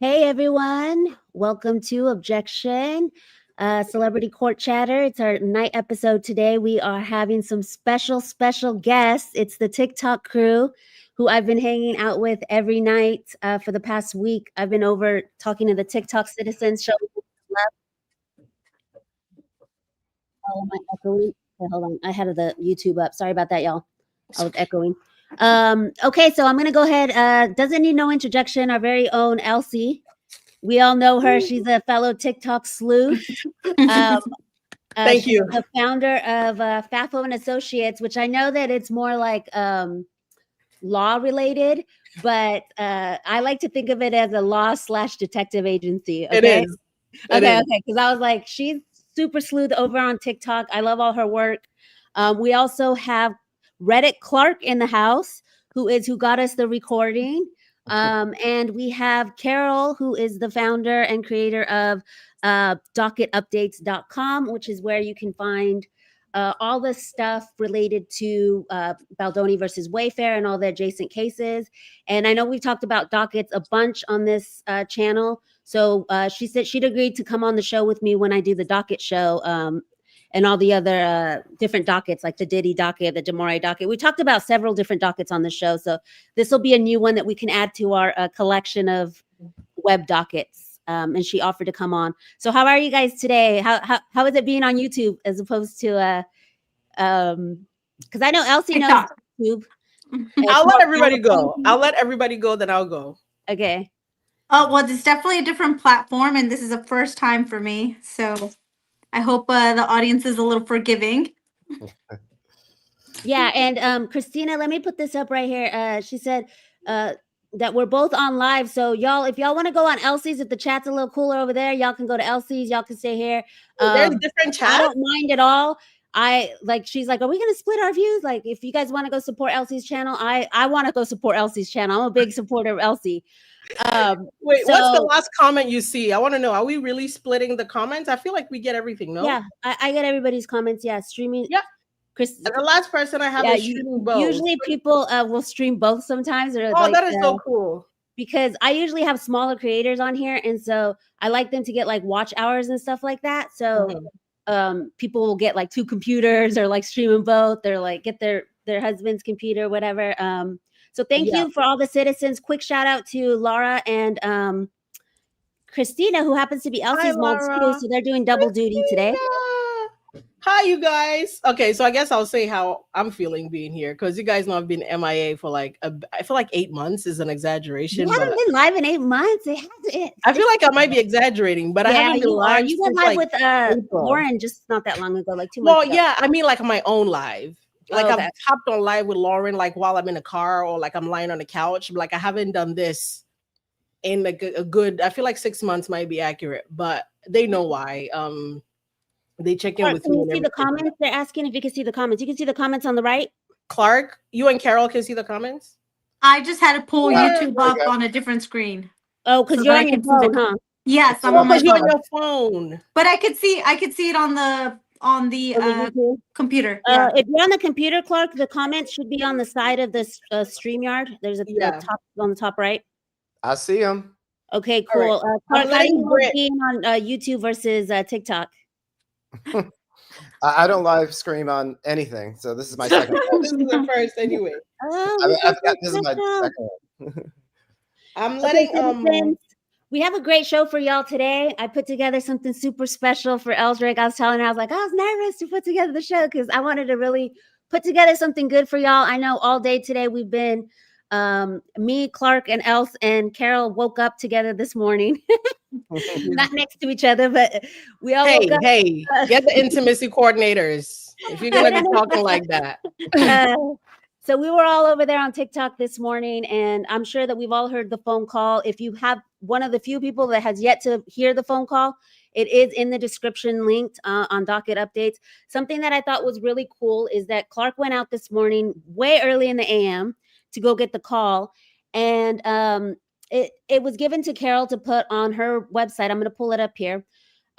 Hey everyone, welcome to Objection, Celebrity Court Chatter. It's our night episode today. We are having some special guests. It's the TikTok crew who I've been hanging out with every night for the past week. I've been over talking to the TikTok citizens, showing them love. Oh, am I echoing? Okay, hold on. I had the YouTube up. Sorry about that, y'all. I was echoing. Okay, so I'm gonna go ahead. Doesn't need no introduction. Our very own Elsie. We all know her. She's a fellow TikTok sleuth. Thank She's you. the founder of FAFO and Associates, which I know that it's more like law related, but I like to think of it as a law/detective agency. Okay? It is. Okay. Because I was like, she's super sleuth over on TikTok. I love all her work. We also have Reddit Clark in the house, who got us the recording. And we have Carol, who is the founder and creator of docketupdates.com, which is where you can find all the stuff related to Baldoni versus Wayfair and all the adjacent cases. And I know we've talked about dockets a bunch on this channel. So she said she'd agreed to come on the show with me when I do the docket show and all the other different dockets, like the Diddy docket, the Demore docket. We talked about several different dockets on the show. So this will be a new one that we can add to our collection of web dockets. And she offered to come on. So how are you guys today? How is it being on YouTube as opposed to because I know Elsie knows YouTube. I'll let everybody go. Then I'll go. Okay. Oh, well, it's definitely a different platform, and this is a first time for me. So I hope the audience is a little forgiving. Yeah, and Christina, let me put this up right here. She said that we're both on live. So y'all, if y'all want to go on Elsie's, if the chat's a little cooler over there, y'all can go to Elsie's. Y'all can stay here. There's different chat. I don't mind at all. She's like, are we gonna split our views? Like, if you guys want to go support Elsie's channel, I want to go support Elsie's channel. I'm a big supporter of Elsie. Wait, what's the last comment you see? I want to know. Are we really splitting the comments? I feel like we get everything. No. Yeah, I get everybody's comments. Yeah, streaming. Yeah. Chris, and the last person I have is streaming both. Usually people will stream both sometimes. Or that is so cool. Because I usually have smaller creators on here, and so I like them to get like watch hours and stuff like that. So people will get like 2 computers or like streaming both, or like get their husband's computer, whatever. So thank you for all the citizens. Quick shout out to Laura and Christina, who happens to be Elsie's mom too. So they're doing double duty today. Hi, you guys. Okay, so I guess I'll say how I'm feeling being here, because you guys know I've been MIA for like I feel like 8 months is an exaggeration. You haven't been live in 8 months. I feel like I might be exexaggerating, but I haven't been live. You went live with Lauren just not that long ago, like 2 months ago. Well, yeah, I mean like my own live. Like I've hopped on live with Lauren, like while I'm in a car or like I'm lying on the couch. Like I haven't done this in like a good, I feel like 6 months might be accurate, but they know why. They check in with me. Can you see the comments? They're asking if you can see the comments. You can see the comments on the right. Clark, you and Carol can see the comments? I just had to pull YouTube up on a different screen. Oh, because you're on your phone, huh? Yes, I'm on my phone. You're on your phone. But I could see it on the computer. If you're on the computer, Clark, the comments should be on the side of this StreamYard. There's a top on the top right. I see them. Okay, cool. Clark, how do you like being on YouTube versus TikTok? I don't live stream on anything, so this is my second. This is the first anyway. This is my second one. I'm letting we have a great show for y'all today. I put together something super special for Eldrick. I was telling her, I was like, I was nervous to put together the show because I wanted to really put together something good for y'all. I know all day today we've been me, Clark, and Else and Carol woke up together this morning. Not next to each other, but we all woke up. Hey, get the intimacy coordinators if you're gonna be talking like that. So we were all over there on TikTok this morning, and I'm sure that we've all heard the phone call. If you have one of the few people that has yet to hear the phone call, it is in the description linked on Docket Updates. Something that I thought was really cool is that Clark went out this morning way early in the AM to go get the call, and it was given to Carol to put on her website. I'm going to pull it up here.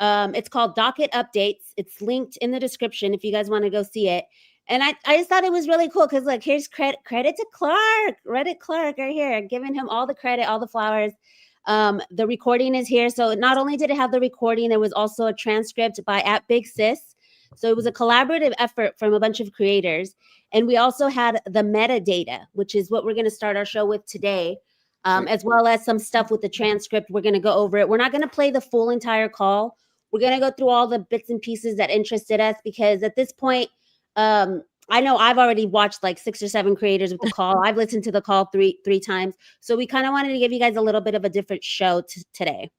It's called Docket Updates. It's linked in the description if you guys want to go see it. And I just thought it was really cool because, like, here's credit to Clark, Reddit Clark right here, giving him all the credit, all the flowers. The recording is here. So not only did it have the recording, there was also a transcript by @BigSis. So it was a collaborative effort from a bunch of creators. And we also had the metadata, which is what we're going to start our show with today, as well as some stuff with the transcript. We're going to go over it. We're not going to play the full entire call. We're going to go through all the bits and pieces that interested us, because at this point, I know I've already watched like 6 or 7 creators with the call. I've listened to the call three times. So we kind of wanted to give you guys a little bit of a different show today.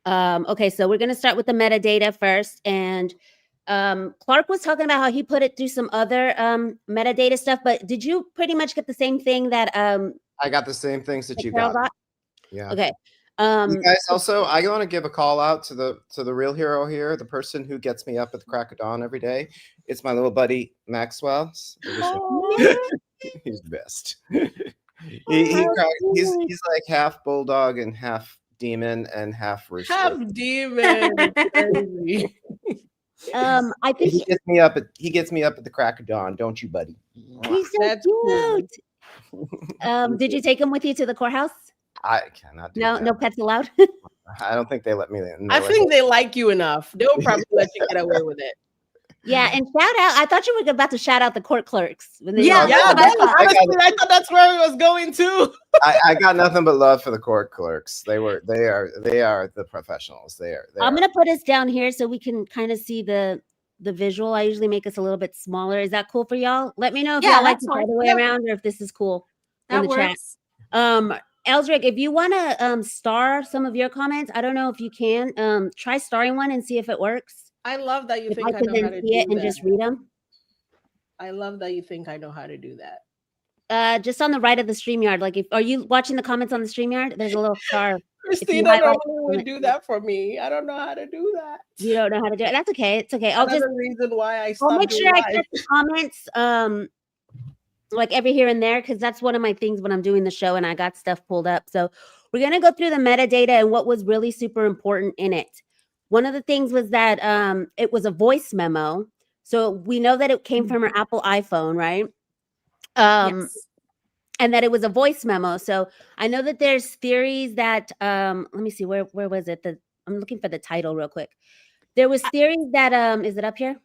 Okay, so we're going to start with the metadata first. And Clark was talking about how he put it through some other metadata stuff, but did you pretty much get the same thing that I got the same things that you Carol got. Yeah. Okay. You guys, also, I want to give a call out to the real hero here, the person who gets me up at the crack of dawn every day. It's my little buddy Maxwell. He's the best. He's like half bulldog and half demon and half rooster. Half demon. I think he gets me up at the crack of dawn, don't you, buddy? He's so cute. Did you take him with you to the courthouse? I cannot do no, that. no pets allowed. I don't think they let me in. I think they like you enough. They'll probably let you get away with it. Yeah, and shout out. I thought you were about to shout out the court clerks. Honestly, I thought that's where we was going to. I got nothing but love for the court clerks. They are the professionals. I'm gonna put us down here so we can kind of see the visual. I usually make us a little bit smaller. Is that cool for y'all? Let me know if y'all like it the other way around or if this is cool. That works. Chat. Eldrick, if you want to star some of your comments, I don't know if you can. Try starring one and see if it works. I love that you if think I know how to do it and that. just read them. I love that you think I know how to do that. Just on the right of the StreamYard. Like, are you watching the comments on the StreamYard? There's a little star. Christina normally would do that for me. I don't know how to do that. You don't know how to do it. That's okay. It's okay. I'll Another reason why I stopped. I'll make sure I check the comments. Like every here and there, because that's one of my things when I'm doing the show and I got stuff pulled up. So we're going to go through the metadata and what was really super important in it. One of the things was that it was a voice memo. So we know that it came from her Apple iPhone, right? Yes. And that it was a voice memo. So I know that there's theories that, let me see, where was it? I'm looking for the title real quick. There was theories that, is it up here?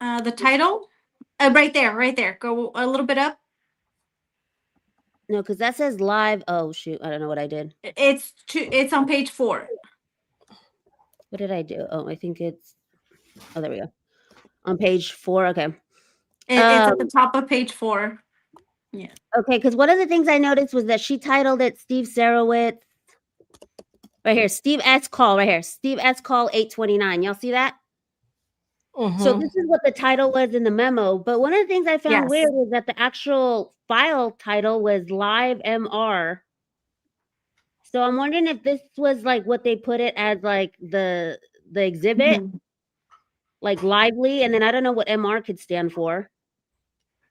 The title? Right there. Go a little bit up. No, because that says live. Oh shoot, I don't know what I did. It's on page 4. What did I do? Oh, I think it's. Oh, there we go. On page 4. Okay. It's at the top of page 4. Yeah. Okay, because one of the things I noticed was that she titled it Steve Sarowitz. Right here, Steve S. Call. Right here, Steve S. Call 829. Y'all see that? So this is what the title was in the memo. But one of the things I found weird was that the actual file title was Live MR. So I'm wondering if this was like what they put it as, like the exhibit, like lively, and then I don't know what MR could stand for,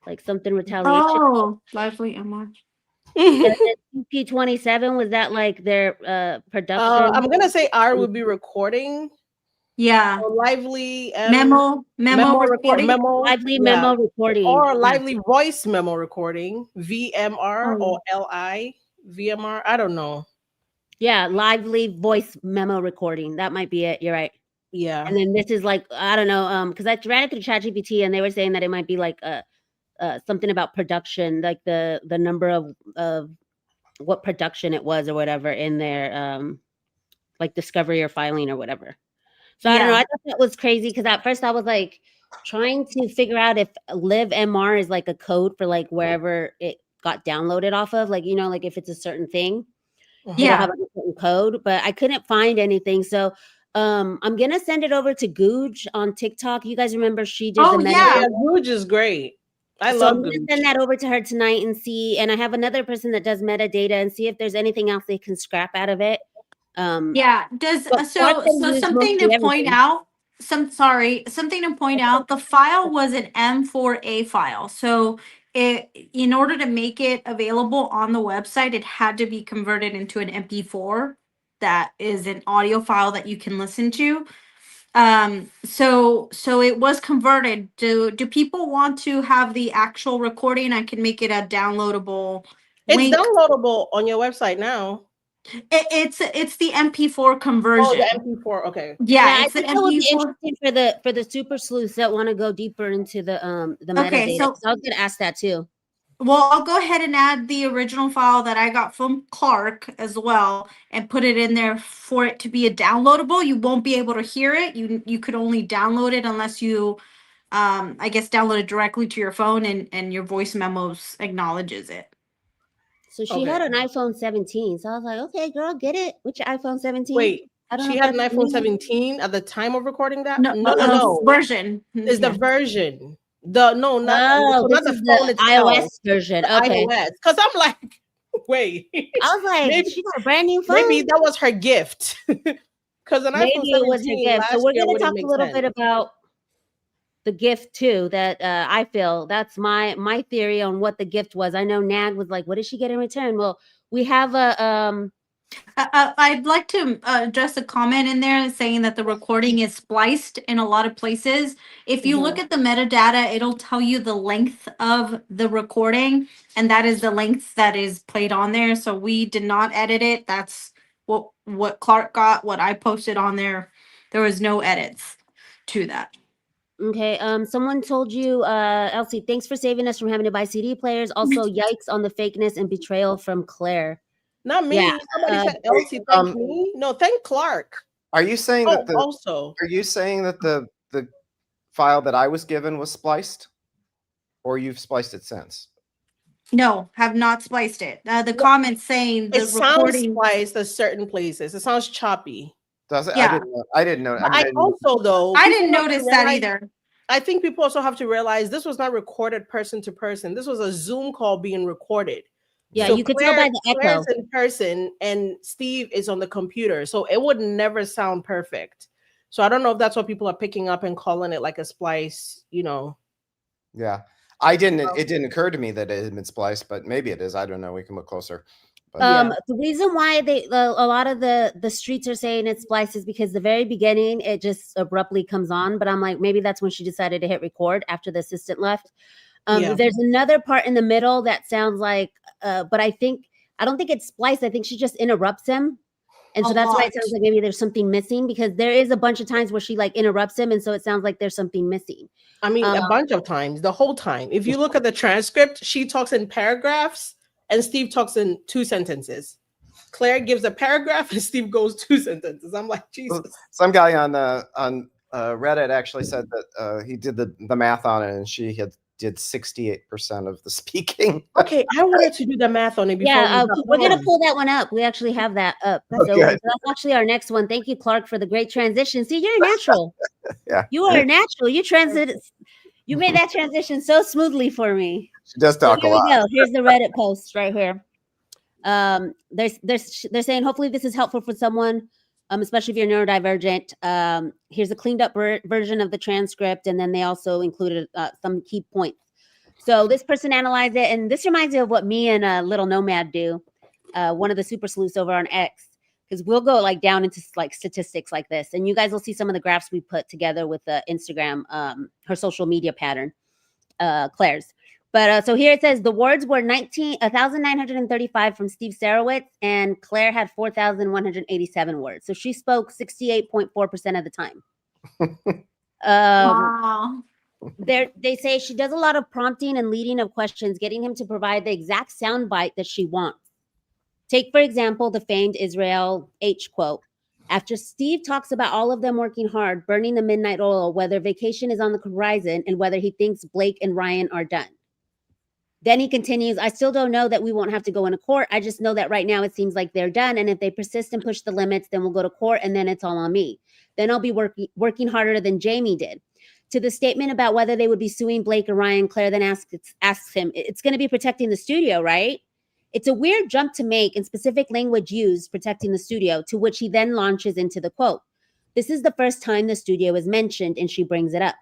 like something retaliation. Oh, lively MR. CP27, was that like their production? I'm gonna say R would be recording. Yeah. Or lively memo recording. Lively memo recording. Or lively voice memo recording. VMR or LI. VMR. I don't know. Yeah, lively voice memo recording. That might be it. You're right. Yeah. And then this is like, I don't know, because I ran it through ChatGPT and they were saying that it might be like something about production, like the number of what production it was or whatever in their like discovery or filing or whatever. So I don't know. I thought that was crazy because at first I was like trying to figure out if live MR is like a code for like wherever it got downloaded off of, like, you know, like if it's a certain thing. Yeah, have a certain code, but I couldn't find anything. So I'm gonna send it over to Gooj on TikTok. You guys remember she did the Gooj is great. I love I'm gonna send that over to her tonight and see. And I have another person that does metadata and see if there's anything else they can scrap out of it. Something to point out. Something to point out. The file was an M4A file, so in order to make it available on the website, it had to be converted into an MP4. That is an audio file that you can listen to. So it was converted. Do people want to have the actual recording? I can make it a downloadable. It's downloadable on your website now. It's the MP4 Oh, conversion. the MP4. Okay. Yeah, I it's the think that would be MP4. interesting for the super sleuths that want to go deeper into the Okay, metadata. so- So I was gonna ask that too. Well, I'll go ahead and add the original file that I got from Clark as well and put it in there for it to be a downloadable. You won't be able to hear it. You could only download it unless you I guess download it directly to your phone and your voice memos acknowledges it. So she had an iPhone 17. So I was like, okay, girl, get it with your iPhone 17. Wait, I don't know she if had an that's iPhone me. 17 at the time of recording that? No, No. version. Is Yeah. the version. Not Oh, so not this the is phone the itself. iOS version. The Okay. iOS. Because I'm like, wait. I was like, maybe, she got a brand new phone. maybe that was her gift. Because an Maybe iPhone 17 it was her gift. last So we're year gonna wouldn't talk a make little sense. bit about the gift too. That I feel that's my theory on what the gift was. I know Nag was like, what did she get in return? Well, we have a I'd like to address a comment in there saying that the recording is spliced in a lot of places. If you look at the metadata, it'll tell you the length of the recording, and that is the length that is played on there. So we did not edit it. That's what Clark got, what I posted on there. There was no edits to that. Okay. Someone told you, Elsie, thanks for saving us from having to buy CD players. Also, yikes on the fakeness and betrayal from Claire. Not me. Yeah, Somebody said Elsie, thank me. No, thank Clark. Are you saying that the also Are you saying that the file that I was given was spliced, or you've spliced it since? No, have not spliced it. The comments saying the it sounds recording. spliced at certain places. It sounds choppy. Does it? Yeah. I didn't know. But I also though I people didn't have to notice that realize- either. I think people also have to realize this was not recorded person to person. This was a Zoom call being recorded. Yeah, So you could tell by the echo. Claire's in person and Steve is on the computer. So it would never sound perfect. So I don't know if that's what people are picking up and calling it like a splice, you know. Yeah. I didn't. It didn't occur to me that it had been spliced, but maybe it is. I don't know. We can look closer. But The reason why a lot of the streets are saying it's spliced is because the very beginning it just abruptly comes on. But I'm like, maybe that's when she decided to hit record after the assistant left. There's another part in the middle that sounds like, but I don't think it's spliced. I think she just interrupts him. And so that's why it sounds like maybe there's something missing, because there is a bunch of times where she like interrupts him. And so it sounds like there's something missing. I mean, a bunch of times, the whole time. If you look at the transcript, she talks in paragraphs and Steve talks in 2 sentences. Claire gives a paragraph and Steve goes 2 sentences. I'm like, Jesus. Some guy on Reddit actually said that he did the math on it, and she did 68% of the speaking. Okay, I wanted to do the math on it before. Yeah, we're gonna pull that one up. We actually have that up. So that's actually our next one. Thank you, Clark, for the great transition. See, you're natural. Yeah, you are natural. You made that transition so smoothly for me. She does talk a lot. Here we go. Here's the Reddit post right here. They're saying hopefully this is helpful for someone, especially if you're neurodivergent. Here's a cleaned up version of the transcript, and then they also included some key points. So this person analyzed it, and this reminds me of what me and Little Nomad do, one of the super sleuths over on X, because we'll go like down into like statistics like this, and you guys will see some of the graphs we put together with Instagram, her social media pattern, Claire's. But so here it says the words were 1,935 from Steve Sarowitz, and Claire had 4,187 words. So she spoke 68.4% of the time. Wow. They say she does a lot of prompting and leading of questions, getting him to provide the exact soundbite that she wants. Take, for example, the famed Israel H quote. After Steve talks about all of them working hard, burning the midnight oil, whether vacation is on the horizon, and whether he thinks Blake and Ryan are done. Then he continues, I still don't know that we won't have to go into court. I just know that right now it seems like they're done. And if they persist and push the limits, then we'll go to court, and then it's all on me. Then I'll be working harder than Jamie did. To the statement about whether they would be suing Blake or Ryan, Claire then asks him, it's going to be protecting the studio, right? It's a weird jump to make, and specific language used, protecting the studio, to which he then launches into the quote. This is the first time the studio is mentioned, and she brings it up.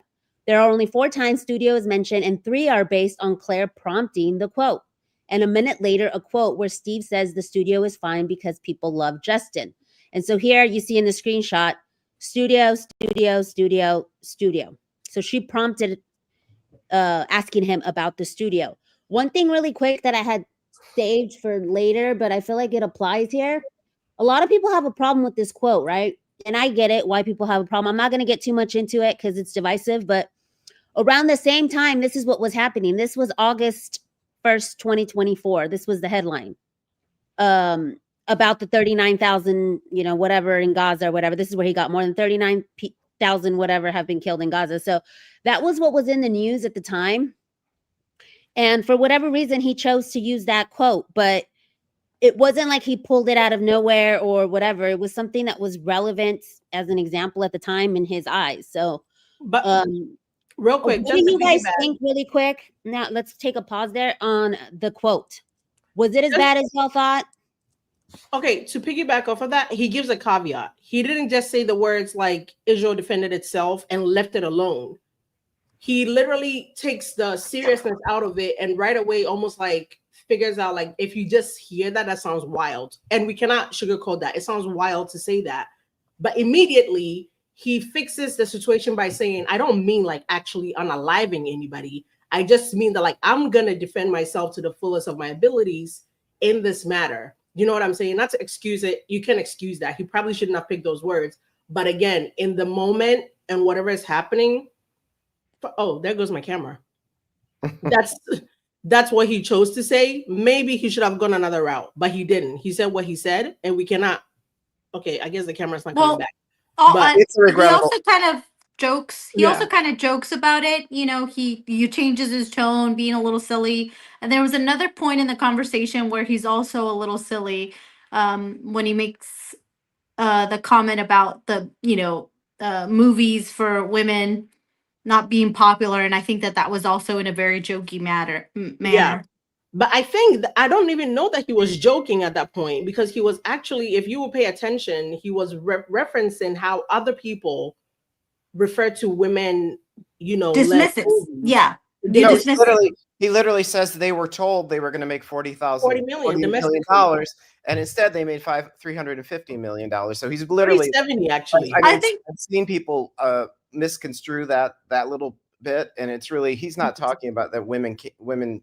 There are only 4 times studio is mentioned, and 3 are based on Claire prompting the quote. And a minute later, a quote where Steve says the studio is fine because people love Justin. And so here you see in the screenshot, studio, studio, studio, studio. So she prompted asking him about the studio. One thing really quick that I had saved for later, but I feel like it applies here. a lot of people have a problem with this quote, right? And I get it why people have a problem. I'm not going to get too much into it because it's divisive, but around the same time, this is what was happening. This was August 1st, 2024. This was the headline about the 39,000, whatever in Gaza or whatever. This is where he got more than 39,000 whatever have been killed in Gaza. So that was what was in the news at the time. And for whatever reason, he chose to use that quote, but it wasn't like he pulled it out of nowhere or whatever. It was something that was relevant as an example at the time in his eyes. So, but real quick, what do you guys think really quick? Now let's take a pause there on the quote. Was it as bad as y'all thought? Okay, to piggyback off of that, he gives a caveat. He didn't just say the words like Israel defended itself and left it alone. He literally takes the seriousness out of it and right away almost like figures out like, if you just hear that, that sounds wild. And we cannot sugarcoat that. It sounds wild to say that. But immediately he fixes the situation by saying, I don't mean like actually unaliving anybody. I just mean that like, I'm going to defend myself to the fullest of my abilities in this matter. You know what I'm saying? Not to excuse it. You can excuse that. He probably shouldn't have picked those words. But again, in the moment and whatever is happening, oh, there goes my camera. That's what he chose to say. Maybe he should have gone another route, but he didn't. He said what he said, and we cannot. Okay, I guess the camera's not coming back. But it's regrettable. He also kind of jokes. He also kind of jokes about it. He changes his tone, being a little silly. And there was another point in the conversation where he's also a little silly when he makes the comment about the movies for women not being popular, and I think that was also in a very jokey manner. Yeah, but I think I don't even know that he was joking at that point, because he was actually, if you will pay attention, he was referencing how other people refer to women, dismissive. Yeah, he literally says they were told they were going to make $40 million, and instead they made $350 million. So he's literally 70 actually. I think I've seen people misconstrue that little bit, and it's really, he's not talking about that women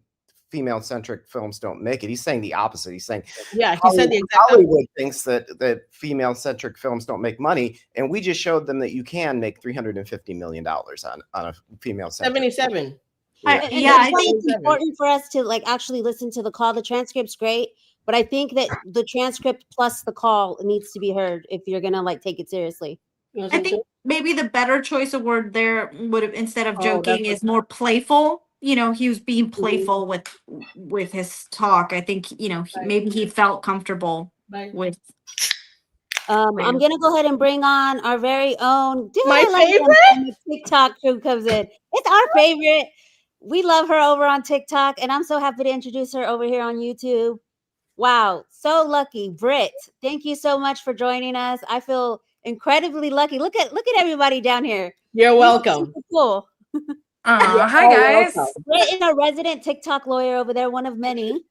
female-centric films don't make it. He's saying the opposite. He's saying he said the exact Hollywood thinks that female-centric films don't make money, and we just showed them that you can make $350 million on a female-centric 77. I think it's important for us to like actually listen to the call. The transcript's great, but I think that the transcript plus the call needs to be heard if you're gonna like take it seriously. I think maybe the better choice of word there would have, instead of joking, is more playful. He was being playful with his talk. I think maybe he felt comfortable with. I'm gonna go ahead and bring on our very own favorite TikTok crew comes in. It's our favorite. We love her over on TikTok, and I'm so happy to introduce her over here on YouTube. Wow, so lucky, Britt. Thank you so much for joining us. I feel incredibly lucky. Look at everybody down here. You're welcome. Cool. Hi guys. Britt is a resident TikTok lawyer over there, one of many.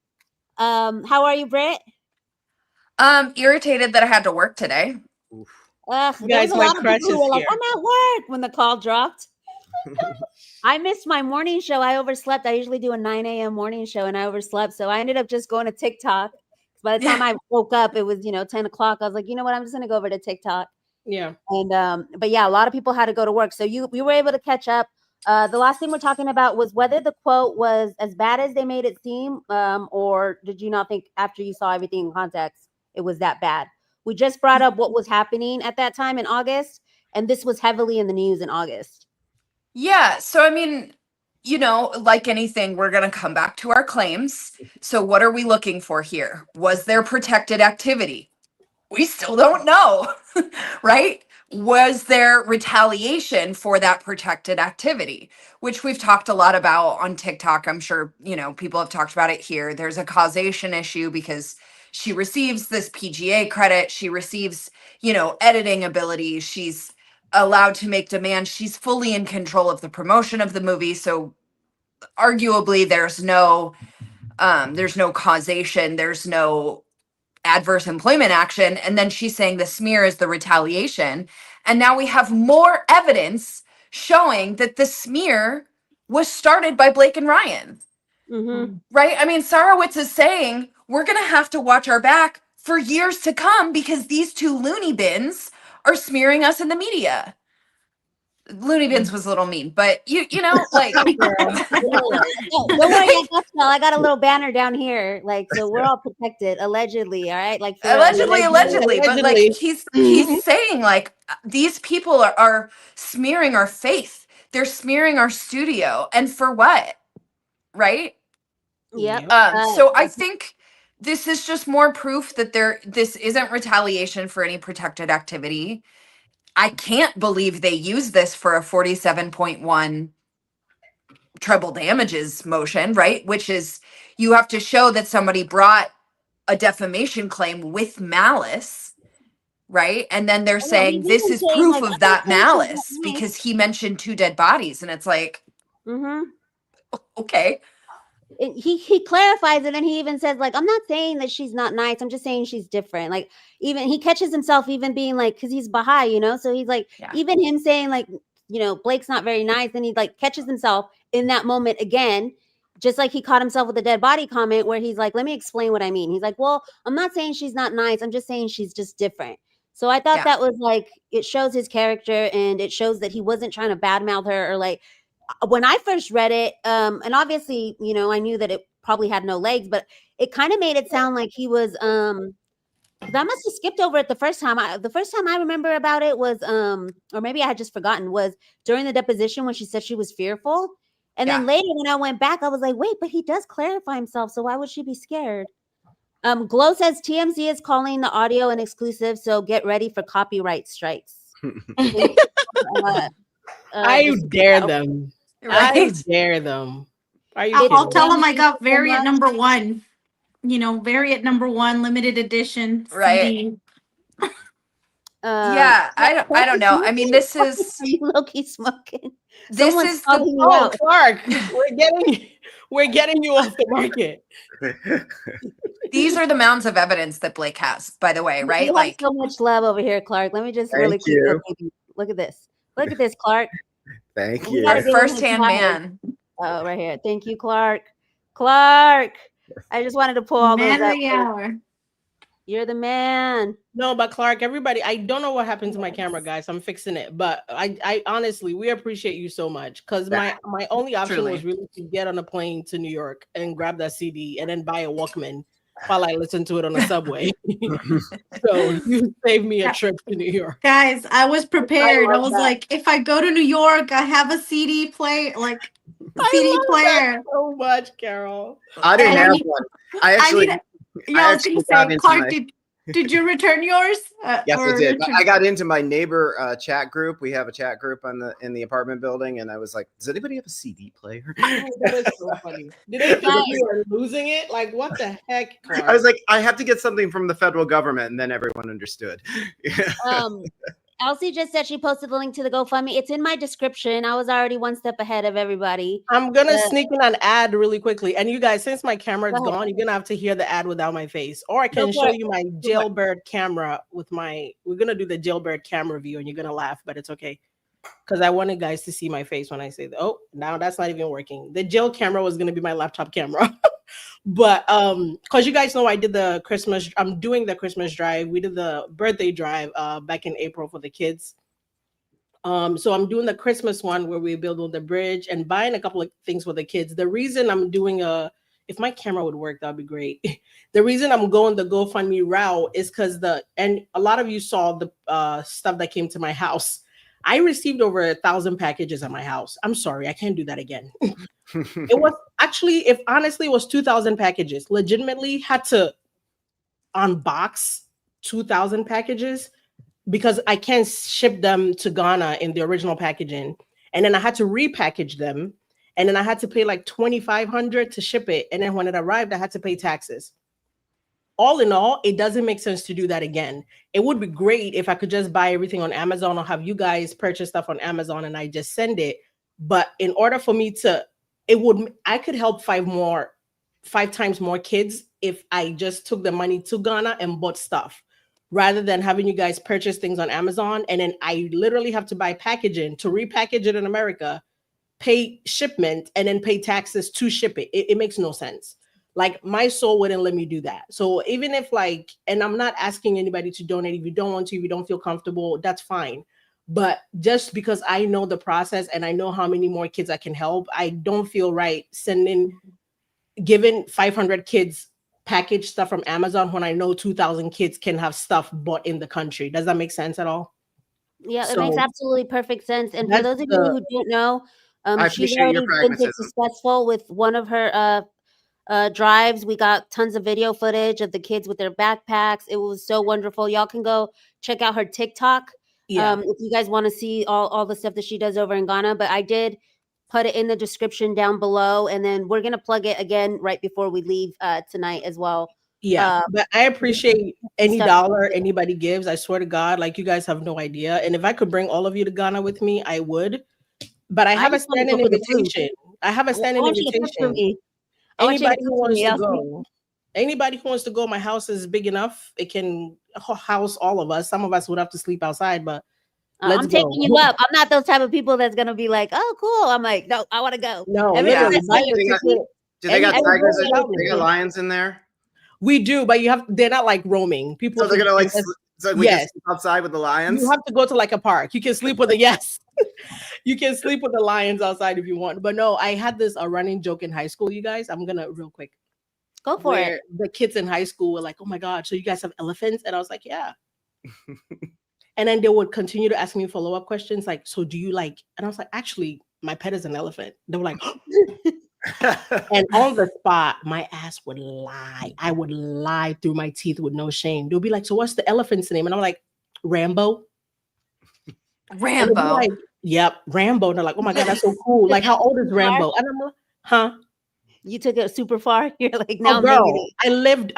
How are you, Britt? Irritated that I had to work today. There's a lot of people who were like, I'm at work when the call dropped. I missed my morning show. I overslept. I usually do a 9 a.m. morning show, and I overslept. So I ended up just going to TikTok. By the time I woke up, it was 10 o'clock. I was like, you know what? I'm just gonna go over to TikTok. Yeah. And but yeah, a lot of people had to go to work. So we were able to catch up. The last thing we're talking about was whether the quote was as bad as they made it seem, or did you not think after you saw everything in context it was that bad? We just brought up what was happening at that time in August, and this was heavily in the news in August. Yeah. So, I mean, like anything, we're going to come back to our claims. So what are we looking for here? Was there protected activity? We still don't know, right? Was there retaliation for that protected activity, which we've talked a lot about on TikTok? I'm sure, people have talked about it here. There's a causation issue because she receives this PGA credit. She receives, editing abilities. She's allowed to make demands. She's fully in control of the promotion of the movie. So arguably there's no causation. There's no adverse employment action. And then she's saying the smear is the retaliation. And now we have more evidence showing that the smear was started by Blake and Ryan. Mm-hmm. Right? I mean, Sarowitz is saying we're going to have to watch our back for years to come because these two loony bins are smearing us in the media. Looney Bins was a little mean, but you know, like Don't worry, I got a little banner down here. Like, so we're all protected, allegedly. All right, like for allegedly, but like he's saying like these people are smearing our faith. They're smearing our studio, and for what? Right? Yep. So I think this is just more proof that this isn't retaliation for any protected activity. I can't believe they use this for a 47.1 treble damages motion, right? Which is you have to show that somebody brought a defamation claim with malice, right? And then they're saying this is proof of that malice because he mentioned 2 dead bodies. And it's like, okay. He clarifies it, and he even says, like, I'm not saying that she's not nice, I'm just saying she's different. Like, even he catches himself even being like, because he's Baha'i, you know, so he's like, even him saying like, you know, Blake's not very nice, and he like catches himself in that moment again, just like he caught himself with the dead body comment where he's like, let me explain what I mean. He's like, well, I'm not saying she's not nice, I'm just saying she's just different. So I thought that was like, it shows his character, and it shows that he wasn't trying to badmouth her or like, when I first read it, and obviously, you know, I knew that it probably had no legs, but it kind of made it sound like he was, because I must have skipped over it the first time. The first time I remember about it was, or maybe I had just forgotten, was during the deposition when she said she was fearful. And then later when I went back, I was like, wait, but he does clarify himself, so why would she be scared? Glow says TMZ is calling the audio an exclusive, so get ready for copyright strikes. I dare them. Right? I dare them. I'll tell them I got variant number 1. You know, variant number 1, limited edition. Right. Yeah, I don't know. I mean, this is Loki smoking. This Someone's is the Clark. We're getting you off the market. These are the mounds of evidence that Blake has, by the way, right? Like so much love over here, Clark. Let me just really quick look at this. Look at this, Clark. Thank you. Our first-hand man. Oh, right here. Thank you, Clark. Clark. I just wanted to pull all those up. Hour. You're the man. No, but Clark, everybody, I don't know what happened to my camera, guys. I'm fixing it. But I honestly, we appreciate you so much, because my only option was really to get on a plane to New York and grab that CD and then buy a Walkman while I listen to it on the subway. So you saved me a trip to New York. Guys, I was prepared. I was like, if I go to New York, I have a CD player, like CD player. So much, Carol. I didn't have one. I was gonna say, Clark, did you return yours? Yes, I did. I got into my neighbor chat group. We have a chat group in the apartment building, and I was like, "Does anybody have a CD player?" That is so funny. Did they think you were losing it? Like, what the heck? Clark? I was like, I have to get something from the federal government, and then everyone understood. Elsie just said she posted the link to the GoFundMe. It's in my description. I was already one step ahead of everybody. I'm gonna sneak in an ad really quickly. And you guys, since my camera is gone, you're gonna have to hear the ad without my face. Or I can show you my jailbird camera with we're gonna do the jailbird camera view, and you're gonna laugh, but it's okay. Because I wanted guys to see my face when I say that. Oh, now that's not even working. The jail camera was gonna be my laptop camera. But because you guys know I did I'm doing the Christmas drive. We did the birthday drive back in April for the kids. So I'm doing the Christmas one where we build on the bridge and buying a couple of things for the kids. The reason I'm doing if my camera would work, that'd be great. The reason I'm going the GoFundMe route is because and a lot of you saw the stuff that came to my house. I received over 1,000 packages at my house. I'm sorry, I can't do that again. It was actually, it was 2,000 packages. Legitimately had to unbox 2,000 packages because I can't ship them to Ghana in the original packaging. And then I had to repackage them. And then I had to pay like $2,500 to ship it. And then when it arrived, I had to pay taxes. All in all, it doesn't make sense to do that again. It would be great if I could just buy everything on Amazon or have you guys purchase stuff on Amazon and I just send it. But in order for me to, I could help 5 times more kids if I just took the money to Ghana and bought stuff rather than having you guys purchase things on Amazon. And then I literally have to buy packaging to repackage it in America, pay shipment, and then pay taxes to ship it. It makes no sense. Like my soul wouldn't let me do that. So even if like, and I'm not asking anybody to donate. If you don't want to, if you don't feel comfortable, that's fine. But just because I know the process and I know how many more kids I can help, I don't feel right giving 500 kids packaged stuff from Amazon when I know 2,000 kids can have stuff bought in the country. Does that make sense at all? Yeah, it makes So absolutely perfect sense. And for that's those of you who don't know, I she's appreciate your already been pragmatism. successful with one of her drives. We got tons of video footage of the kids with their backpacks. It was so wonderful. Y'all can go check out her TikTok if you guys want to see all the stuff that she does over in Ghana. But I did put it in the description down below, and then we're gonna plug it again right before we leave tonight as well. But I appreciate any stuff. dollar anybody gives. I swear to God, like you guys have no idea. And if I could bring all of you to Ghana with me, I would. But I have a just wanna go standing for the food. invitation. I have a I standing want you to cook for invitation. me. I want you to Anybody who cook for wants me. to go. Anybody who wants to go, my house is big enough. It can house all of us. Some of us would have to sleep outside, but let's I'm go. taking you up. I'm not those type of people that's gonna be like, "Oh, cool." I'm like, "No, I want to go." No, Everybody literally, that's buy like, your ticket. Do they got Everybody tigers? go They got lions in there. We do, but they're not like roaming. People. So they're gonna like. So we can Yes. sleep outside with the lions. You have to go to like a park. You can sleep with the yes. You can sleep with the lions outside if you want. But no, I had this running joke in high school. You guys, I'm gonna real quick. Go for it. The kids in high school were like, "Oh my god, so you guys have elephants?" And I was like, "Yeah." And then they would continue to ask me follow-up questions like, "So do you like?" And I was like, "Actually, my pet is an elephant." They were like, and on the spot, my ass would lie. I would lie through my teeth with no shame. They'll be like, "So what's the elephant's name?" And I'm like, "Rambo." Rambo. Like, yep, Rambo. And they're like, "Oh my god, that's so cool." Like, how old is Rambo? And I'm like, "Huh?" You took it super far. You're like, now girl, I lived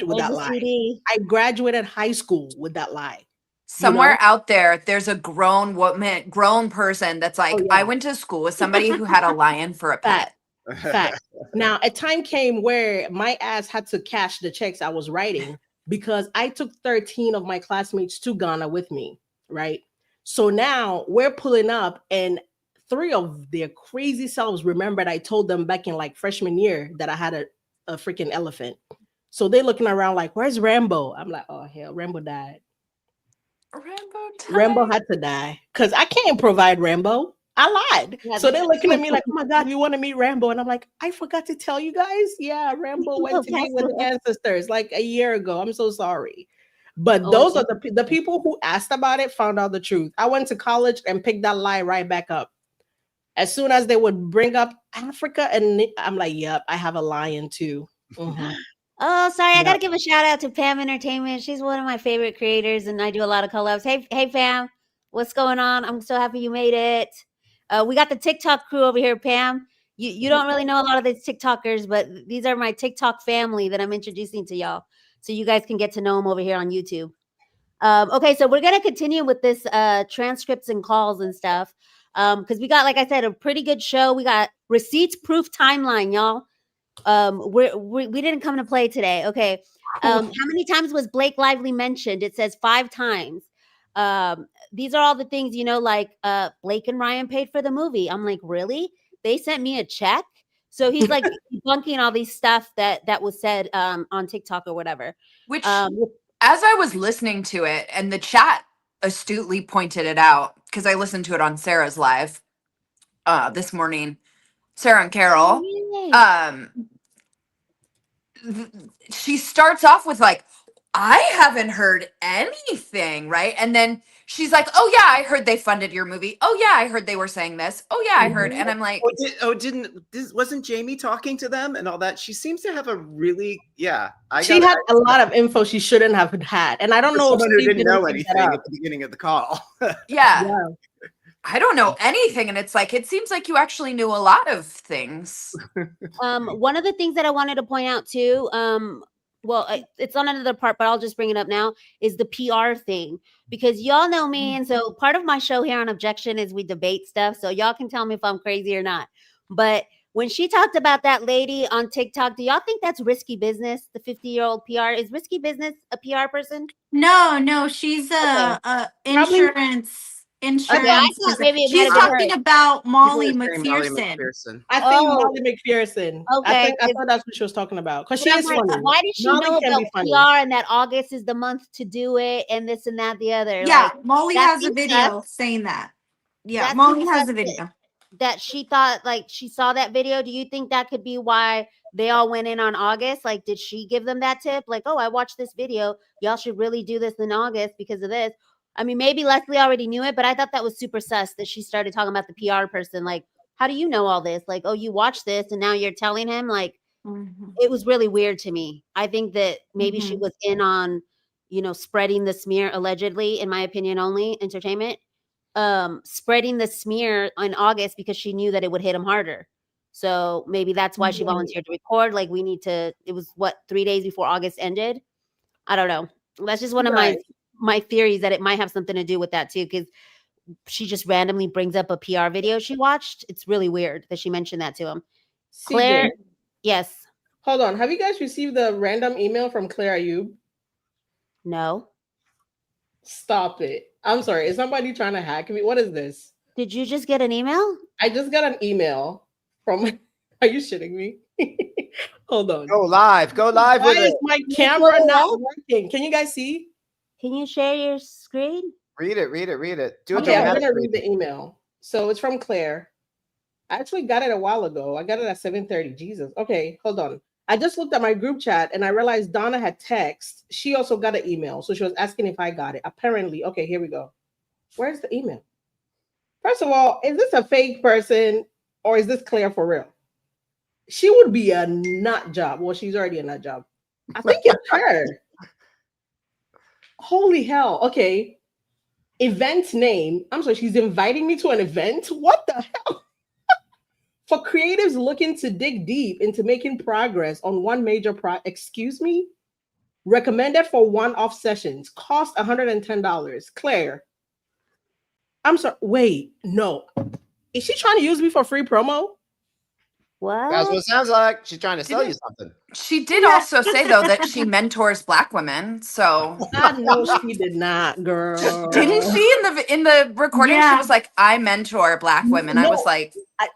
with that lie. CD. I graduated high school with that lie. Somewhere out there, there's a grown woman, grown person that's like, I went to school with somebody who had a lion for a pet. Fact. Now, a time came where my ass had to cash the checks I was writing because I took 13 of my classmates to Ghana with me, right? So now we're pulling up and 3 of their crazy selves remembered I told them back in like freshman year that I had a freaking elephant. So they're looking around like, "Where's Rambo?" I'm like, "Oh hell, Rambo died." Rambo had to die because I can't provide Rambo. I lied. So they're looking at me like, "Oh my god, you want to meet Rambo?" And I'm like, "I forgot to tell you guys. Yeah, Rambo went to meet with the ancestors like a year ago. I'm so sorry." But those are the people who asked about it found out the truth. I went to college and picked that lie right back up. As soon as they would bring up Africa, and I'm like, "Yep, I have a lion too." Mm-hmm. Oh, sorry. I got to give a shout out to Pam Entertainment. She's one of my favorite creators, and I do a lot of collabs. Hey, Pam, what's going on? I'm so happy you made it. We got the TikTok crew over here, Pam. You don't really know a lot of these TikTokers, but these are my TikTok family that I'm introducing to y'all, so you guys can get to know them over here on YouTube. Okay, so we're gonna continue with this transcripts and calls and stuff, because we got, like I said, a pretty good show. We got receipts proof timeline, y'all. We didn't come to play today. Okay. How many times was Blake Lively mentioned? It says 5 times. These are all the things, like Blake and Ryan paid for the movie. I'm like, really? They sent me a check? So he's like debunking all these stuff that was said on TikTok or whatever. Which, as I was listening to it, and the chat astutely pointed it out, because I listened to it on Sarah's live this morning, Sarah and Carol. She starts off with like, "I haven't heard anything," right? And then she's like, "Oh yeah, I heard they funded your movie. Oh yeah, I heard they were saying this. Oh yeah, I heard." And I'm like, wasn't Jamie talking to them and all that? She seems to have a really she had a lot of info she shouldn't have had, and I don't know if someone who didn't know anything at the beginning of the call. yeah. I don't know anything. And it's like, it seems like you actually knew a lot of things. One of the things that I wanted to point out too, it's on another part, but I'll just bring it up now, is the PR thing, because y'all know me. And so part of my show here on Objection is we debate stuff. So y'all can tell me if I'm crazy or not. But when she talked about that lady on TikTok, do y'all think that's risky business? The 50-year-old PR, is risky business a PR person? No, she's a insurance insurance. Okay, I thought maybe it She's might have been talking her. about Molly People are saying Molly McPherson. McPherson. I think Oh, Molly McPherson. okay. I thought that's what she was talking about because But she I'm is like, funny. why did she Molly know can about be funny. PR and that August is the month to do it and this and that the other? Yeah, Like, Molly that has a seems video sus. saying that. Yeah, That Molly seems has sus a video. that she thought like she saw that video. Do you think that could be why they all went in on August? Like, did she give them that tip? Like, oh, I watched this video. Y'all should really do this in August because of this. I mean, maybe Leslie already knew it, but I thought that was super sus that she started talking about the PR person. Like, how do you know all this? Like, oh, you watched this and now you're telling him? Like, it was really weird to me. I think that maybe she was in on, spreading the smear, allegedly, in my opinion, only entertainment, spreading the smear in August because she knew that it would hit him harder. So maybe that's why she volunteered to record. Like, it was what, 3 days before August ended? I don't know. That's just one of my theories that it might have something to do with that too, because she just randomly brings up a PR video she watched. It's really weird that she mentioned that to him. Claire, CJ, yes. hold on. Have you guys received the random email from Claire Ayub? No. Stop it. I'm sorry. Is somebody trying to hack me? What is this? Did you just get an email? I just got an email from. Are you shitting me? Hold on. Go live with Why it. is my camera not working? Can you guys see? Can you share your screen? Read it. Do it Okay, I'm gonna dramatically. read the email. So it's from Claire. I actually got it a while ago. I got it at 7:30. Jesus. Okay, hold on. I just looked at my group chat and I realized Donna had text. She also got an email. So she was asking if I got it. Apparently. Okay, here we go. Where's the email? First of all, is this a fake person or is this Claire for real? She would be a nut job. Well, she's already a nut job. I think it's her. Holy hell. Okay. Event name. I'm sorry, she's inviting me to an event? What the hell? For creatives looking to dig deep into making progress on one major excuse me? Recommended for one-off sessions. Cost $110. Claire. I'm sorry. Wait, no. Is she trying to use me for free promo? What? That's what it sounds like. She's trying to sell you something. She did also say though that she mentors Black women. So God knows she did not, girl. didn't she in the recording? She was like, "I mentor Black women." I was like, I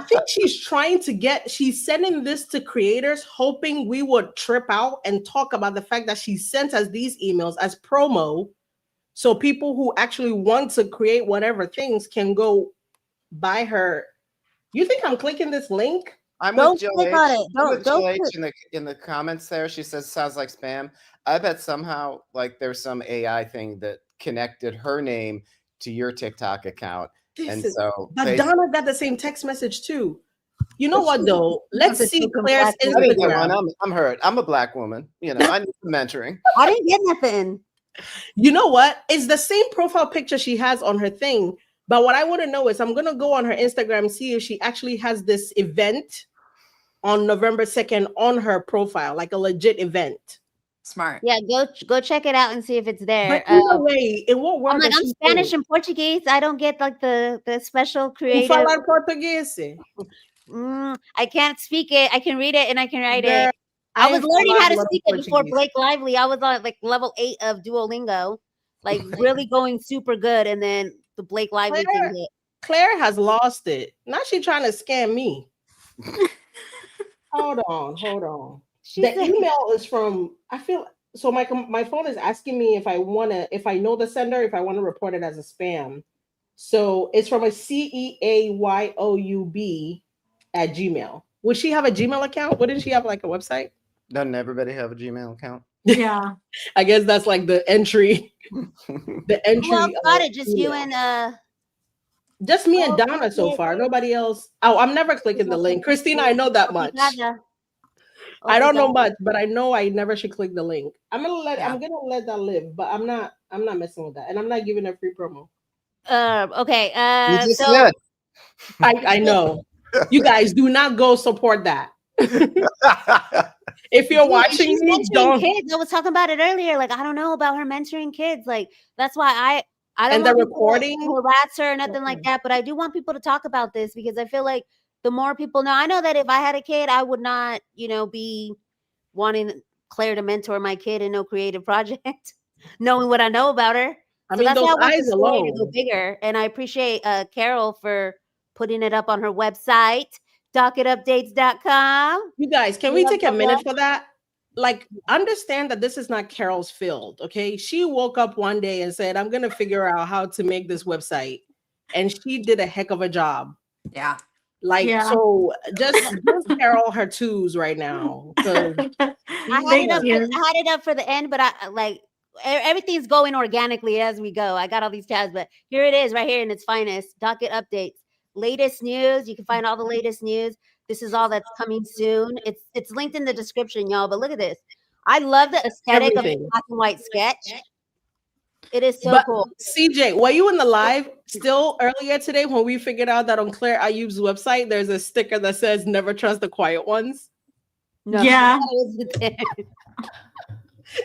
think she's trying to she's sending this to creators, hoping we would trip out and talk about the fact that she sent us these emails as promo. So people who actually want to create whatever things can go buy her. You think I'm clicking this link? I'm Don't with Jill click H. on it. I'm with Jill H Click. in the comments there. She says sounds like spam. I bet somehow like there's some AI thing that connected her name to your TikTok account. But Donna got the same text message too. You know what though? Let's see Claire's Instagram. I'm hurt. I'm a Black woman. I need some mentoring. I didn't get nothing. You know what? It's the same profile picture she has on her thing. But what I want to know is I'm going to go on her Instagram, see if she actually has this event on November 2nd on her profile, like a legit event. Smart. Yeah, go check it out and see if it's there. But either way, it won't work. I'm Spanish and Portuguese. I don't get like the special creative. Falar português. I can't speak it. I can read it and I can write it. I was learning how to speak it before Blake Lively. I was on like level 8 of Duolingo, like really going super good. And then the Blake Lively thing hit. Claire has lost it. Now she's trying to scam me. Hold on. The email is from, I feel, so my phone is asking me if I know the sender, if I want to report it as a spam. So it's from a CEAYOUB@Gmail. Would she have a Gmail account? Wouldn't she have like a website? Doesn't everybody have a Gmail account? Yeah. I guess that's like the entry. The entry. Who else got it? Just you and just me and Donna so far. Nobody else. Oh, I'm never clicking the link. Christina, I know that much. I don't know much, but I know I never should click the link. I'm gonna let that live, but I'm not messing with that, and I'm not giving a free promo. Okay. So I know. You guys do not go support that. If you're watching me, don't. Kids. I was talking about it earlier. Like, I don't know about her mentoring kids. Like, that's why I don't and the recording harass her or nothing like that. But I do want people to talk about this because I feel like the more people know, I know that if I had a kid, I would not, be wanting Claire to mentor my kid in no creative project, knowing what I know about her. I So mean, that's those why I want the eyes story to go alone. bigger. And I appreciate Carol for putting it up on her website, docketupdates.com. You guys, can we Love, take a love, minute love. for that? Like, understand that this is not Carol's field, okay? She woke up one day and said, I'm going to figure out how to make this website. And she did a heck of a job. Yeah. Like, Yeah. so just give Carol her twos right now. 'Cause I had Thank it up. you. I had it up for the end, but I like everything's going organically as we go. I got all these tabs, but here it is, right here in its finest. Docket updates, latest news. You can find all the latest news. This is all that's coming soon. It's linked in the description, y'all. But look at this. I love the aesthetic of the everything. black and white sketch. It is so But cool. CJ, were you in the live still earlier today when we figured out that on Claire Ayub's website, there's a sticker that says never trust the quiet ones? No, Yeah.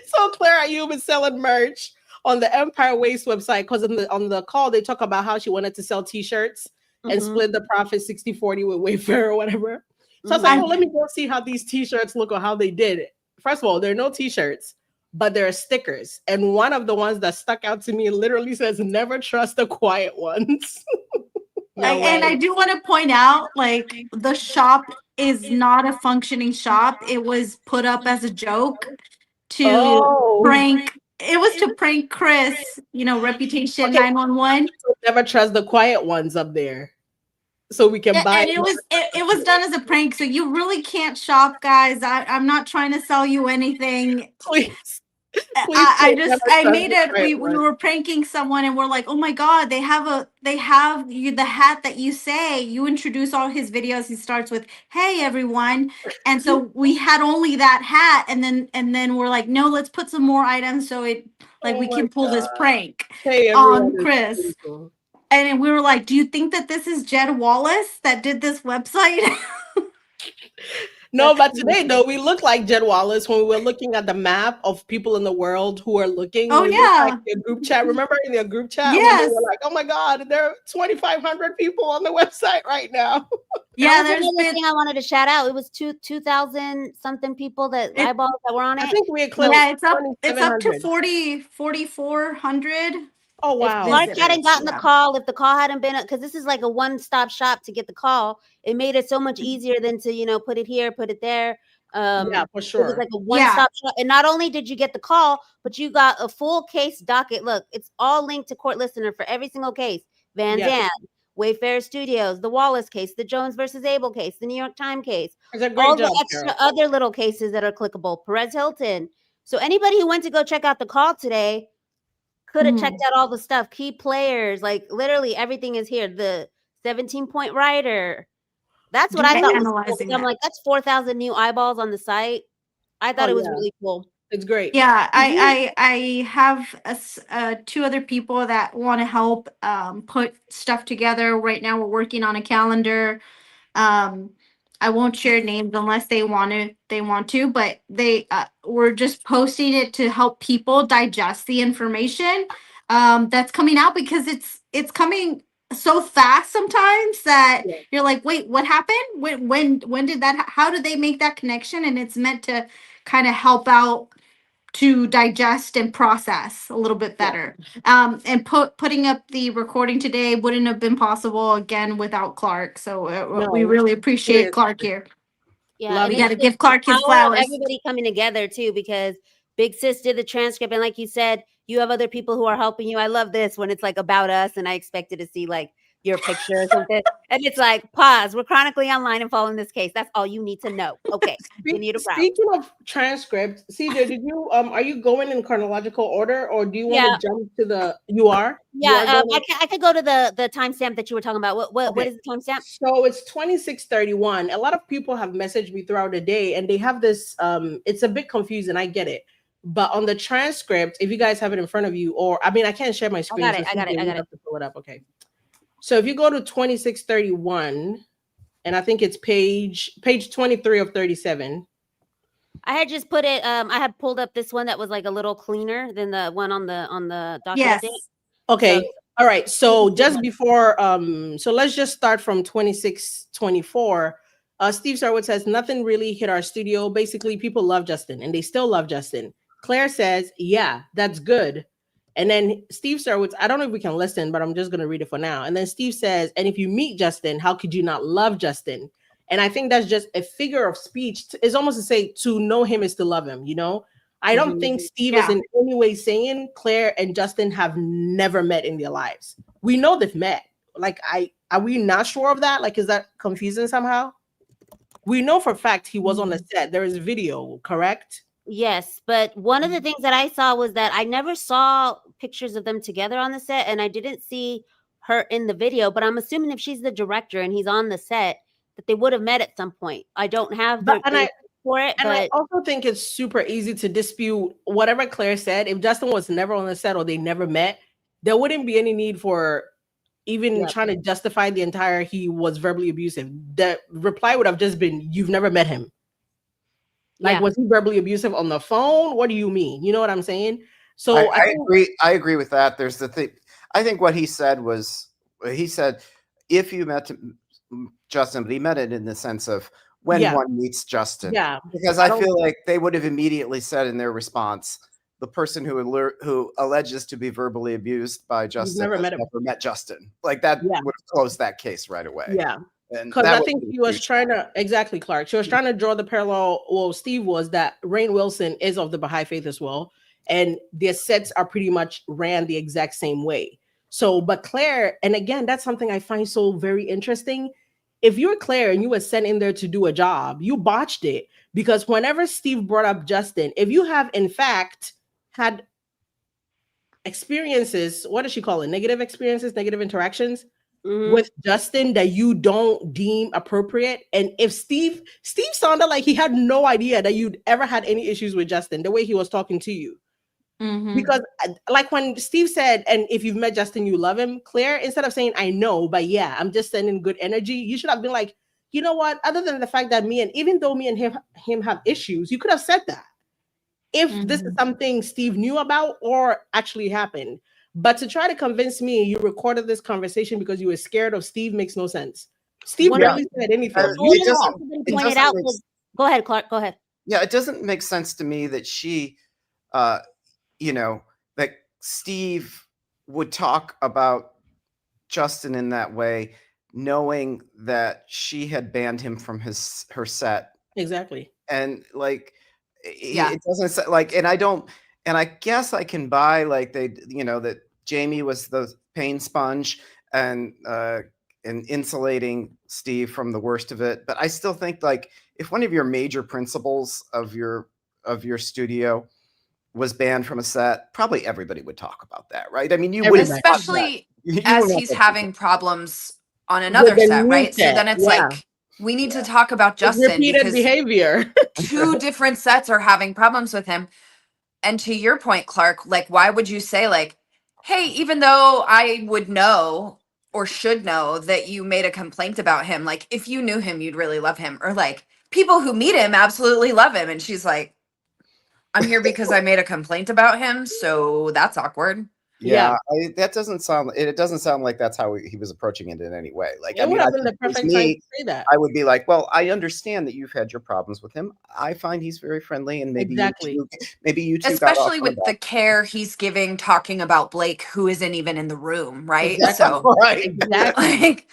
So Claire Ayub is selling merch on the Empire Waste website because on the call, they talk about how she wanted to sell t-shirts and Mhm. split the profit 60-40 with Wayfair or whatever. So I was like, oh, let me go see how these t-shirts look or how they did it. First of all, there are no t-shirts, but there are stickers. And one of the ones that stuck out to me literally says, never trust the quiet ones. No And way. I do want to point out, like, the shop is not a functioning shop. It was put up as a joke to Oh. prank. It was to prank Chris, Reputation Okay. 911. Never trust the quiet ones up there. So we can buy And it was done as a prank, so you really can't shop, guys. I'm not trying to sell you anything. Please. I made it. We were pranking someone, and we're like, oh my god, they have the hat that you say. You introduce all his videos. He starts with, "Hey everyone," and so we had only that hat, and then we're like, no, let's put some more items so it we can pull this prank on Chris. And then we were like, do you think that this is Jed Wallace that did this website? No, but today though we look like Jed Wallace when we were looking at the map of people in the world who are looking. Oh, we yeah. looked like their group chat. Remember in their group chat when Yes. they were like, "Oh my God, there are 2,500 people on the website right now." Yeah, That was there's another been. thing I wanted to shout out. It was 2,000 something people eyeballs that were on it. I think we eclipsed. Yeah, it's up to 2,700. 4,400. Oh If wow! Clark Visitors, hadn't gotten yeah. the call, if the call hadn't been, because this is like a one-stop shop to get the call, it made it so much easier than to put it here, put it there. Yeah, for It was sure. like a one-stop shop, and not only did you get the call, but you got a full case docket. Look, it's all linked to Court Listener for every single case. Van Yes. Zandt, Wayfair Studios, the Wallace case, the Jones versus Abel case, the New York Times case, It's a great all job, the extra Carol. other little cases that are clickable. Perez Hilton. So anybody who went to go check out the call today could have checked out all the stuff. Key players, like literally everything is here. The 17-point writer. That's what I thought was cool. Analyzing I'm that. like, that's 4,000 new eyeballs on the site. I thought Oh, it was yeah. really cool. It's great. Yeah, I have two other people that want to help put stuff together. Right now, we're working on a calendar. I won't share names unless they want to, but we're just posting it to help people digest the information that's coming out, because it's coming so fast sometimes that Yeah. you're like, wait, what happened? When did that? How did they make that connection? And it's meant to kind of help out to digest and process a little bit better. And putting up the recording today wouldn't have been possible again without Clark. So we No, really appreciate seriously. Clark here. Yeah, Love and We you. got to it's give the Clark his power of flowers. everybody coming together too, because Big Sis did the transcript, and like you said, you have other people who are helping you. I love this when it's like about us, and I expected to see like your picture or something, and it's like, pause. We're chronically online and following this case. That's all you need to know. Okay, continue to route. Speaking of transcript, CJ, did you are you going in chronological order, or do you want Yeah. to jump to the? You are. You are Yeah, going I could go to the timestamp that you were talking about. What Okay. is the timestamp? So it's 2631. A lot of people have messaged me throughout the day, and they have this. It's a bit confusing. I get it, but on the transcript, if you guys have it in front of you, or I mean, I can't share my screen. I got it. so I got CJ, it. you have to pull it up. Okay. So if you go to 2631, and I think it's page 23 of 37. I had just put it. I had pulled up this one that was like a little cleaner than the one on the docket Yes. update. Okay. So- All right. So just before, so let's just start from 2624. Steve Sarwood says nothing really hit our studio. Basically, people love Justin and they still love Justin. Claire says, yeah, that's good. And then Steve starts, I don't know if we can listen, but I'm just going to read it for now. And then Steve says, and if you meet Justin, how could you not love Justin? And I think that's just a figure of speech. It's almost to say to know him is to love him, you know? I don't think Steve is in any way saying Claire and Justin have never met in their lives. We know they've met. Like, are we not sure of that? Like, is that confusing somehow? We know for a fact he was on the set. There is video, correct? Yes, but one of the things that I saw was that I never saw pictures of them together on the set, and I didn't see her in the video, but I'm assuming if she's the director and he's on the set, that they would have met at some point. I don't have the for it, but I also think it's super easy to dispute whatever Claire said. If Justin was never on the set or they never met, there wouldn't be any need for even trying to justify the entire he was verbally abusive. The reply would have just been, you've never met him. Like, was he verbally abusive on the phone? What do you mean? You know what I'm saying? So I agree. I agree with that. There's the thing. I think what he said was, he said, if you met Justin, but he meant it in the sense of when one meets Justin. Yeah. Because I feel like they would have immediately said in their response, the person who alleges to be verbally abused by Justin never met Justin. Like that would have closed that case right away. Yeah. Because I think he was trying to, exactly, Clark. She was trying to draw the parallel. Well, Steve was that Rainn Wilson is of the Baha'i faith as well. And their sets are pretty much ran the exact same way. So, but Claire, and again, that's something I find so very interesting. If you're Claire and you were sent in there to do a job, you botched it. Because whenever Steve brought up Justin, if you have in fact had experiences, what does she call it? Negative experiences, negative interactions with Justin that you don't deem appropriate. And if Steve sounded like he had no idea that you'd ever had any issues with Justin, the way he was talking to you. Because like when Steve said, and if you've met Justin, you love him, Claire, instead of saying, I know, but yeah, I'm just sending good energy, you should have been like, you know what, other than the fact that even though me and him have issues, you could have said that. If this is something Steve knew about or actually happened. But to try to convince me you recorded this conversation because you were scared of Steve makes no sense. Steve barely said anything. Go ahead, Clark. Go ahead. Yeah, it doesn't make sense to me that she, that Steve would talk about Justin in that way, knowing that she had banned him from her set. Exactly. And like, it doesn't like, and I guess I can buy like that Jamie was the pain sponge and insulating Steve from the worst of it. But I still think like if one of your major principals of your studio was banned from a set, probably everybody would talk about that, right? I mean, you would, especially as he's having problems on another set, right? So then it's like, we need to talk about Justin repeated behavior. 2 different sets are having problems with him. And to your point, Clark, like, why would you say like, hey, even though I would know or should know that you made a complaint about him, like if you knew him, you'd really love him. Or like people who meet him absolutely love him. And she's like, I'm here because I made a complaint about him. So that's awkward. Yeah. That doesn't sound, it doesn't sound like that's how he was approaching it in any way. Like, it would have been the perfect time to say that. I would be like, well, I understand that you've had your problems with him. I find he's very friendly, and maybe you two especially with the care he's giving, talking about Blake, who isn't even in the room, right? Exactly. So exactly. Like,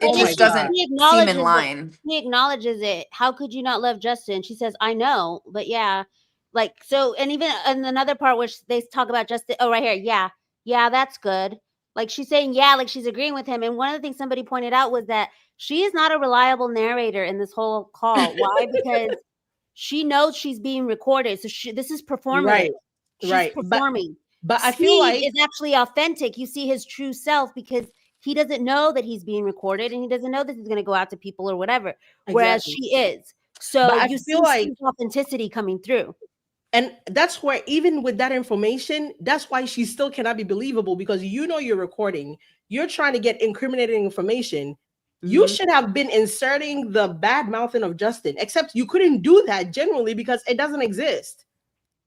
it just doesn't seem in line. He acknowledges it. How could you not love Justin? She says, I know, but yeah. Like, so, and even in another part where they talk about Justin, right here. Yeah, that's good. Like she's saying, like she's agreeing with him. And one of the things somebody pointed out was that she is not a reliable narrator in this whole call. Why? Because she knows she's being recorded. So this is performative. She's performing. But I feel like it's actually authentic. You see his true self because he doesn't know that he's being recorded and he doesn't know that he's going to go out to people or whatever. Whereas she is. So you feel like authenticity coming through. And that's where, even with that information, that's why she still cannot be believable, because you're recording, you're trying to get incriminating information. You should have been inserting the bad mouthing of Justin, except you couldn't do that generally because it doesn't exist.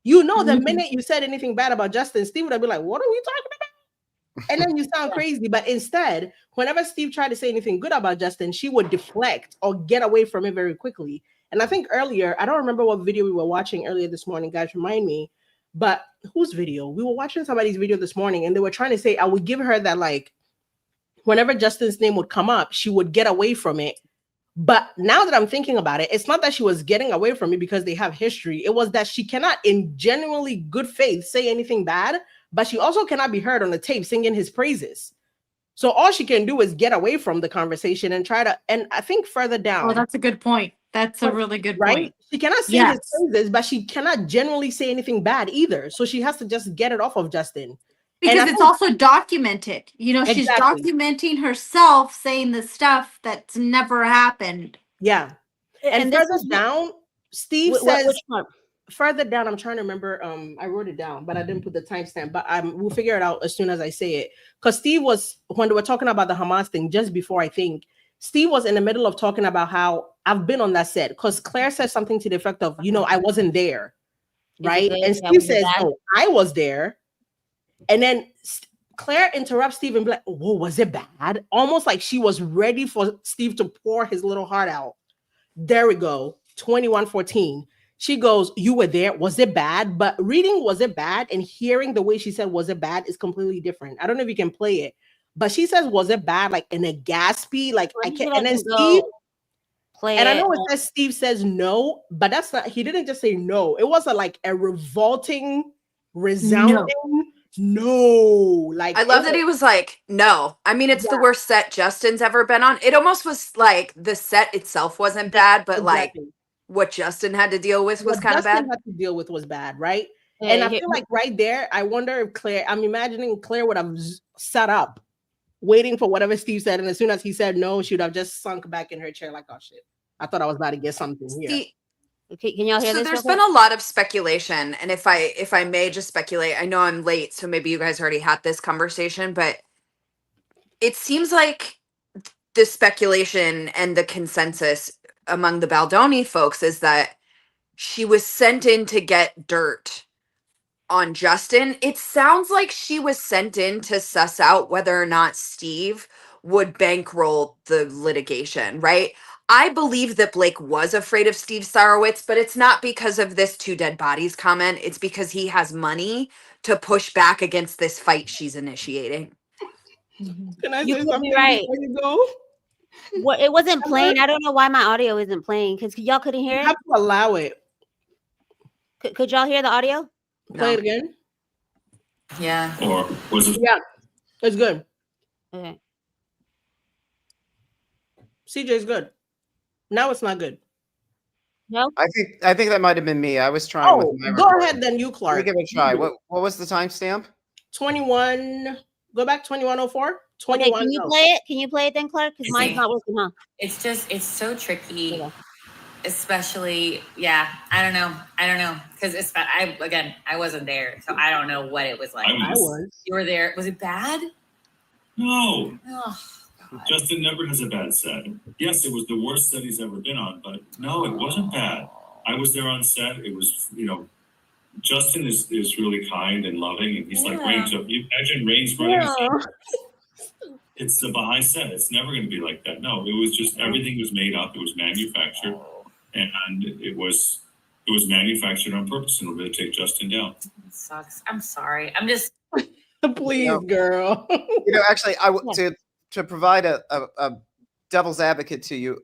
The minute you said anything bad about Justin, Steve would have been like, what are we talking about? And then you sound crazy. But instead, whenever Steve tried to say anything good about Justin, she would deflect or get away from it very quickly. And I think earlier, I don't remember what video we were watching earlier this morning, guys, remind me, but whose video? We were watching somebody's video this morning, and they were trying to say I would give her that, like, whenever Justin's name would come up, she would get away from it. But now that I'm thinking about it, it's not that she was getting away from it because they have history. It was that she cannot, in genuinely good faith, say anything bad, but she also cannot be heard on the tape singing his praises. So all she can do is get away from the conversation and try to, and I think further down. Oh, that's a good point. That's a really good right? point. She cannot say his praises, but she cannot genuinely say anything bad either. So she has to just get it off of Justin. Because it's also documented. You know, she's Exactly. documenting herself saying the stuff that's never happened. Yeah. And further down, Steve says, which part? Further down, I'm trying to remember. I wrote it down, but I didn't put the timestamp. But we'll figure it out as soon as I say it. Because Steve was, when they were talking about the Hamas thing, just before, I think, Steve was in the middle of talking about how I've been on that set. Because Claire said something to the effect of, you know, I wasn't there. Right? And Steve says, oh, I was there. And then Claire interrupts Steve and be like, whoa, was it bad? Almost like she was ready for Steve to pour his little heart out. There we go. 21:14. She goes, you were there. Was it bad? But reading was it bad and hearing the way she said was it bad is completely different. I don't know if you can play it, but she says was it bad, like in a gaspy, like I can't. And then Steve play and I know it says Steve says no, but that's not. He didn't just say no. It was like a revolting, resounding no. Like I love that he was like no. I mean, it's the worst set Justin's ever been on. It almost was like the set itself wasn't bad, but like what Justin had to deal with was kind of bad. Had to deal with was bad, right? And I feel like right there, I wonder if Claire, I'm imagining Claire would have sat up, waiting for whatever Steve said, and as soon as he said no, she would have just sunk back in her chair like, oh shit, I thought I was about to get something here. Okay, can y'all hear this? So there's been a lot of speculation, and if I may just speculate, I know I'm late, so maybe you guys already had this conversation, but it seems like the speculation and the consensus among the Baldoni folks is that she was sent in to get dirt on Justin. It sounds like she was sent in to suss out whether or not Steve would bankroll the litigation, right? I believe that Blake was afraid of Steve Sarowitz, but it's not because of this 2 dead bodies comment. It's because he has money to push back against this fight she's initiating. Can I say something right before you go? What, it wasn't playing. I don't know why my audio isn't playing because y'all couldn't hear it. You have to allow it. Could y'all hear the audio? Play it again. Yeah. Or was it? Yeah, it's good. Okay. CJ's good. Now it's not good. No. I think that might have been me. I was trying. Oh, with my go recording. ahead then, you Clark. Let me give it a try. What was the timestamp? 21. Go back 21:04. 21. Okay, can you play it? Can you play it then, Clark? Because mine's not working, huh? It's so tricky, especially, I don't know, because I wasn't there, so I don't know what it was like. I was. You were there. Was it bad? No. Oh, Justin never has a bad set. Yes, it was the worst set he's ever been on, but no, it wasn't bad. I was there on set. It was, Justin is really kind and loving, and he's like Rain. So you imagine Rain's running a set. It's a Baha'i set. It's never going to be like that. No, it was just everything was made up. It was manufactured, and it was manufactured on purpose in order to take Justin down. it sucks. I'm sorry. I'm just. Please, girl. Actually, to provide a devil's advocate to you,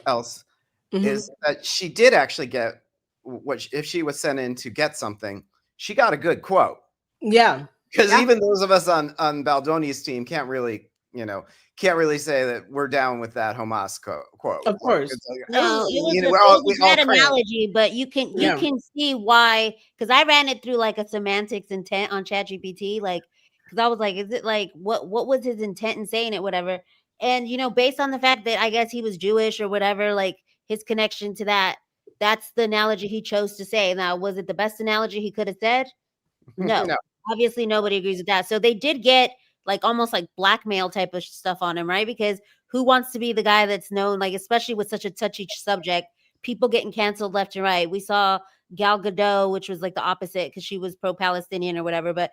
else is that she did actually get what if she was sent in to get something, she got a good quote. Yeah, because even those of us on Baldoni's team can't really say that we're down with that Hamas quote. Of course. No, it was a bad analogy, but you can see why, because I ran it through like a semantics intent on ChatGPT, like, because I was like, is it like, what was his intent in saying it, whatever. And, based on the fact that I guess he was Jewish or whatever, like his connection to that's the analogy he chose to say. Now, was it the best analogy he could have said? No. Obviously, nobody agrees with that. So they did get like almost like blackmail type of stuff on him, right? Because who wants to be the guy that's known, like, especially with such a touchy subject, people getting canceled left and right. We saw Gal Gadot, which was like the opposite because she was pro-Palestinian or whatever. But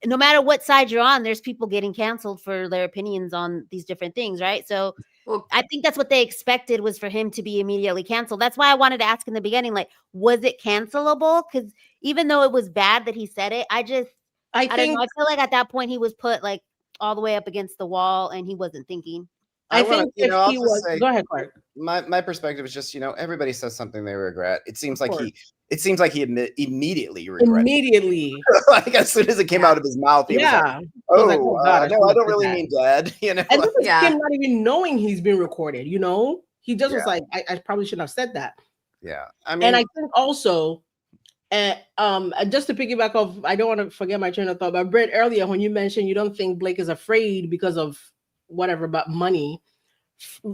no matter what side you're on, there's people getting canceled for their opinions on these different things, right? So Well, I think that's what they expected was for him to be immediately canceled. That's why I wanted to ask in the beginning, like, was it cancelable? Because even though it was bad that he said it, I don't know. I feel like at that point he was put like all the way up against the wall and he wasn't thinking. I think if he was, go ahead, Clark. My perspective is just, everybody says something they regret. It seems like he immediately regretted. Immediately. Like as soon as it came out of his mouth, he was like, oh, God, no, I don't really mean dead. And this is him not even knowing he's been recorded, He just was like, I probably shouldn't have said that. Yeah. I mean, and I think also, just to piggyback off, I don't want to forget my train of thought, but Britt, earlier when you mentioned you don't think Blake is afraid because of whatever about money,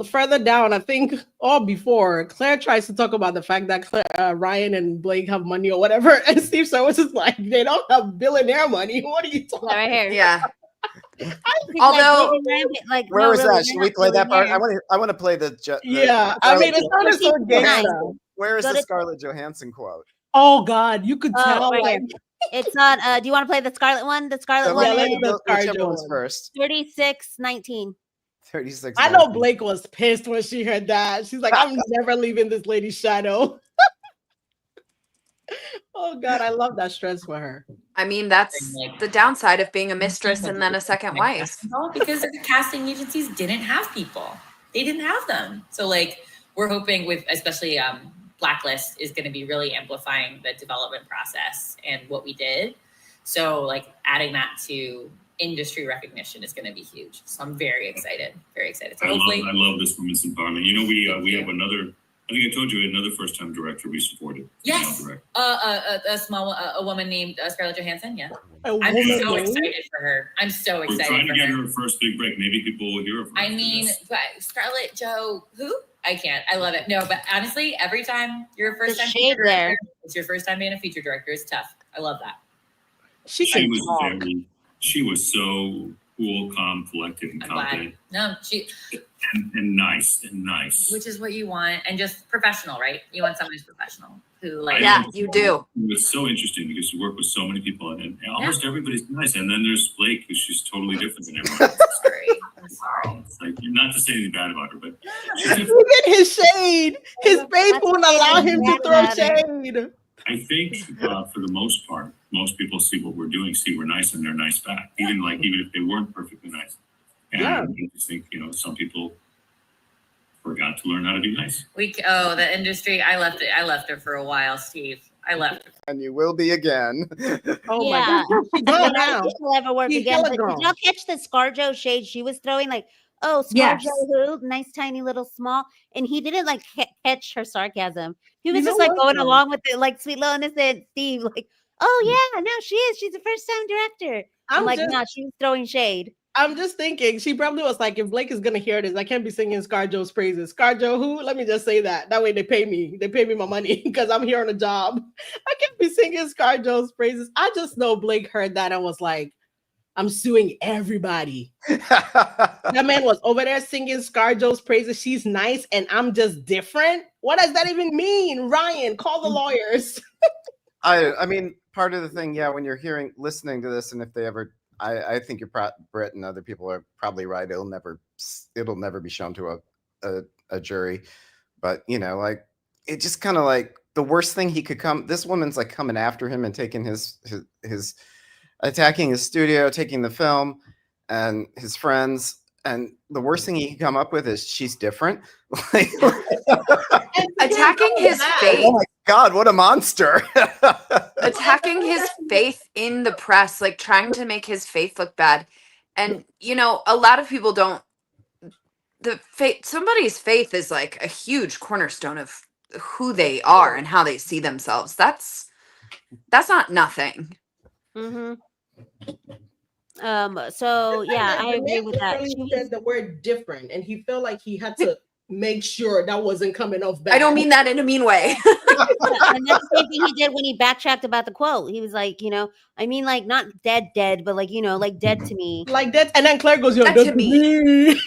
further down, I think, or before, Claire tries to talk about the fact that Ryan and Blake have money or whatever, and Steve Service is like, they don't have billionaire money. What are you talking about? Right here. Yeah. Although, like, where was that? Should we play that part? I want to play the. I mean, it's not so gay. Where is the Scarlett Johansson quote? Oh God, you could tell. Right. It's on. Do you want to play the Scarlet one? The Scarlet one. Whichever one's first. 36:19. 36. I know Blake was pissed when she heard that. She's like, I'm never leaving this lady's shadow. Oh God, I love that stress for her. I mean, that's the downside of being a mistress and then a second wife. Because the casting agencies didn't have people. They didn't have them. So we're hoping with especially Blacklist is going to be really amplifying the development process and what we did. So adding that to industry recognition is going to be huge. So I'm very excited. Very excited. So I love this women's empowerment. We have another. I think I told you another first-time director we supported. Yes, a woman named Scarlett Johansson. Yeah, I'm so excited for her. I'm so excited. We're trying to get her first big break. Maybe people will hear her. I mean, but Scarlett Jo, who? I can't. I love it. No, but honestly, every time you're a first-time feature director, it's your first time being a feature director. It's tough. I love that. She was so cool, calm, collected, and confident. No, and nice. Which is what you want, and just professional, right? You want someone who's professional who you do. It's so interesting because you work with so many people, and almost everybody's nice. And then there's Blake, who's just totally different than everyone. I'm sorry. It's not to say anything bad about her, but look at his shade. His face won't allow him to throw shade. I think for the most part, most people see what we're doing, see we're nice, and they're nice back, even if they weren't perfectly nice. And I just think some people forgot to learn how to be nice. The industry. I left her for a while, Steve. I left her. And you will be again. Oh my God. I don't think she'll ever work again. But did y'all catch the ScarJo shade she was throwing? ScarJo who? Nice, tiny, little, small. And he didn't catch her sarcasm. He was just going along with it, like sweet little innocent Steve. Oh yeah, no, she is. She's a first-time director. I'm like, no, she was throwing shade. I'm just thinking she probably was like, if Blake is gonna hear this, I can't be singing ScarJo's praises. ScarJo who? Let me just say that. That way they pay me. They pay me my money because I'm here on a job. I can't be singing ScarJo's praises. I just know Blake heard that and was like, I'm suing everybody. That man was over there singing ScarJo's praises. She's nice and I'm just different. What does that even mean? Ryan, call the lawyers. I mean, part of the thing, when you're listening to this, and if they ever, I think you're Britt and other people are probably right. It'll never be shown to a jury, but it just kind of the worst thing he could come. This woman's coming after him and taking his attacking his studio, taking the film and his friends. And the worst thing he can come up with is she's different. Attacking his faith. Oh my God, what a monster. Attacking his faith in the press, trying to make his faith look bad. And, a lot of people don't. Somebody's faith is a huge cornerstone of who they are and how they see themselves. That's not nothing. Mm-hmm. So yeah, I agree with that. He said the word different, and he felt like he had to make sure that wasn't coming off bad. I don't mean that in a mean way. And that's the same thing he did when he backtracked about the quote. He was like, I mean, not dead, but dead to me. Like that, and then Claire goes, dead to me.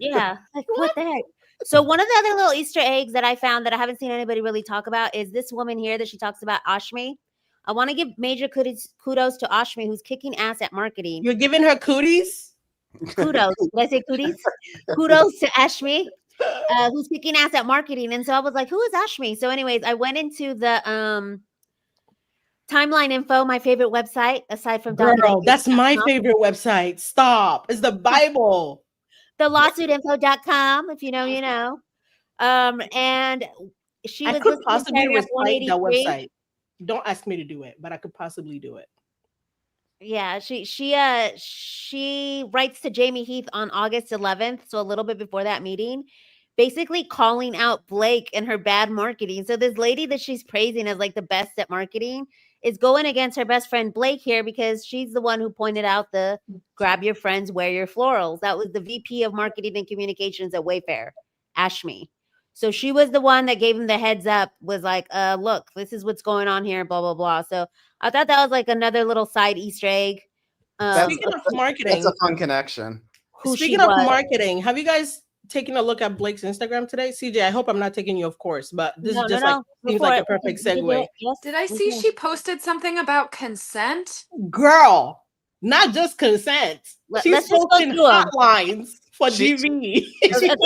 Yeah, what the heck? So one of the other little Easter eggs that I found that I haven't seen anybody really talk about is this woman here that she talks about, Ashmi. I want to give major kudos to Ashmi, who's kicking ass at marketing. You're giving her cooties? Kudos. Did I say cooties? Kudos to Ashmi, who's kicking ass at marketing. And so I was like, who is Ashmi? So anyways, I went into the Timeline Info, my favorite website, aside from Girl, that's my favorite website. Stop. It's the Bible. The lawsuitinfo.com, if you know, you know. And she was I could listed in possibly paragraph recite that 183. website. Don't ask me to do it, but I could possibly do it. Yeah, she writes to Jamie Heath on August 11th, so a little bit before that meeting, basically calling out Blake and her bad marketing. So this lady that she's praising as like the best at marketing is going against her best friend Blake here because she's the one who pointed out the grab your friends, wear your florals. That was the VP of marketing and communications at Wayfair, Ashmi. So she was the one that gave him the heads up, was like, look, this is what's going on here, blah, blah, blah. So I thought that was like another little side Easter egg. Speaking of marketing, that's a fun connection. Speaking of marketing, have you guys taken a look at Blake's Instagram today? CJ, I hope I'm not taking you off course, but this is just like seems like a perfect segue. Did I see she posted something about consent? Girl, not just consent. She's posting hotlines for DV. Okay,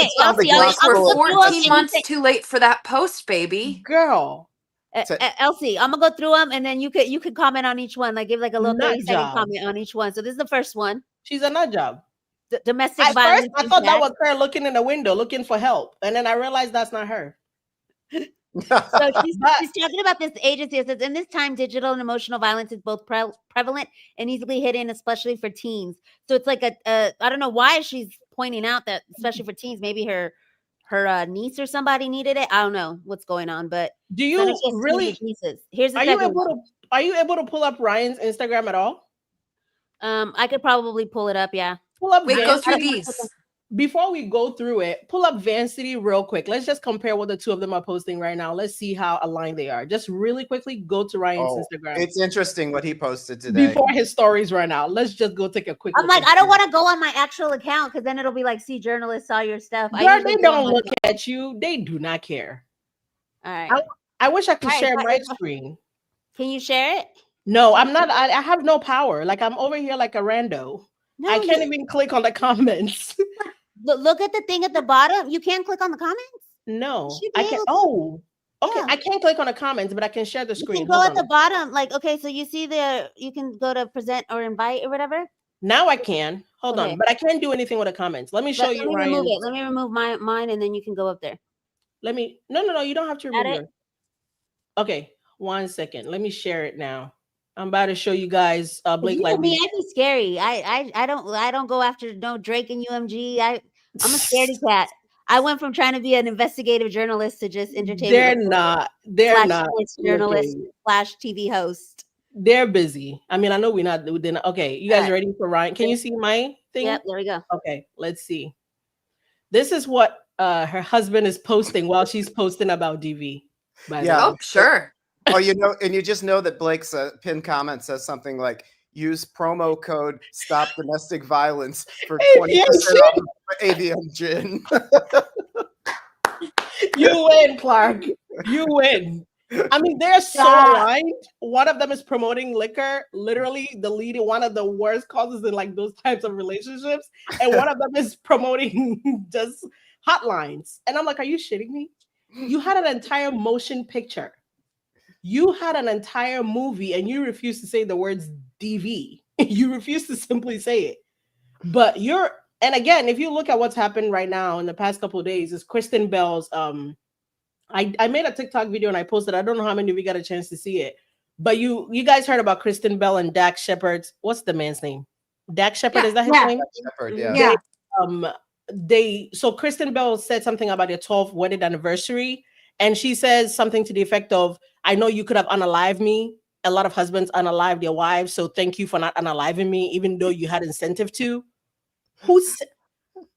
we're 14 months too late for that post, baby. Girl. Elsie, I'm gonna go through them and then you could comment on each one, like give like a little 30-second comment on each one. So this is the first one. She's a nut job. Domestic violence. First, I thought that was her looking in the window, looking for help, and then I realized that's not her. So she's talking about this agency. It says, in this time, digital and emotional violence is both prevalent and easily hidden, especially for teens. So it's like I don't know why she's pointing out that, especially for teens, maybe her niece or somebody needed it. I don't know what's going on, but do you really? Here's the are you able to pull up Ryan's Instagram at all? I could probably pull it up. Yeah. Pull up. Wait, go through these. Before we go through it, pull up Vancity real quick. Let's just compare what the two of them are posting right now. Let's see how aligned they are. Just really quickly, go to Ryan's Instagram. It's interesting what he posted today. Before his stories run out, let's just go take a quick look. I'm like, I don't want to go on my actual account because then it'll be like, see, journalists saw your stuff. Girl, they don't look at you. They do not care. All right. I wish I could share my screen. Can you share it? No, I'm not. I have no power. Like, I'm over here like a rando. No, I can't even click on the comments. Look at the thing at the bottom. You can't click on the comments? No, I can't. Oh, okay. Yeah. I can't click on the comments, but I can share the screen. You can go at the bottom. Like, okay, so you see you can go to present or invite or whatever. Now I can. Hold on, but I can't do anything with the comments. Let me show you. Let me remove it. Let me remove mine, and then you can go up there. Let me. No. You don't have to remove it. Okay, 1 second. Let me share it now. I'm about to show you guys Blake Lively. I'd be scary. I don't go after no Drake and UMG. I'm a scaredy cat. I went from trying to be an investigative journalist to just entertainment. They're not journalist / TV host. They're busy. I mean, I know we're not. Okay, you guys ready for Ryan? Can you see my thing? Yep, there we go. Okay, let's see. This is what her husband is posting while she's posting about DV. Oh, sure. Oh, and you just know that Blake's pinned comment says something like, use promo code Stop Domestic Violence for 20% off AVM Gin. You win, Clark. You win. I mean, they're so aligned. One of them is promoting liquor, literally deleting one of the worst causes in like those types of relationships. And one of them is promoting just hotlines. And I'm like, are you shitting me? You had an entire motion picture. You had an entire movie and you refuse to say the words DV. You refuse to simply say it. But and again, if you look at what's happened right now in the past couple of days, is Kristen Bell's I made a TikTok video and I posted. I don't know how many of you got a chance to see it, but you guys heard about Kristen Bell and Dax Shepard. What's the man's name? Dax Shepard, is that his name? Shepard, yeah. So Kristen Bell said something about their 12th wedding anniversary, and she says something to the effect of, I know you could have unalived me. A lot of husbands unalive their wives, so thank you for not unaliving me, even though you had incentive to.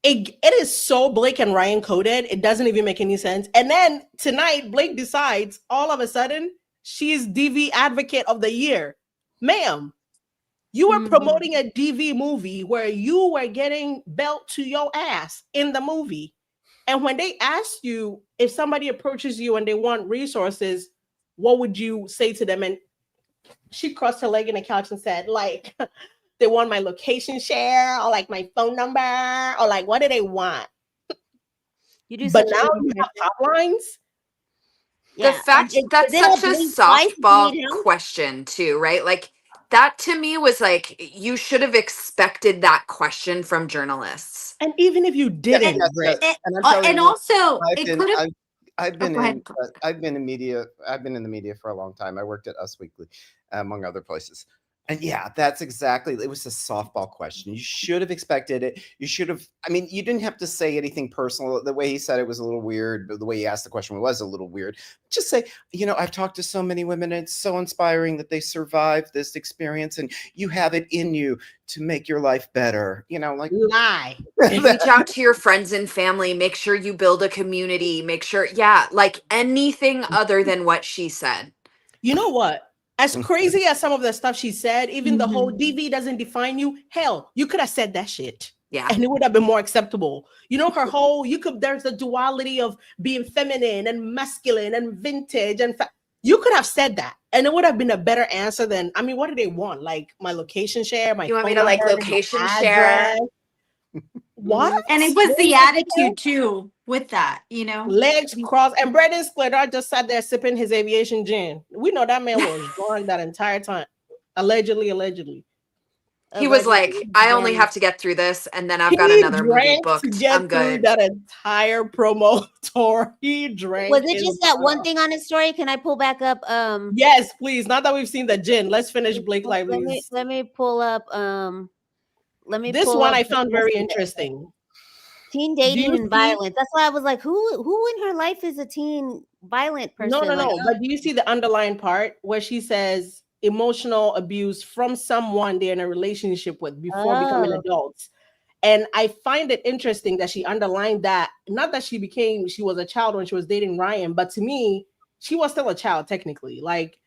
It is so Blake and Ryan coded, it doesn't even make any sense. And then tonight, Blake decides all of a sudden she's DV Advocate of the Year. Ma'am, you were promoting a DV movie where you were getting belt to your ass in the movie. And when they asked you, if somebody approaches you and they want resources, what would you say to them? And she crossed her leg in the couch and said, like, They want my location share or like my phone number or like what do they want? You do But such a now good you have impression. top lines. The fact that's is it such a blink twice if you softball need help? question too, right? Like that to me was like you should have expected that question from journalists. And even if you didn't, Britt, And I'm telling And you, also, I've it been, could have. I've been go ahead. I've been in media. I've been in the media for a long time. I worked at Us Weekly, among other places. And yeah, that's exactly. It was a softball question. You should have expected it. You should have. I mean, you didn't have to say anything personal. The way he said it was a little weird. But the way he asked the question was a little weird. Just say, I've talked to so many women, and it's so inspiring that they survived this experience, and you have it in you to make your life better. Like lie. Reach out to your friends and family. Make sure you build a community. Make sure, like anything other than what she said. You know what? As crazy as some of the stuff she said, even the whole DV doesn't define you. Hell, you could have said that shit. Yeah. And it would have been more acceptable. Her whole, there's a duality of being feminine and masculine and vintage. And you could have said that. And it would have been a better answer than, what do they want? Like my location share, my You want me phone to like number, location my share? address. What? And it was the attitude too with that, Legs crossed. And Braden Splitter just sat there sipping his aviation gin. We know that man was drunk that entire time. Allegedly. He was like, I only have to get through this, and then I've got He another movie drank booked. to get I'm through good. that entire promo tour. He drank. Was it just that one thing on his story? Can I pull back up? Yes, please. Now that we've seen the gin, let's finish Blake Lively's. Let me pull up. This one I found very interesting. Teen dating and violence. That's why I was like, who in her life is a teen violent person? No. But do you see the underlying part where she says emotional abuse from someone they're in a relationship with before becoming adults? And I find it interesting that she underlined that. Not that she was a child when she was dating Ryan, but to me, she was still a child technically. Like,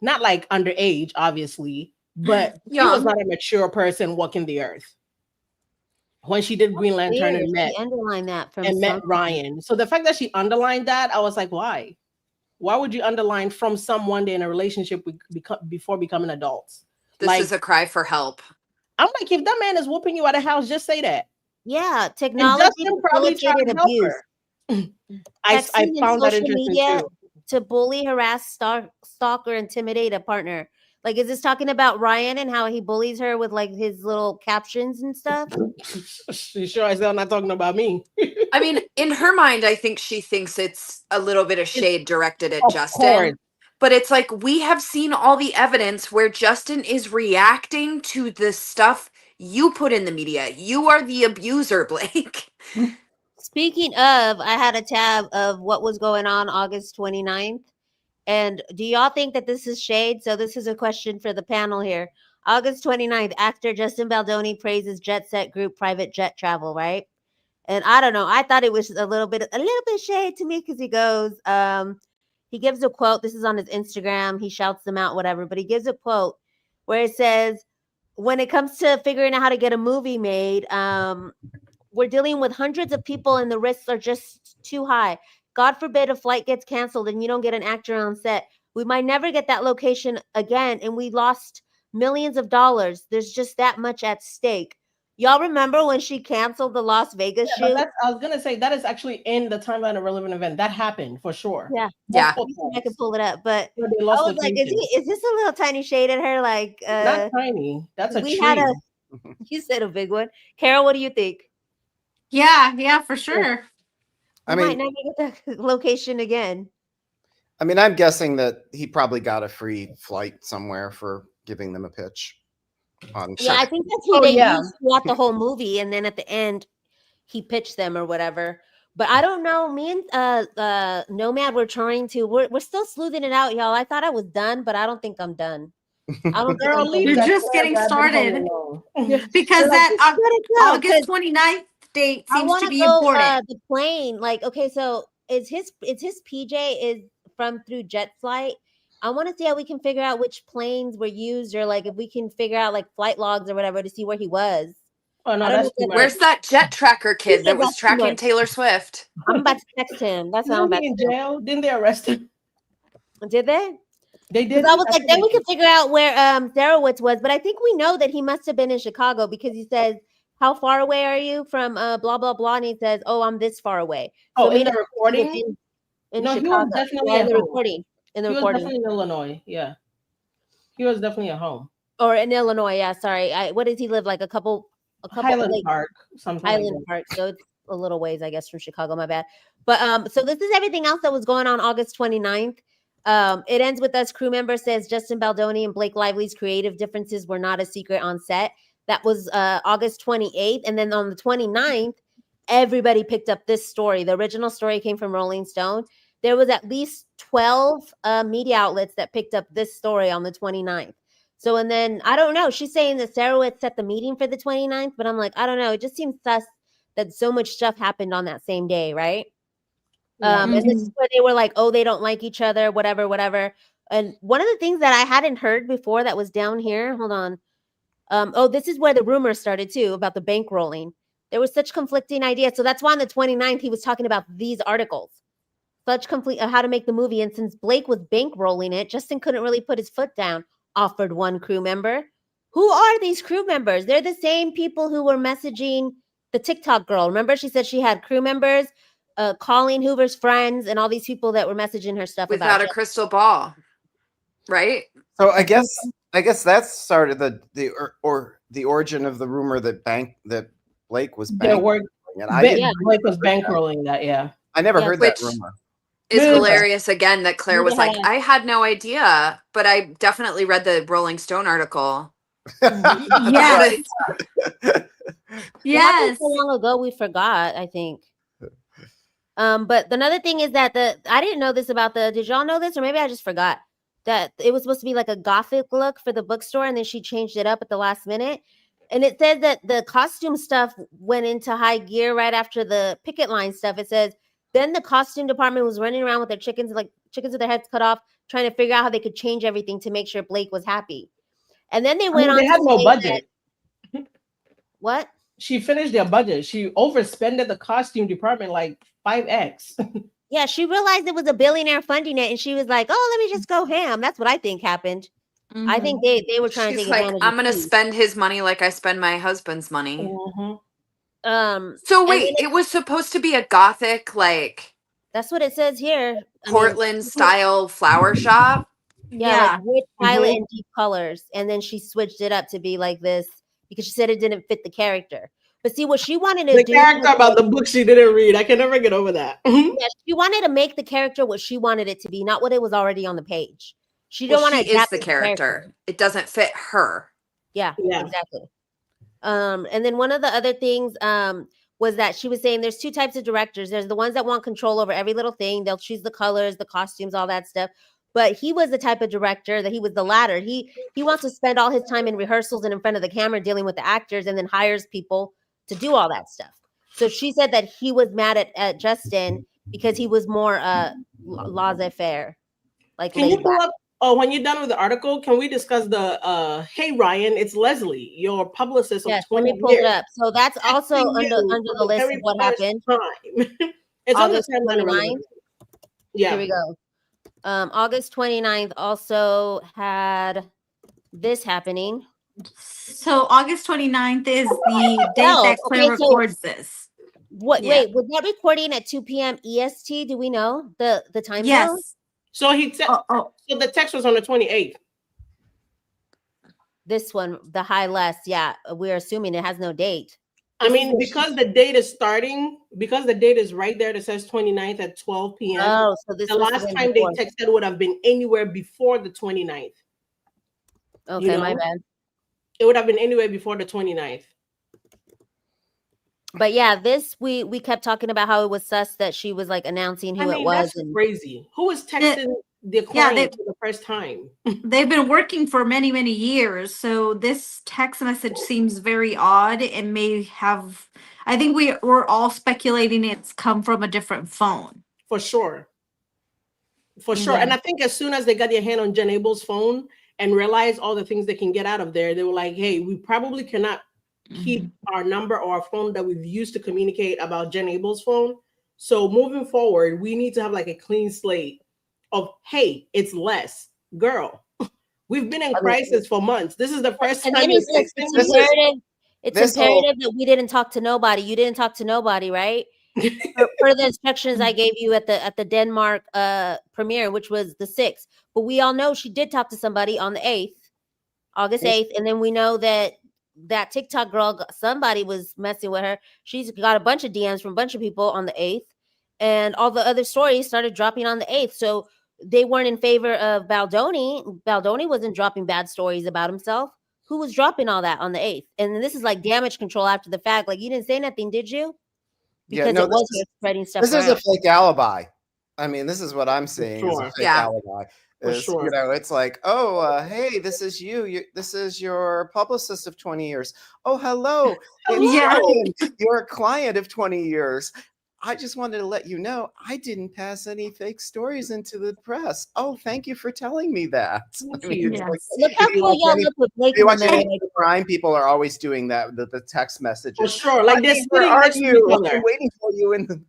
not like underage, obviously, but she was not a mature person walking the earth when she did Green Lantern and met Ryan. So the fact that she underlined that, I was like, why? Why would you underline from someone they're in a relationship with before becoming adults? This is a cry for help. I'm like, if that man is whooping you at a house, just say that. Yeah, technology facilitated abuse. I found that interesting too. To bully, harass, stalk, or intimidate a partner. Like, is this talking about Ryan and how he bullies her with like his little captions and stuff? You sure as hell not talking about me? I mean, in her mind, I think she thinks it's a little bit of shade directed at Justin. Course. But it's like we have seen all the evidence where Justin is reacting to the stuff you put in the media. You are the abuser, Blake. Speaking of, I had a tab of what was going on August 29th. And do y'all think that this is shade? So this is a question for the panel here. August 29th, actor Justin Baldoni praises Jet Set Group private jet travel, right? And I don't know. I thought it was a little bit shade to me because he goes, he gives a quote. This is on his Instagram. He shouts them out, whatever. But he gives a quote where it says, when it comes to figuring out how to get a movie made, we're dealing with hundreds of people and the risks are just too high. God forbid a flight gets canceled and you don't get an actor on set. We might never get that location again, and we lost millions of dollars. There's just that much at stake. Y'all remember when she canceled the Las Vegas shoot? I was gonna say that is actually in the timeline of Relevant Event. That happened for sure. Yeah. I can pull it up, but I was like, is this a little tiny shade at her? Like, not tiny. That's a tree. You said a big one. Carol, what do you think? Yeah, for sure. I might not get the location again. I mean, I'm guessing that he probably got a free flight somewhere for giving them a pitch. I think that's who they used throughout the whole movie, and then at the end, he pitched them or whatever. But I don't know. Me and Nomad were trying to. We're still sleuthing it out, y'all. I thought I was done, but I don't think I'm done. I don't think you're just getting started because that August 29th date seems to be important. The plane, like, okay, so is his PJ is from through Jet Flight. I want to see how we can figure out which planes were used, or like if we can figure out like flight logs or whatever to see where he was. Oh no, where's that jet tracker kid that was tracking Taylor Swift? I'm about to text him. That's how I'm about to in jail. Didn't they arrest him? Did they? They did. Because I was like, then we could figure out where Zarowitz was, but I think we know that he must have been in Chicago because he says, "How far away are you from blah blah blah?" And he says, "Oh, I'm this far away." Oh, So in the recording? in No, Chicago. he was definitely in at the home. recording. In the He was recording, definitely in Illinois. Yeah, he was definitely at home. or in Illinois. Yeah, sorry. What does he live like? A couple Highland like, Park, something Highland like that. Park. So it's a little ways, I guess, from Chicago. My bad. But so this is everything else that was going on August 29th. It ends with us crew member says Justin Baldoni and Blake Lively's creative differences were not a secret on set. That was August 28th. And then on the 29th, everybody picked up this story. The original story came from Rolling Stone. There was at least 12 media outlets that picked up this story on the 29th. So, and then I don't know. She's saying that Zarowitz set the meeting for the 29th, but I'm like, I don't know. It just seems sus that so much stuff happened on that same day, right? And this is where they were like, oh, they don't like each other, whatever. And one of the things that I hadn't heard before that was down here, hold on. Oh, this is where the rumors started too about the bankrolling. There was such conflicting ideas. So that's why on the 29th, he was talking about these articles. Such complete how to make the movie. And since Blake was bankrolling it, Justin couldn't really put his foot down, offered one crew member. Who are these crew members? They're the same people who were messaging the TikTok girl. Remember, she said she had crew members, Colleen Hoover's friends, and all these people that were messaging her stuff without a crystal ball, right? So I guess that started the origin of the rumor that Blake was bankrolling. Blake was bankrolling that. Yeah, I never heard that rumor. It's hilarious again that Claire was like, I had no idea, but I definitely read the Rolling Stone article. Yes. Yes. So long ago we forgot, I think. But another thing is that I didn't know this about did y'all know this? Or maybe I just forgot that it was supposed to be like a gothic look for the bookstore, and then she changed it up at the last minute. And it says that the costume stuff went into high gear right after the picket line stuff. It says, then the costume department was running around with their chickens with their heads cut off, trying to figure out how they could change everything to make sure Blake was happy. And then they went on. They had no budget. What? She finished their budget. She overspended the costume department like 5x. Yeah, she realized it was a billionaire funding it, and she was like, "Oh, let me just go ham." That's what I think happened. Mm-hmm. I think they were trying to take advantage. I'm gonna spend his money like I spend my husband's money. Mm-hmm. So wait, it was supposed to be a gothic, like that's what it says here. Portland style flower shop. Yeah, like rich violet and deep colors, and then she switched it up to be like this because she said it didn't fit the character. But see, what she wanted to do, the character about the book she didn't read, I can never get over that. Yeah, she wanted to make the character what she wanted it to be, not what it was already on the page. She didn't want to adapt the character. It doesn't fit her. Yeah, exactly. And then one of the other things was that she was saying there's two types of directors. There's the ones that want control over every little thing. They'll choose the colors, the costumes, all that stuff. But he was the type of director that he was the latter. He wants to spend all his time in rehearsals and in front of the camera dealing with the actors, and then hires people to do all that stuff. So she said that he was mad at Justin because he was more laissez-faire. Like, can you pull up? Oh, when you're done with the article, can we discuss the hey Ryan, it's Leslie, your publicist of 20 let me pull it up. So that's also under the list of what happened. It's August on the 29th. Yeah. Here we go. August 29th also had this happening. So August 29th is the date that Claire records this. What? Yeah. Wait, was that recording at 2 p.m. EST? Do we know the time zone? Yes. So so the text was on the 28th. This one, the high less, yeah. We're assuming it has no date. I mean, because the date is starting, because the date is right there that says 29th at 12 p.m. Oh, so this the last time they texted would have been anywhere before the 29th. Okay, my bad. It would have been anywhere before the 29th. But yeah, this we kept talking about how it was sus that she was like announcing who it was. That's crazy. Who was texting the client for the first time? They've been working for many, many years. So this text message seems very odd and may have, I think we're all speculating it's come from a different phone. For sure. For sure. And I think as soon as they got their hand on Jen Abel's phone and realized all the things they can get out of there, they were like, hey, we probably cannot keep our number or our phone that we've used to communicate about Jen Abel's phone. So moving forward, we need to have like a clean slate of, hey, it's less. girl, we've been in crisis for months. This is the first time. And then he says it's imperative. It's imperative that we didn't talk to nobody. You didn't talk to nobody, right? per the instructions I gave you at the Denmark premiere, which was the 6th. But we all know she did talk to somebody on the 8th, August 8th, and then we know that TikTok girl, somebody was messing with her. She's got a bunch of DMs from a bunch of people on the 8th, and all the other stories started dropping on the 8th. So they weren't in favor of Baldoni. Baldoni wasn't dropping bad stories about himself. Who was dropping all that on the 8th? And this is like damage control after the fact. Like, you didn't say nothing, did you? Because it was spreading stuff. This is a fake alibi. I mean, this is what I'm seeing is a fake alibi. You know, it's like, oh, hey, this is you. This is your publicist of 20 years. Oh, hello. You're a client of 20 years. I just wanted to let you know I didn't pass any fake stories into the press. Oh, thank you for telling me that. I mean, it's like, look how cool y'all look with Blake. You watch any crime, people are always doing that, the text messages. For sure. Like this, where are you? I'm waiting for you in the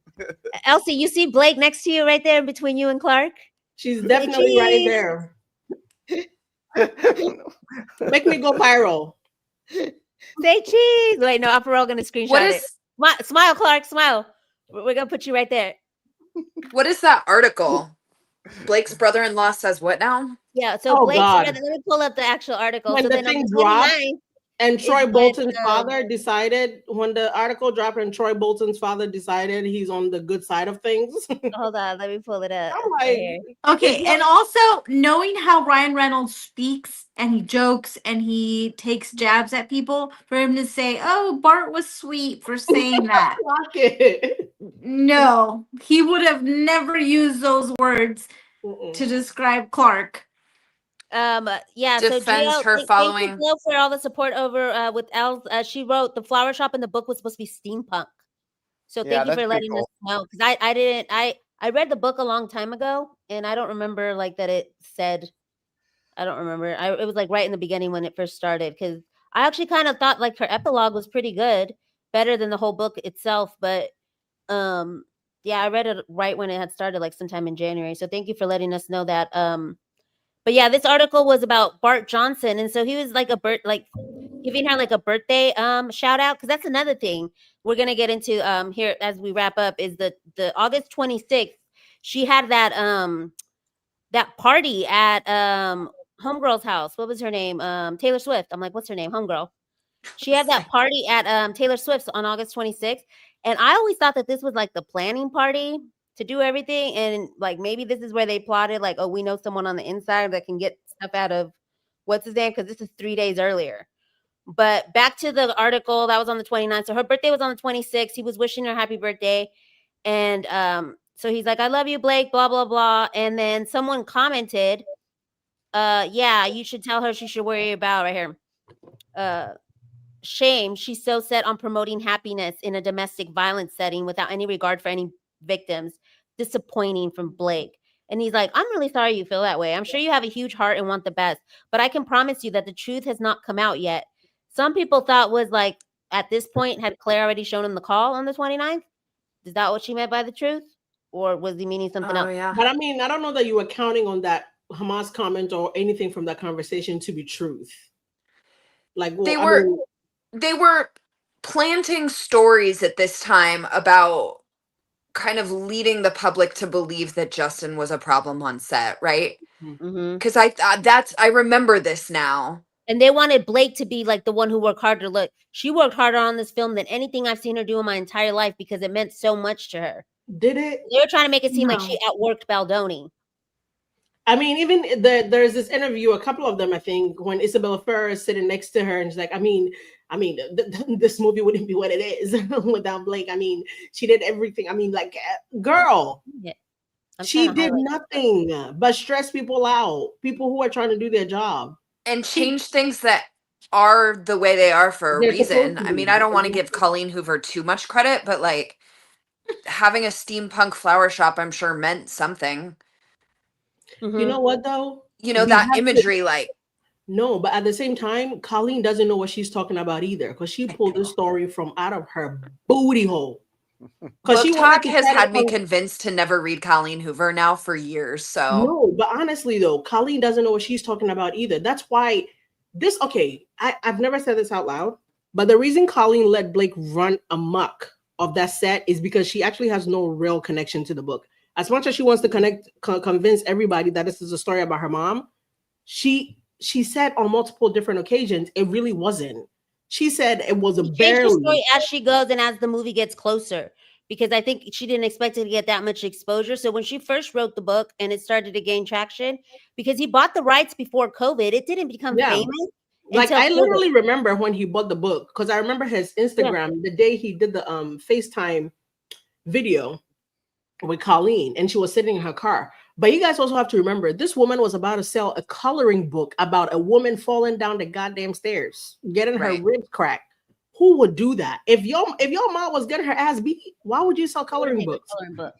Elsie, you see Blake next to you right there between you and Clark? She's definitely right there. Make me go viral. Say cheese. Wait, no, we're all gonna screenshot it. Smile, Clark, smile. We're gonna put you right there. What is that article? Blake's brother-in-law says what now? Yeah, so Blake's brother, let me pull up the actual article. When so the then thing dropped, and Troy Bolton's father decided, when the article dropped and Troy Bolton's father decided he's on the good side of things. Hold on, let me pull it up. I'm like, okay, and also knowing how Ryan Reynolds speaks and he jokes and he takes jabs at people, for him to say, "Oh, Bart was sweet for saying that." No, he would have never used those words to describe Clark. Yeah, defends so Gio, her following. Thank you for all the support over with Elle. She wrote the flower shop in the book was supposed to be steampunk. So thank you for letting us know, because I read the book a long time ago and I don't remember like that it said. I don't remember. It was like right in the beginning when it first started, because I actually kind of thought like her epilogue was pretty good, better than the whole book itself. But yeah, I read it right when it had started, like sometime in January. So thank you for letting us know that. But yeah, this article was about Bart Johnson, and so he was like giving her like a birthday shout out, because that's another thing we're gonna get into here as we wrap up is the August 26th. She had that that party at Homegirl's house. What was her name? Taylor Swift. I'm like, what's her name? Homegirl. She had that party at Taylor Swift's on August 26th, and I always thought that this was like the planning party to do everything, and like maybe this is where they plotted like, oh, we know someone on the inside that can get stuff out of what's his name, because this is 3 days earlier. But back to the article that was on the 29th. So her birthday was on the 26th. He was wishing her happy birthday, and so he's like, I love you, Blake, blah blah blah. And then someone commented, yeah, you should tell her she should worry about right here. Shame, she's so set on promoting happiness in a domestic violence setting without any regard for any victims. Disappointing from Blake. And he's like, I'm really sorry you feel that way. I'm sure you have a huge heart and want the best, but I can promise you that the truth has not come out yet. Some people thought was like, at this point, had Claire already shown him the call on the 29th? Is that what she meant by the truth? Or was he meaning something else? Yeah. But I mean, I don't know that you were counting on that Hamas comment or anything from that conversation to be truth. Like, well, they were planting stories at this time about kind of leading the public to believe that Justin was a problem on set, right? Because I remember this now. And they wanted Blake to be like the one who worked harder. Look, she worked harder on this film than anything I've seen her do in my entire life, because it meant so much to her. Did it? They were trying to make it seem like she outworked Baldoni. I mean, even there's this interview, a couple of them, I think, when Isabella Ferrer is sitting next to her, and she's like, I mean, this movie wouldn't be what it is without Blake. I mean, she did everything. I mean, like, girl, she did nothing but stress people out, people who are trying to do their job. And change things that are the way they are for a reason. I mean, I don't want to give Colleen Hoover too much credit, but like having a steampunk flower shop, I'm sure meant something. You know what, though? You know, that imagery, like. No, but at the same time, Colleen doesn't know what she's talking about either, because she pulled the story from out of her booty hole. Because Book she Talk wanted to has try to had me con- convinced to never read Colleen Hoover now for years. So No, but honestly though, Colleen doesn't know what she's talking about either. That's why I've never said this out loud, but the reason Colleen let Blake run amok of that set is because she actually has no real connection to the book. As much as she wants to convince everybody that this is a story about her mom, she said on multiple different occasions it really wasn't. She said it was a She changed the story barely. as she goes and as the movie gets closer, because I think she didn't expect it to get that much exposure. So when she first wrote the book and it started to gain traction, because he bought the rights before COVID, it didn't become Yeah. famous Like until I COVID. literally remember when he bought the book, because I remember his Instagram the day he did the FaceTime video with Colleen and she was sitting in her car. But you guys also have to remember this woman was about to sell a coloring book about a woman falling down the goddamn stairs, getting her Right. ribs cracked. Who would do that? If your mom was getting her ass beat, why would you sell coloring books?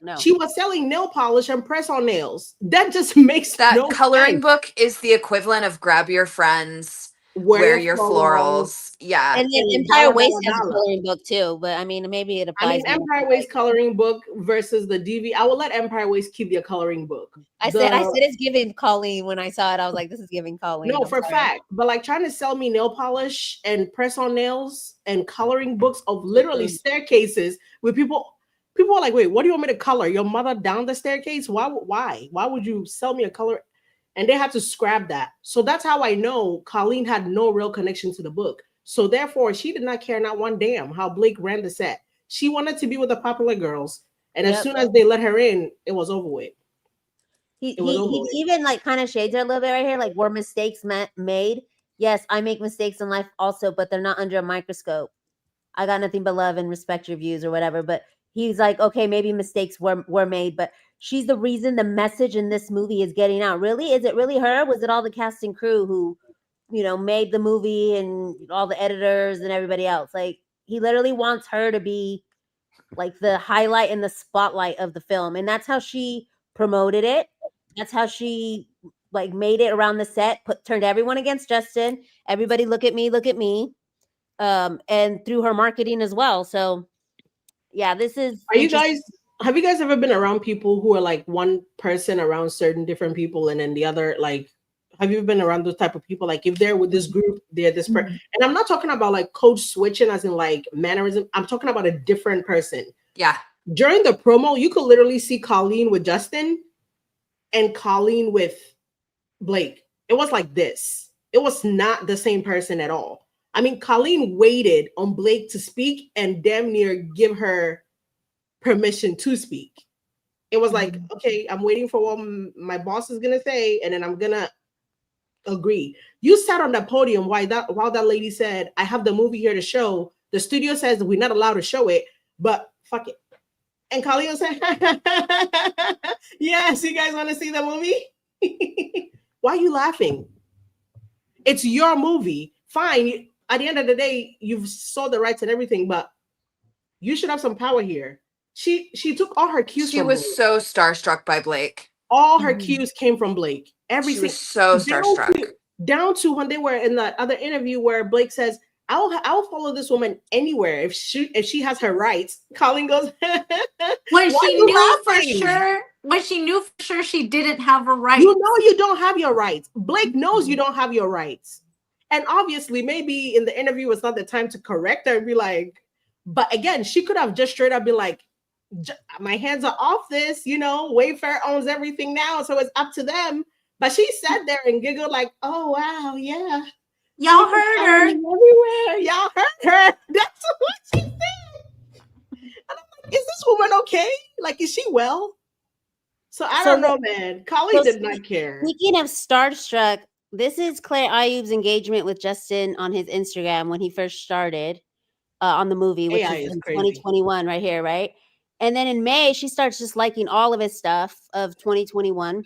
No. She was selling nail polish and press on nails. That just makes that no coloring sense. book is the equivalent of grab your friends, wear your florals. Yeah. And then and Empire dollar, Waste dollar, has a dollar. coloring book too, but I mean, maybe it I mean, applies. more. Empire Waste coloring book versus the DV. I will let Empire Waste keep their coloring book. I said it's giving Colleen. When I saw it, I was like, this is giving Colleen. No, I'm for a sorry. fact. But like trying to sell me nail polish and press on nails and coloring books of literally staircases with people are like, wait, what do you want me to color? Your mother down the staircase? Why would you sell me a color? And they had to scrap that. So that's how I know Colleen had no real connection to the book. So therefore, she did not care not one damn how Blake ran the set. She wanted to be with the popular girls. And as soon as they let her in, it was over with. He even like kind of shades her a little bit right here. Like, were mistakes made? Yes, I make mistakes in life also, but they're not under a microscope. I got nothing but love and respect your views or whatever. But he's like, okay, maybe mistakes were made, but she's the reason the message in this movie is getting out. Really? Is it really her? Was it all the cast and crew who, made the movie and all the editors and everybody else? Like, he literally wants her to be like the highlight and the spotlight of the film. And that's how she promoted it. That's how she like made it around the set, turned everyone against Justin. Everybody look at me. And through her marketing as well. So yeah, this is have you guys ever been around people who are like one person around certain different people and then the other, like, have you been around those type of people? Like if they're with this group, they're this person. And I'm not talking about like code switching as in like mannerism. I'm talking about a different person. Yeah. During the promo, you could literally see Colleen with Justin and Colleen with Blake. It was like this. It was not the same person at all. I mean, Colleen waited on Blake to speak and damn near give her permission to speak. It was like, okay, I'm waiting for what my boss is gonna say, and then I'm gonna agree. You sat on that podium while that lady said, I have the movie here to show. The studio says that we're not allowed to show it, but fuck it. And Colleen said, yes, you guys want to see the movie? Why are you laughing? It's your movie. Fine. At the end of the day, you've sold the rights and everything, but you should have some power here. She took all her cues. She was so starstruck by Blake. All her cues came from Blake. She was so starstruck. Down to when they were in that other interview where Blake says, I'll follow this woman anywhere if she has her rights. Colleen goes, when she knew for sure she didn't have her rights. You know you don't have your rights. Blake knows you don't have your rights. And obviously, maybe in the interview, it's not the time to correct her and be like, but again, she could have just straight up been like, my hands are off this, Wayfair owns everything now, so it's up to them. But she sat there and giggled like, oh, wow, yeah. Y'all heard her. Everywhere. Y'all heard her. That's what she said. And I'm like, is this woman okay? Like, is she well? So I don't know, man. Colleen did not care. Speaking of starstruck, this is Claire Ayub's engagement with Justin on his Instagram when he first started on the movie, which is in 2021 right here, right? And then in May, she starts just liking all of his stuff of 2021.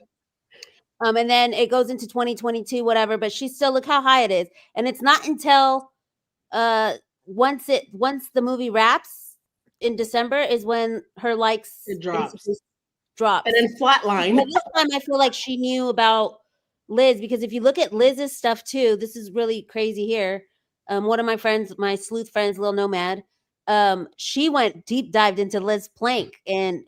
And then it goes into 2022, whatever, but she still, look how high it is. And it's not until once the movie wraps in December is when her likes drops. And then flatline. But this time I feel like she knew about Liz, because if you look at Liz's stuff too, this is really crazy here. One of my friends, my sleuth friends, Lil Nomad, she went deep dived into Liz Plank and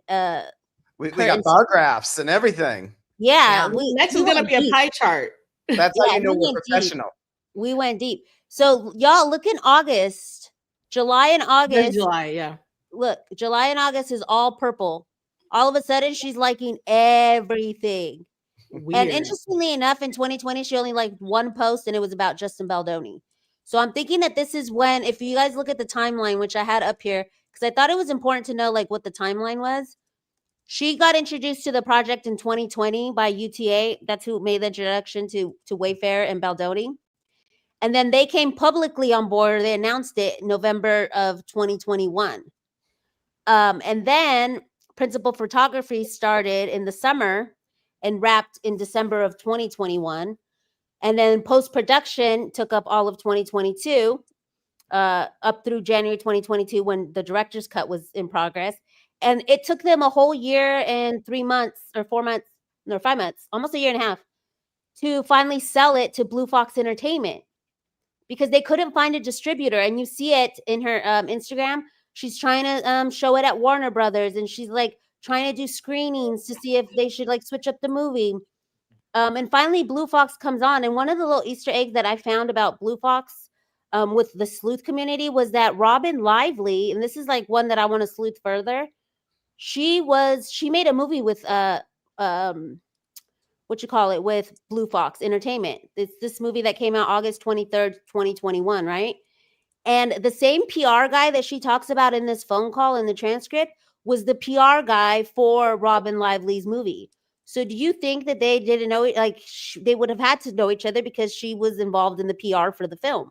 we got bar graphs and everything. Yeah, next is gonna be a pie chart. That's how you know we're professional. We went deep. So y'all look in August, July and August. July, yeah. Look, July and August is all purple. All of a sudden, she's liking everything. Weird. And interestingly enough, in 2020, she only liked one post, and it was about Justin Baldoni. So I'm thinking that this is when, if you guys look at the timeline, which I had up here, because I thought it was important to know like what the timeline was. She got introduced to the project in 2020 by UTA. That's who made the introduction to Wayfair and Baldoni. And then they came publicly on board. They announced it in November of 2021. And then principal photography started in the summer and wrapped in December of 2021. And then post-production took up all of 2022, up through January 2022 when the director's cut was in progress. And it took them a whole year and 3 months or 4 months, no, 5 months, almost a year and a half to finally sell it to Blue Fox Entertainment because they couldn't find a distributor. And you see it in her Instagram. She's trying to show it at Warner Brothers, and she's like trying to do screenings to see if they should like switch up the movie. And finally, Blue Fox comes on. And one of the little Easter eggs that I found about Blue Fox with the sleuth community was that Robin Lively, and this is like one that I want to sleuth further. She made a movie with with Blue Fox Entertainment. It's this movie that came out August 23rd, 2021, right? And the same PR guy that she talks about in this phone call in the transcript was the PR guy for Robin Lively's movie. So do you think that they didn't know, like they would have had to know each other because she was involved in the PR for the film?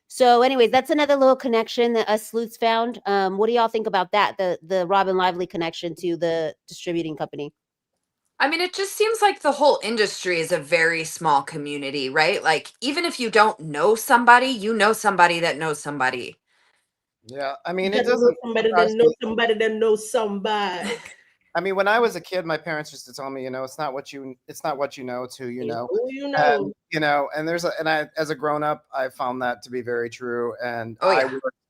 So anyways, that's another little connection that us sleuths found. What do y'all think about that? The Robin Lively connection to the distributing company? I mean, it just seems like the whole industry is a very small community, right? Like, even if you don't know somebody, you know somebody that knows somebody. Yeah, I mean, it doesn't. Somebody that knows somebody that knows somebody. I mean, when I was a kid, my parents used to tell me, it's not what you know, it's who you know. Who you know. And as a grown up, I found that to be very true. And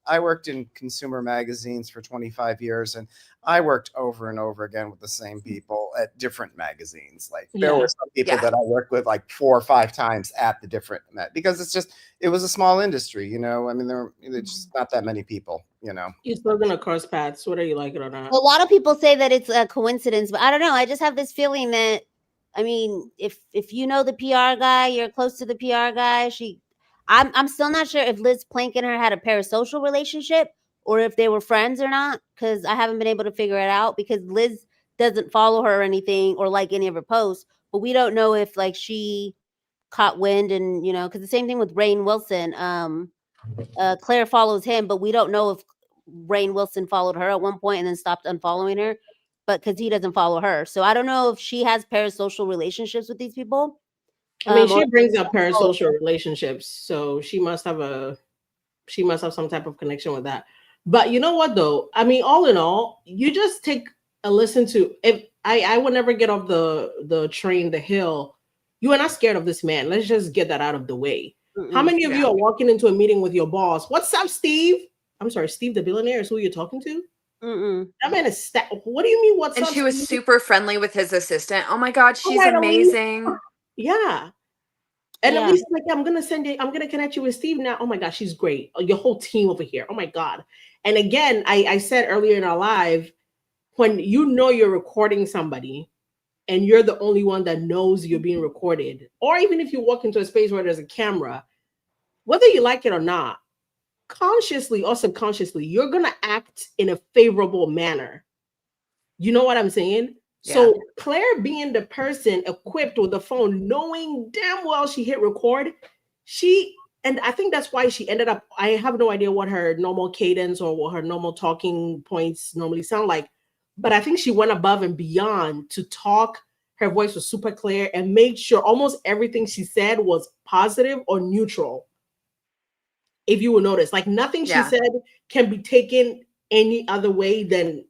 I worked in consumer magazines for 25 years, and I worked over and over again with the same people at different magazines. Like there were some people that I worked with like 4 or 5 times at the different because it was a small industry, I mean, there's just not that many people, You're still gonna cross paths, whether you like it or not. A lot of people say that it's a coincidence, but I don't know. I just have this feeling that, I mean, if you know the PR guy, you're close to the PR guy. I'm still not sure if Liz Plank and her had a parasocial relationship or if they were friends or not, because I haven't been able to figure it out because Liz doesn't follow her or anything or like any of her posts, but we don't know if like she caught wind and, because the same thing with Rainn Wilson. Claire follows him, but we don't know if Rainn Wilson followed her at one point and then stopped unfollowing her, but because he doesn't follow her. So I don't know if she has parasocial relationships with these people. I mean, she brings up parasocial relationships, so she must have some type of connection with that. But you know what, though? I mean, all in all, you just take a listen to. If I would never get off the train, the hill. You are not scared of this man. Let's just get that out of the way. How many of you are walking into a meeting with your boss? What's up, Steve? I'm sorry, Steve the billionaire is who you're talking to? That man is what do you mean? What's up? And she was super friendly with his assistant. Oh my God, she's amazing. Yeah. And at least like I'm gonna connect you with Steve now. Oh my God, she's great. Your whole team over here. Oh my God. And again, I said earlier in our live, when you're recording somebody and you're the only one that knows you're being recorded, or even if you walk into a space where there's a camera, whether you like it or not, consciously or subconsciously, you're gonna act in a favorable manner. You know what I'm saying? Yeah. So Claire being the person equipped with the phone, knowing damn well she hit record, and I think that's why she ended up, I have no idea what her normal cadence or what her normal talking points normally sound like, but I think she went above and beyond to talk. Her voice was super clear and made sure almost everything she said was positive or neutral. If you will notice, like nothing she said can be taken any other way than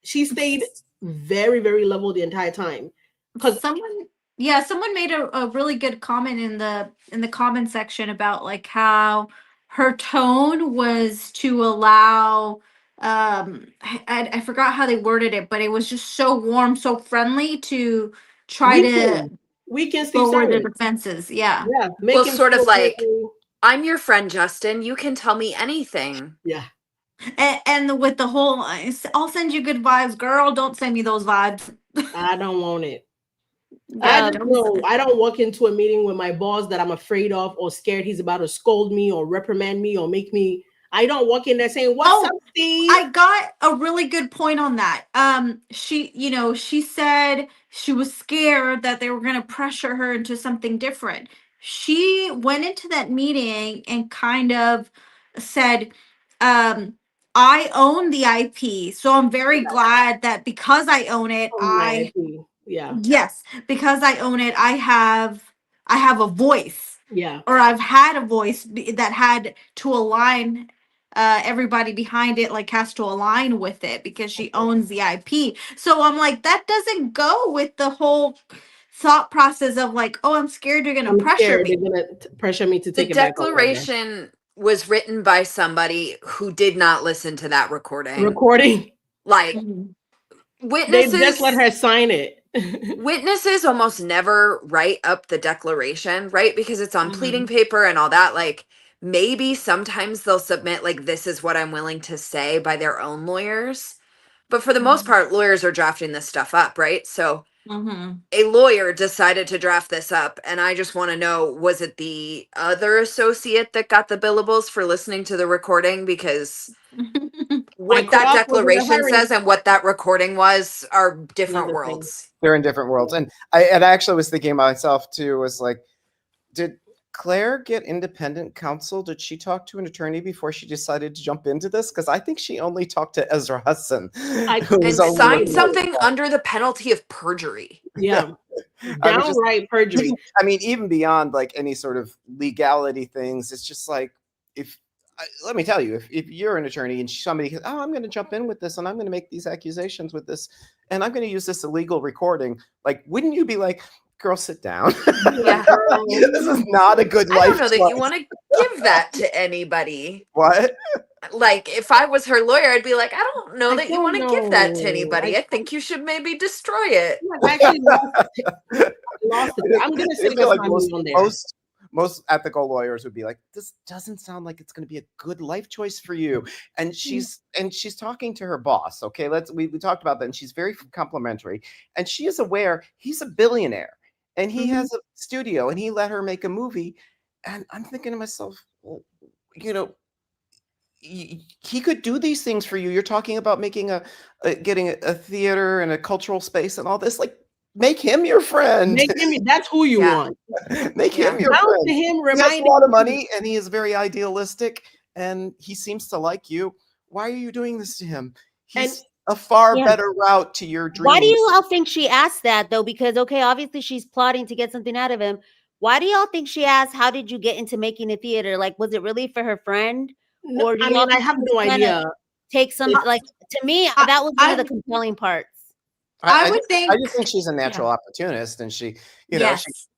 she stayed very, very level the entire time. Because someone made a really good comment in the comment section about like how her tone was to allow I forgot how they worded it, but it was just so warm, so friendly to try to weaken Steve lower their Silence. defenses. Yeah. Yeah. Make Well, him sort of feel like, very- I'm your friend, Justin. You can tell me anything. yeah. And with the whole, I'll send you good vibes, girl. Don't send me those vibes. I don't want it. Yeah, I just know I don't walk into a meeting with my boss that I'm afraid of or scared he's about to scold me or reprimand me or make me. I don't walk in there saying, "What's up, Steve?" I got a really good point on that. She said she was scared that they were going to pressure her into something different. She went into that meeting and kind of said, I own the IP, so I'm very glad that because I own it, yes, because I own it, I have a voice. Yeah. Or I've had a voice that had to align everybody behind it, like has to align with it because she owns the IP. So I'm like, that doesn't go with the whole thought process of like, oh, I'm scared you're gonna pressure me. They're gonna pressure me to take The it back. declaration was written by somebody who did not listen to that recording. Like witnesses, they just let her sign it. Witnesses almost never write up the declaration, right? Because it's on pleading paper and all that. Like maybe sometimes they'll submit like, this is what I'm willing to say by their own lawyers. But for the most part, lawyers are drafting this stuff up, right? So a lawyer decided to draft this up. And I just want to know, was it the other associate that got the billables for listening to the recording? Because what that declaration says and what that recording was are different worlds. They're in different worlds. And I actually was thinking myself too, was like, did Claire get independent counsel? Did she talk to an attorney before she decided to jump into this? Because I think she only talked to Ezra Hudson. And signed something under the penalty of perjury. Yeah. Downright perjury. Even beyond like any sort of legality things, it's just like, let me tell you, if you're an attorney and somebody goes, oh, I'm going to jump in with this and I'm going to make these accusations with this and I'm going to use this illegal recording, like, wouldn't you be like, girl, sit down? Yeah. This is not a good life. I don't know that you want to give that to anybody. What? Like, if I was her lawyer, I'd be like, I don't know that you want to give that to anybody. I think you should maybe destroy it. I actually lost it. I'm going to say like most ethical lawyers would be like, this doesn't sound like it's going to be a good life choice for you. And she's talking to her boss. Okay, we talked about that. And she's very complimentary. And she is aware he's a billionaire and he has a studio and he let her make a movie. And I'm thinking to myself, well, he could do these things for you. You're talking about making getting a theater and a cultural space and all this. Like, make him your friend. That's who you want. Make him your friend. To him, he has a lot of money and he is very idealistic and he seems to like you. Why are you doing this to him? He's a far better route to your dreams. Why do you all think she asked that though? Because obviously she's plotting to get something out of him. Why do y'all think she asked, how did you get into making a theater? Like, was it really for her friend? Or I have no idea. Take some, like, to me, that was one of the compelling parts. I would think. I just think she's a natural opportunist, and she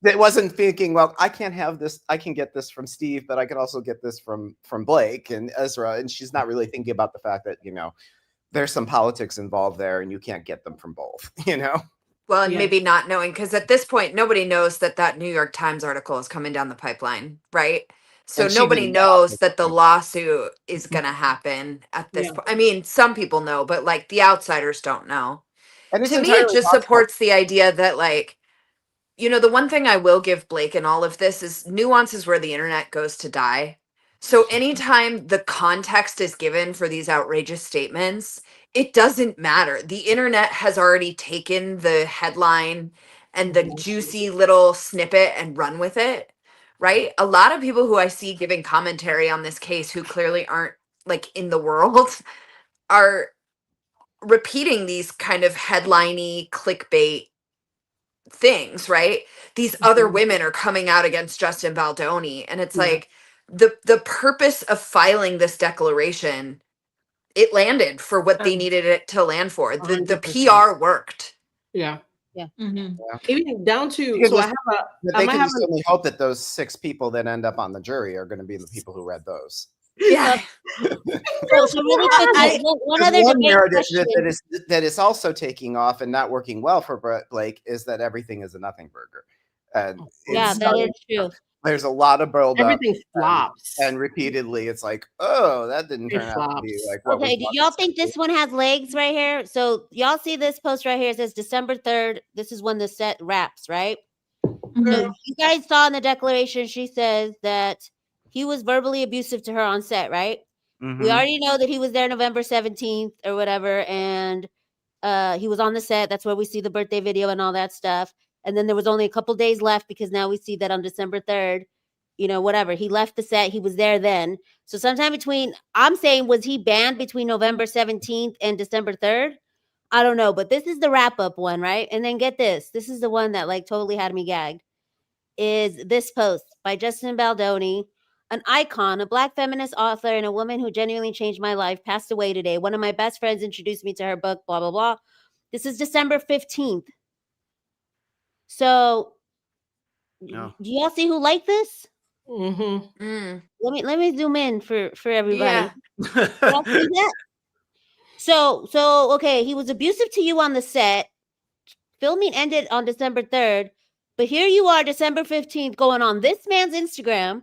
wasn't thinking, well, I can't have this. I can get this from Steve, but I can also get this from Blake and Ezra. And she's not really thinking about the fact that there's some politics involved there, and you can't get them from both. Well, and maybe not knowing, because at this point, nobody knows that New York Times article is coming down the pipeline, right? So nobody knows that the lawsuit is going to happen at this point. I mean, some people know, but like the outsiders don't know. And to me, it just supports the idea that, like, the one thing I will give Blake in all of this is nuance is where the internet goes to die. So anytime the context is given for these outrageous statements, it doesn't matter. The internet has already taken the headline and the juicy little snippet and run with it, right? A lot of people who I see giving commentary on this case who clearly aren't like in the world are repeating these kind of headliney clickbait things, right? These other women are coming out against Justin Baldoni, and it's like the purpose of filing this declaration, it landed for what they needed it to land for. The PR worked. Yeah. Even down to Because so I have they can just only hope that those 6 people that end up on the jury are going to be the people who read those. Yeah. So really quickly, one other narrative that is also taking off and not working well for Brett Blake is that everything is a nothing burger. And yeah, that is true. There's a lot of build up. Everything flops. And repeatedly it's like, oh, that didn't turn out to be like what okay, do y'all think this one has legs right here? So y'all see this post right here? It says December 3rd. This is when the set wraps, right? So you guys saw in the declaration, she says that he was verbally abusive to her on set, right? We already know that he was there November 17th or whatever, and he was on the set. That's where we see the birthday video and all that stuff. And then there was only a couple days left because now we see that on December 3rd, you know, whatever. He left the set. He was there then. So sometime between, I'm saying, was he banned between November 17th and December 3rd? I don't know, but this is the wrap-up one, right? And then get this. This is the one that like totally had me gagged. Is this post by Justin Baldoni, an icon, a Black feminist author, and a woman who genuinely changed my life, passed away today. One of my best friends introduced me to her book, blah, blah, blah. This is December 15th. So, do y'all see who liked this? Let me zoom in for everybody. Y'all see that? So okay, he was abusive to you on the set. Filming ended on December 3rd, but here you are, December 15th, going on this man's Instagram.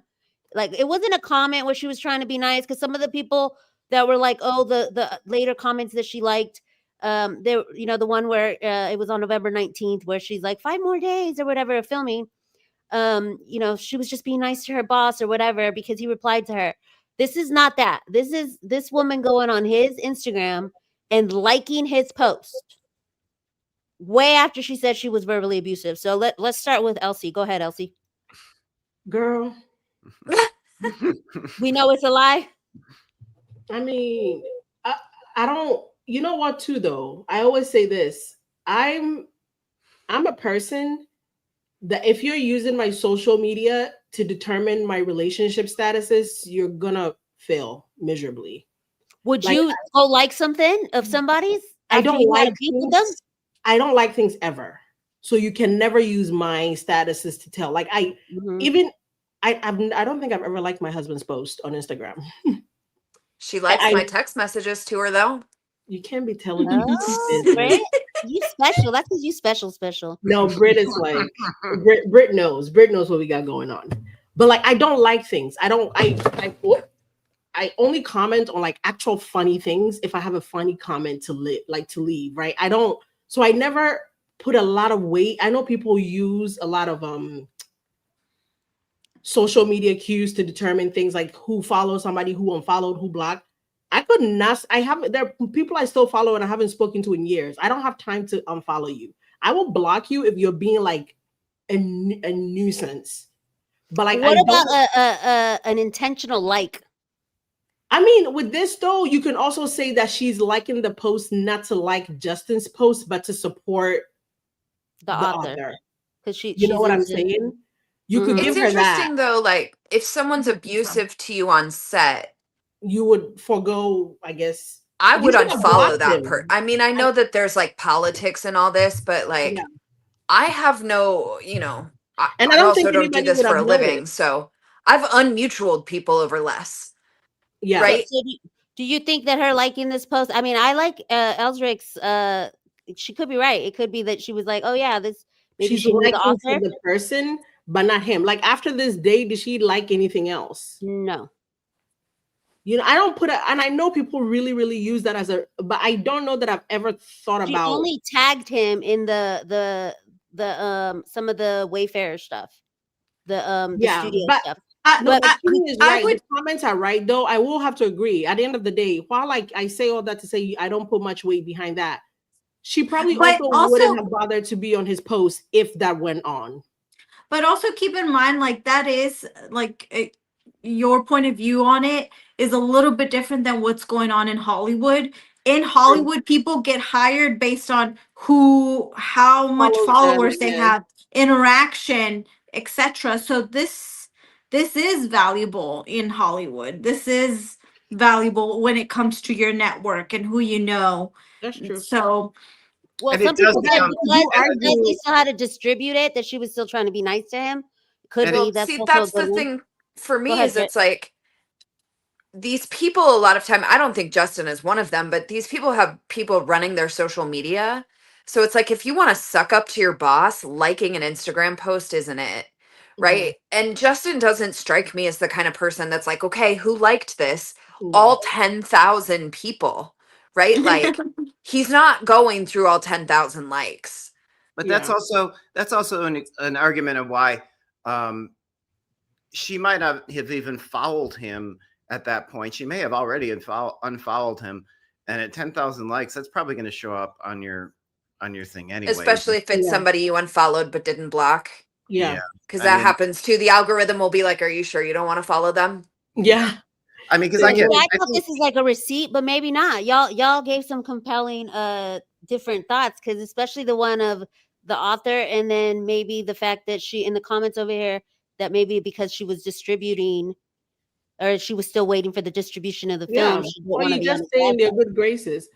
Like, it wasn't a comment where she was trying to be nice, because some of the people that were like, oh, the later comments that she liked, there, you know, the one where it was on November 19th, where she's like 5 more days or whatever of filming. You know, she was just being nice to her boss or whatever because he replied to her. This is not that. This is this woman going on his Instagram and liking his post way after she said she was verbally abusive. So let's start with Elsie. Go ahead, Elsie. Girl. We know it's a lie. I mean, I don't, you know what too though? I always say this. I'm a person that if you're using my social media to determine my relationship statuses, you're gonna fail miserably. Would you go like something of somebody's? I don't like things. I don't like things ever. So you can never use my statuses to tell. Like I don't think I've ever liked my husband's post on Instagram. She likes my text messages to her though. You can't be telling Britt, you special. That's because you special. No, Britt is like Britt knows. Britt knows what we got going on. But like I don't like things. I only comment on like actual funny things if I have a funny comment to leave, right? I don't, so I never put a lot of weight. I know people use a lot of social media cues to determine things like who follows somebody, who unfollowed, who blocked. I could not, there are people I still follow and I haven't spoken to in years. I don't have time to unfollow you. I will block you if you're being like a nuisance. But like, what about an intentional like? I mean, with this though, you can also say that she's liking the post not to like Justin's post, but to support the author. Because you know what I'm saying? You could give her that. It's interesting though, like if someone's abusive to you on set, you would forego, I guess. I would unfollow that person. I mean, I know that there's like politics and all this, but like, I have no, you know, and I also don't do this for a living, so I've unmutualed people over less. Yeah. Right. So do you think that her liking this post? I mean, I like Eldrick's. She could be right. It could be that she was like, oh yeah, this. Maybe she's liking the author, the person, but not him. Like after this day, did she like anything else? No. You know, I don't put it, and I know people really, really use that as but I don't know that I've ever thought about. She only tagged him in the some of the Wayfarer stuff, the studio stuff. The comments are right though. I will have to agree. At the end of the day, while like I say all that to say I don't put much weight behind that, she probably also wouldn't have bothered to be on his post if that went on. But also keep in mind, like that is like your point of view on it is a little bit different than what's going on in Hollywood. In Hollywood, people get hired based on how much followers they have, interaction, etc. So this is valuable in Hollywood. This is valuable when it comes to your network and who you know. That's true. So Well, And some it does people said become- because they still had to distribute it, that she was still trying to be nice to him. Could And be. Well, That's see, also that's a good the one. thing for me ahead, is it's like these people a lot of time, I don't think Justin is one of them, but these people have people running their social media. So it's like if you want to suck up to your boss, liking an Instagram post isn't it. Right. And Justin doesn't strike me as the kind of person that's like, okay, who liked this? All 10,000 people. Right. Like he's not going through all 10,000 likes. But that's also an argument of why she might not have even followed him at that point. She may have already unfollowed him, and at 10,000 likes, that's probably going to show up on your thing anyway. Especially if it's somebody you unfollowed but didn't block. Yeah. Because that happens too. The algorithm will be like, are you sure you don't want to follow them? Yeah. I mean, because I thought this is like a receipt, but maybe not. Y'all gave some compelling different thoughts, because especially the one of the author, and then maybe the fact that she in the comments over here that maybe because she was distributing, or she was still waiting for the distribution of the film. She didn't Or want to you be just on saying the their good graces.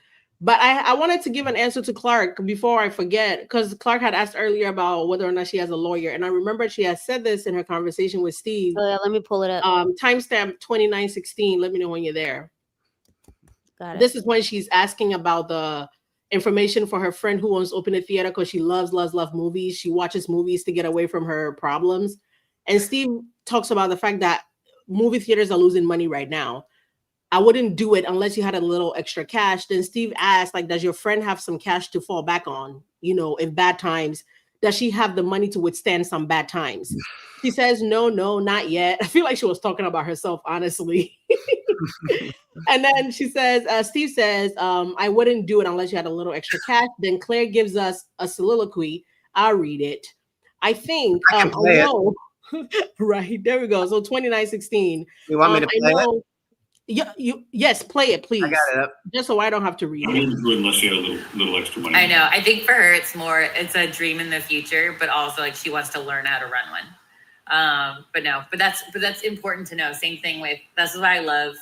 But I wanted to give an answer to Clark before I forget, because Clark had asked earlier about whether or not she has a lawyer. And I remember she had said this in her conversation with Steve. Oh, yeah, let me pull it up. Timestamp 2916. Let me know when you're there. Got it. This is when she's asking about the information for her friend who owns to open a theater because she loves movies. She watches movies to get away from her problems. And Steve talks about the fact that movie theaters are losing money right now. I wouldn't do it unless you had a little extra cash. Then Steve asked, like, does your friend have some cash to fall back on, in bad times? Does she have the money to withstand some bad times? She says, no, not yet. I feel like she was talking about herself, honestly. And then she says, Steve says, I wouldn't do it unless you had a little extra cash. Then Claire gives us a soliloquy. I'll read it. I think, right, there we go. So 2916. You want me to play it? Yeah, yes, play it, please. I got it up. Just so I don't have to read I wouldn't do it unless you had a little extra money. I know. I think for her, it's a dream in the future, but also like she wants to learn how to run one. But that's important to know. Same thing with, that's why I'm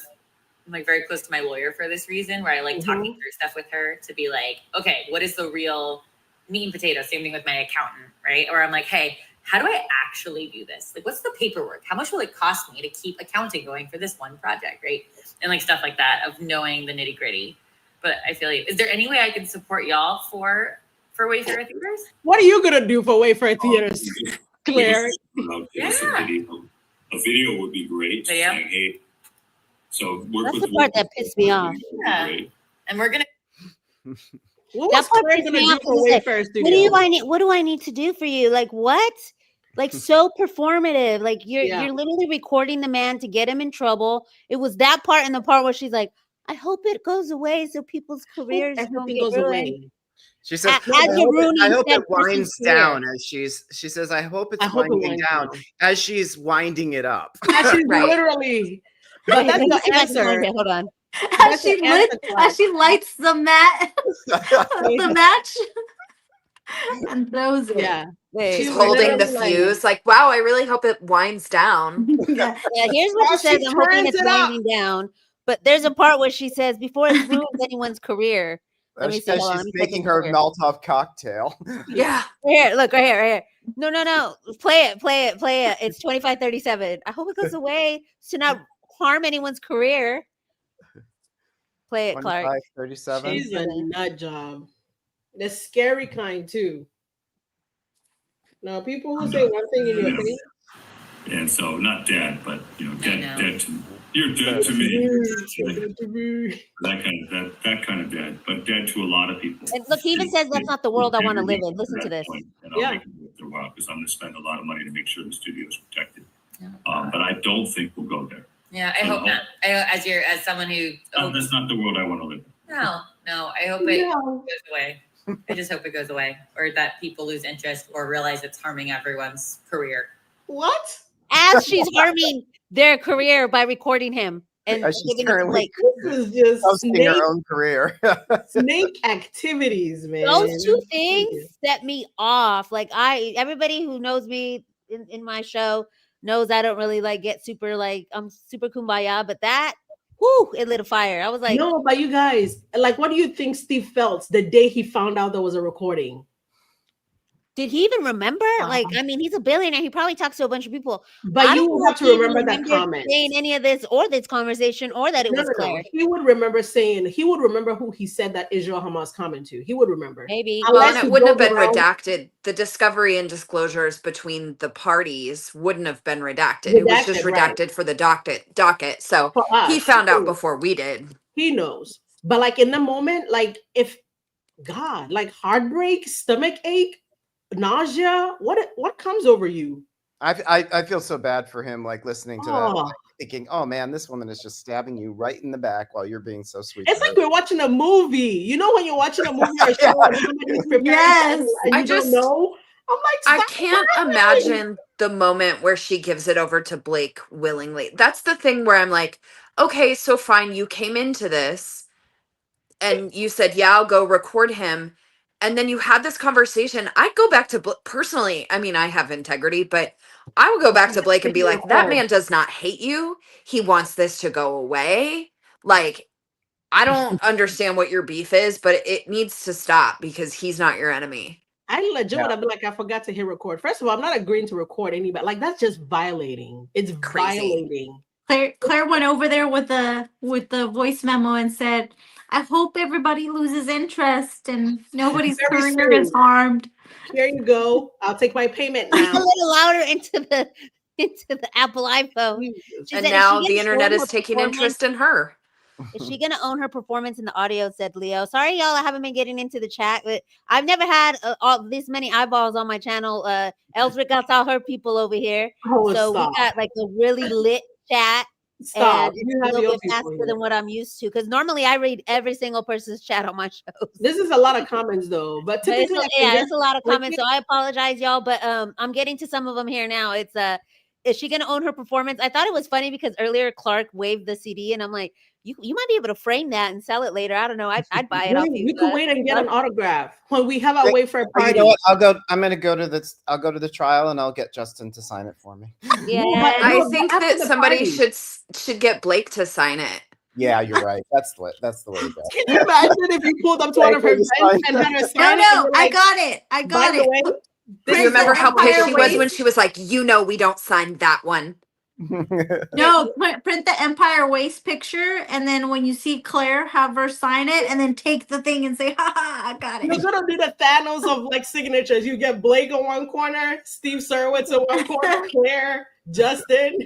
like very close to my lawyer for this reason, where I like talking through stuff with her to be like, okay, what is the real meat and potatoes? Same thing with my accountant, right? Or I'm like, hey, how do I actually do this? Like, what's the paperwork? How much will it cost me to keep accounting going for this one project, right? And like stuff like that of knowing the nitty gritty. But I feel like, is there any way I can support y'all for Wayfarer Theaters? What are you gonna do for Wayfarer Theaters, Claire? A video would be great. Video? Saying, hey, so that's the part that pissed me off. Yeah. And we're gonna. What was Claire gonna do for Wayfarer Studios? What do I need to do for you? Like what? Like so performative. Like you're literally recording the man to get him in trouble. It was that part and the part where she's like, I hope it goes away so people's careers don't get ruined. She says, I hope it winds down as she says, I hope it's winding down as she's winding it up. As she's literally. But that's the answer. Hold on. As she lights the match and throws it. Yeah. She's holding the fuse. Like, wow, I really hope it winds down. Yeah, here's what she says. I'm hoping it's winding down. But there's a part where she says, before it ruins anyone's career. Let me see. She's making her Molotov cocktail. Yeah. Here, look, right here. No. Play it. It's 2537. I hope it goes away to not harm anyone's career. Play it, Clark. 2537. She's a nut job. The scary kind too. Now, people who say one thing in your face. And so, not dead, but dead to me. You're dead to me. That kind of dead, but dead to a lot of people. And look, he even says that's not the world I want to live in. Listen to this. Because I'm going to spend a lot of money to make sure the studio is protected. But I don't think we'll go there. Yeah, I hope not. As someone who that's not the world I want to live in. No, I hope it goes away. I just hope it goes away, or that people lose interest or realize it's harming everyone's career. What? As she's harming their career by recording him and giving him like this is just hosting her own career. Snake activities, man. Those two things set me off. Like everybody who knows me in my show knows I don't really like get super like I'm super kumbaya, but that whoo, it lit a fire. I was like, no, but you guys, like, what do you think Steve felt the day he found out there was a recording? did he even remember? Like, I mean, he's a billionaire. He probably talks to a bunch of people. But I you don't will know have if to he even remember that remembered comment. saying any of this or this conversation or that it was Claire. He would remember saying, he would remember who he said that Israel Hamas comment to. He would remember. Maybe. Well, Unless and he it wouldn't have goes been around- redacted. The discovery and disclosures between the parties wouldn't have been redacted. It was just Redacted, right. redacted for the docket. So For us, he found out too. before we did. He knows. But like in the moment, like if God, like heartbreak, stomach ache, nausea, what comes over you? I feel so bad for him, like listening to that, Oh. like, thinking, oh man, this woman is just stabbing you right in the back while you're being so sweet. It's to like her. we're watching a movie. You know when you're watching a movie or show and somebody's preparing Yes. something and I you just- don't know. I'm like, I stop can't laughing. imagine the moment where she gives it over to Blake willingly. That's the thing where I'm like, okay, so fine, you came into this and you said, yeah, I'll go record him. And then you had this conversation. I'd go back to personally. I mean, I have integrity, but I would go back to Blake and be like, that man does not hate you. He wants this to go away. Like, I don't understand what your beef is, but it needs to stop because he's not your enemy. I legit Yeah. would have been like, I forgot to hit record. First of all, I'm not agreeing to record anybody. Like that's just violating. It's Crazy. violating. Claire went over there with the voice memo and said, "I hope everybody loses interest and nobody's Very career is soon. harmed." Here you go. I'll take my payment a now. little louder into the Apple iPhone. She And said, now "Is she the gonna internet own is her taking performance? interest in her. Is she gonna own her performance in the audio?" Said Leo. Sorry, y'all, I haven't been getting into the chat, but I've never had all this many eyeballs on my channel. Elsric got all her people over here, Oh, so stop. we got like a really lit chat. Stop. And You it's a have little your bit people faster here. than what I'm used to, because normally I read every single person's chat on my shows. This is a lot of comments though, but But typically, it's a lot of like comments, so I apologize, y'all. But I'm getting to some of them here now. It's is she gonna own her performance? I thought it was funny because earlier Clark waved the CD, and I'm like, you might be able to frame that and sell it later. I don't know. I'd buy it off you. we could wait and get an autograph when we have our Wait, Wayfair Oh, you party. know what? I'm gonna go to this. I'll go to the trial and I'll get Justin to sign it for me. Yeah, I No, think after that the somebody party. should get Blake to sign it. Yeah, you're right. That's the way to go. Can you imagine if you pulled up to one of her Thank you, events and had her No, sign it? and no, you're I like, got it. I by got the it. way, Do this you is remember the how Empire pissed she was Waste. when she was like, we don't sign that one? No, print the Empire Waste picture, and then when you see Claire, have her sign it, and then take the thing and say, "Ha ha, I got You're it." gonna do the Thanos of like signatures. You get Blake on one corner, Steve Surwitz on one corner, Claire, Justin.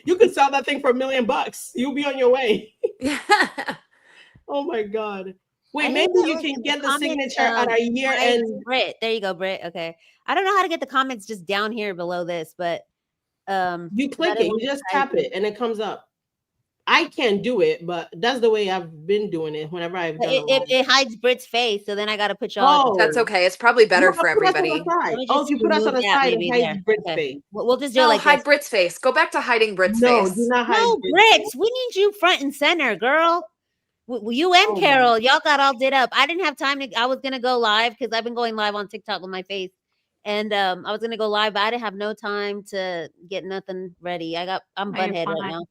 You could sell that thing for $1 million. You'll be on your way. Oh my god. Wait, I maybe hate that, you like, can the get the comments, signature at our year right, end. Britt. There you go, Britt. Okay, I don't know how to get the comments just down here below this, but You click it, you just tap it, and it comes up. I can't do it, but that's the way I've been doing it whenever I've done it hides Britt's face, so then I got to put y'all. Oh, That's okay. It's probably better No, for put us on the everybody. side. Let me Oh, just if you put us on the remove that side, it maybe hides there. Brit's Okay. face. We'll just do it No, like hide this. Brit's face. Go back to hiding Brit's No, face. do not hide No, Brit's Brits, we need you front and center, girl. You and Oh my Carol, y'all got all did up. I didn't have time to. I was gonna go live because I've been going live on TikTok with my face, and I was gonna go live, but I didn't have no time to get nothing ready. I'm You're butthead right fine. now.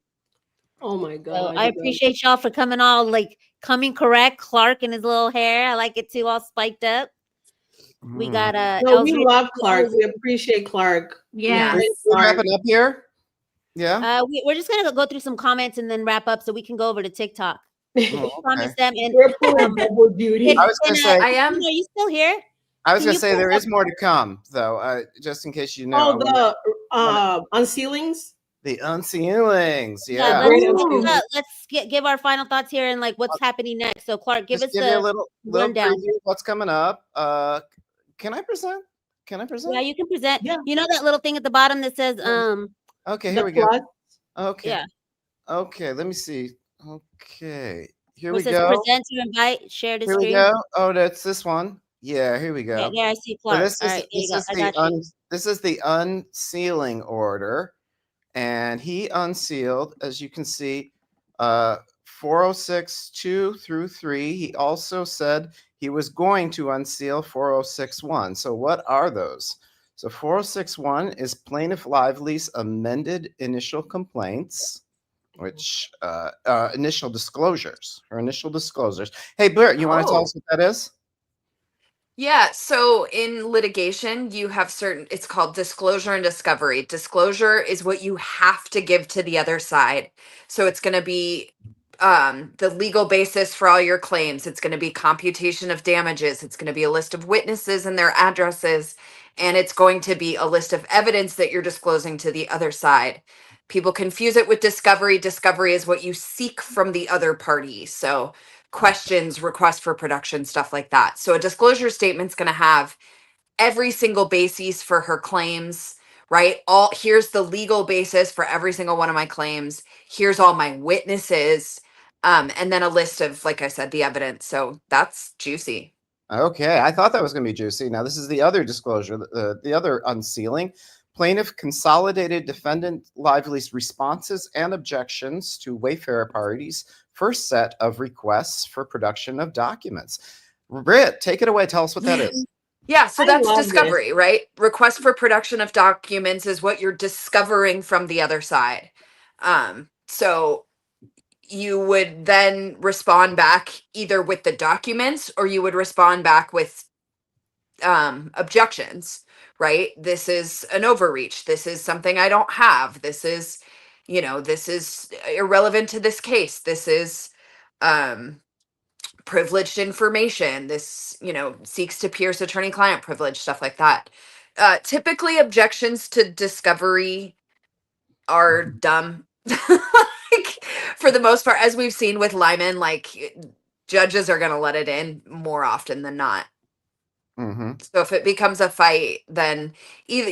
Oh my So god. I appreciate y'all for coming all like coming correct. Clark and his little hair, I like it too, all spiked up. We got No, we Ellsworth- love Clark. We appreciate Clark. Yes. We're wrapping up here. Yeah. we're just gonna go through some comments and then wrap up so we can go over to TikTok. Oh, Promise them and We're pulling double duty. I was gonna say. I am. Are you still here? I was Can gonna you say pull there up- is more to come, though. Just in case you know. I Oh, wanna- the unsealings. the unsealings. Yeah, Yeah. Great let's give our final thoughts here and like what's happening next. So Clark, give Just us give you a the little rundown. preview of what's coming up. Can I present? Can I present? Yeah, you can present. Yeah. You know that little thing at the bottom that says Okay, The here we go. plus. Okay. yeah. Okay, let me see. Okay, here Where we it says go. present to invite, share the Here we screen. go. Oh, that's this one. Yeah, here we go. Yeah, there I see So Clark. this All is right, there you this go. is I the got you. this is the unsealing order, and he unsealed, as you can see, 406.2 through 3. He also said he was going to unseal 406.1. So what are those? So 406.1 is Plaintiff Lively's amended initial complaints. which initial disclosures. Hey, Blair, you want to tell us what that is? Yeah, so in litigation, you have it's called disclosure and discovery. Disclosure is what you have to give to the other side. So it's going to be the legal basis for all your claims. It's going to be computation of damages. It's going to be a list of witnesses and their addresses. And it's going to be a list of evidence that you're disclosing to the other side. People confuse it with discovery. Discovery is what you seek from the other party. So questions, requests for production, stuff like that. So a disclosure statement's going to have every single basis for her claims, right? Here's the legal basis for every single one of my claims. Here's all my witnesses, and then a list of, like I said, the evidence. So that's juicy. Okay, I thought that was going to be juicy. Now this is the other disclosure, the other unsealing. Plaintiff consolidated defendant Lively's responses and objections to Wayfarer parties' first set of requests for production of documents. Britt, take it away. Tell us what that is. Yeah, so that's discovery, right? Request for production of documents is what you're discovering from the other side. So you would then respond back either with the documents or you would respond back with objections, right? This is an overreach. This is something I don't have. This is, this is irrelevant to this case. This is privileged information. This, seeks to pierce attorney-client privilege, stuff like that. Typically, objections to discovery are dumb. Like, for the most part, as we've seen with Lyman, like judges are going to let it in more often than not. Mm-hmm. So if it becomes a fight, then either,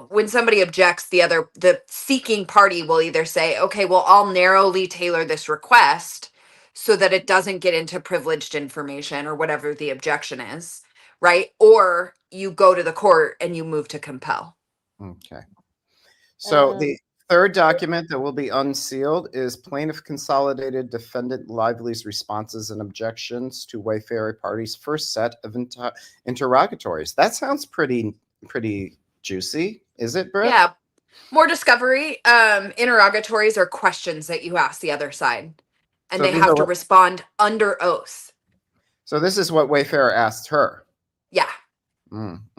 when somebody objects, the seeking party will either say, okay, well, I'll narrowly tailor this request so that it doesn't get into privileged information or whatever the objection is, right? Or you go to the court and you move to compel. Okay. So the third document that will be unsealed is plaintiff consolidated defendant Lively's responses and objections to Wayfarer parties' first set of interrogatories. That sounds pretty juicy. Is it, Britt? Yeah. More discovery. Interrogatories are questions that you ask the other side. And so they have to respond under oath. So this is what Wayfarer asked her. Yeah.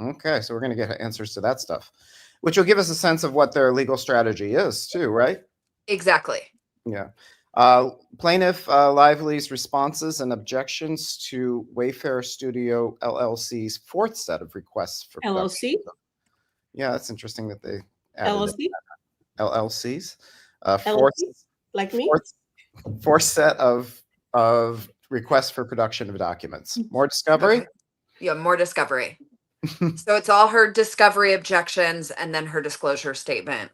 Okay, so we're going to get answers to that stuff, which will give us a sense of what their legal strategy is too, right? Exactly. Yeah. Plaintiff Lively's responses and objections to Wayfarer Studio LLC's fourth set of requests for LLC? Yeah, that's interesting that they added LLC? LLCs. LLC? Like me? Fourth set of requests for production of documents. More discovery? Okay. Yeah, more discovery. So it's all her discovery objections and then her disclosure statement.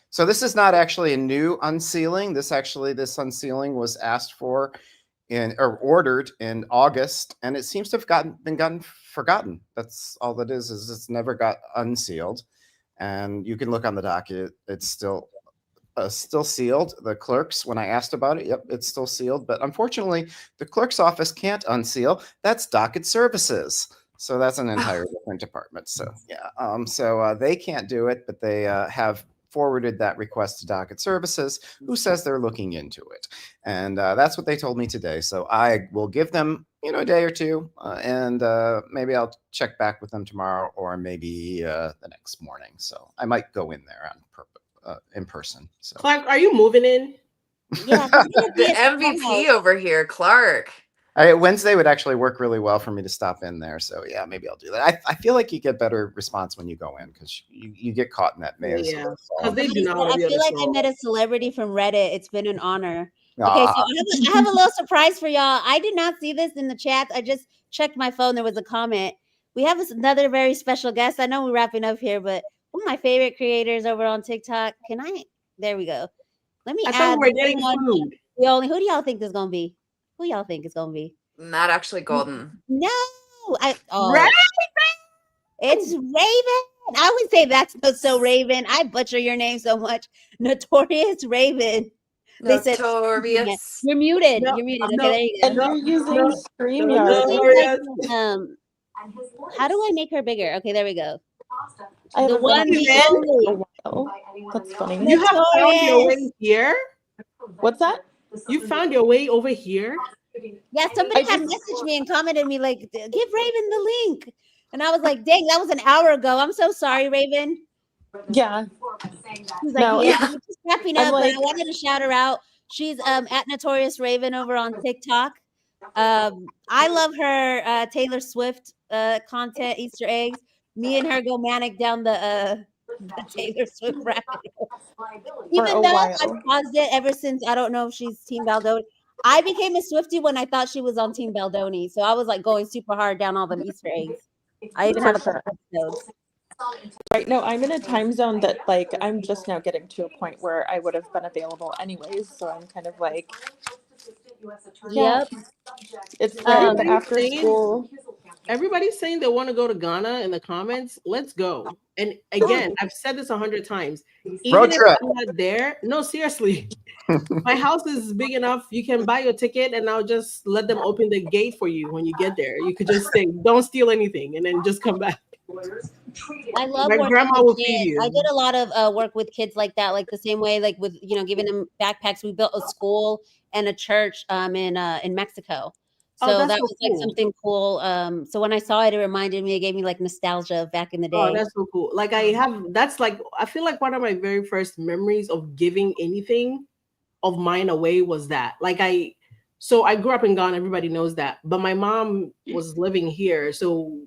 So this is not actually a new unsealing. This unsealing was asked for or ordered in August, and it seems to have been forgotten. That's all that is it's never got unsealed. And you can look on the docket. It's still sealed. The clerks, when I asked about it, yep, it's still sealed. But unfortunately, the clerk's office can't unseal. That's docket services. So that's an entire different department. So yeah, so they can't do it, but they have forwarded that request to docket services, who says they're looking into it. And that's what they told me today. So I will give them, a day or two, and maybe I'll check back with them tomorrow or maybe the next morning. So I might go in there in person. So Clark, are you moving in? Yeah, the MVP over here, Clark. Wednesday would actually work really well for me to stop in there. So yeah, maybe I'll do that. I feel like you get better response when you go in because you get caught in that maze. Yeah. I feel like I met a celebrity from Reddit. It's been an honor. Okay, so I have a little surprise for y'all. I did not see this in the chat. I just checked my phone. There was a comment. We have another very special guest. I know we're wrapping up here, but one of my favorite creators over on TikTok. There we go. Let me add. We're getting food. Who do y'all think is going to be? Who y'all think is going to be? Not actually Golden. No. Raven! It's Raven. I would say that's so Raven. I butcher your name so much. Notorious Raven. Notorious. You're muted. No, You're muted. No, okay, there you go. And you're using StreamYard. How do I make her bigger? Okay, there we go. The one Oh, that's funny. You have found your way here? What's that? You found your way over here? Yeah, somebody I had just- messaged me and commented me like, give Raven the link. And I was like, dang, that was an hour ago. I'm so sorry, Raven. Yeah. She's like, No, yeah, we're just wrapping I'm up, but I like- wanted to shout her out. She's at Notorious Raven over on TikTok. I love her Taylor Swift content, Easter eggs. Me and her go manic down the Taylor Swift rabbit hole. Even a though while. I paused it ever since, I don't know if she's Team Baldoni. I became a Swiftie when I thought she was on Team Baldoni. So I was like going super hard down all them Easter eggs. I even have a couple episodes. Right. No, I'm in a time zone that like I'm just now getting to a point where I would have been available anyways. So I'm kind of like, Yep. it's the Everybody's after saying- school. Everybody's saying they want to go to Ghana in the comments. Let's go. And again, I've said this 100 times. Even Road if trip. I'm not there, no, seriously. My house is big enough. You can buy your ticket and I'll just let them open the gate for you when you get there. You could just say, don't steal anything and then just come back. I love My working grandma with will kids. feed you. I did a lot of work with kids like that, like the same way, like with giving them backpacks. We built a school and a church in Mexico. Oh, So that's that so was like cool. something cool. So when I saw it, it reminded me, it gave me like nostalgia of back in the day. Oh, that's so cool. Like I feel like one of my very first memories of giving anything of mine away was that. So I grew up in Ghana, everybody knows that. But my mom was living here. So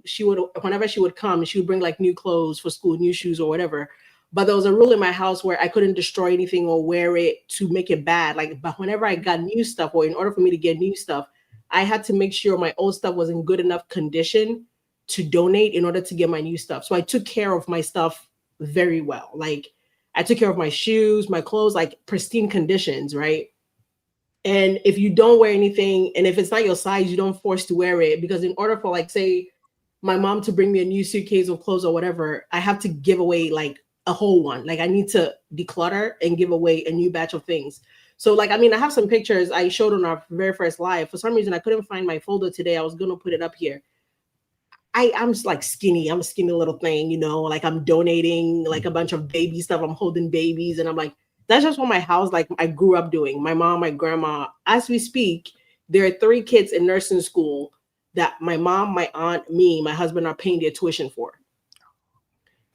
whenever she would come, she would bring like new clothes for school, new shoes or whatever. But there was a rule in my house where I couldn't destroy anything or wear it to make it bad. But whenever I got new stuff, or in order for me to get new stuff, I had to make sure my old stuff was in good enough condition to donate in order to get my new stuff. So I took care of my stuff very well. Like I took care of my shoes, my clothes, like pristine conditions, right? And if you don't wear anything, and if it's not your size, you don't force to wear it, because in order for like, say, my mom to bring me a new suitcase of clothes or whatever, I have to give away like a whole one. Like I need to declutter and give away a new batch of things. So like, I mean, I have some pictures I showed on our very first live. For some reason, I couldn't find my folder today. I was going to put it up here. I'm just like skinny. I'm a skinny little thing, like I'm donating like a bunch of baby stuff. I'm holding babies. And I'm like, that's just what my house, like I grew up doing. My mom, my grandma, as we speak, there are 3 kids in nursing school that my mom, my aunt, me, my husband are paying their tuition for.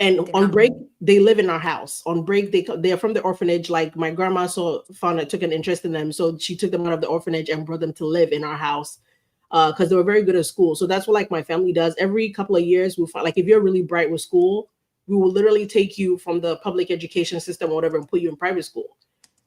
And on break, they live in our house. On break, they're from the orphanage. Like my grandma took an interest in them. So she took them out of the orphanage and brought them to live in our house because they were very good at school. So that's what like my family does. Every couple of years, we find like if you're really bright with school, we will literally take you from the public education system or whatever and put you in private school.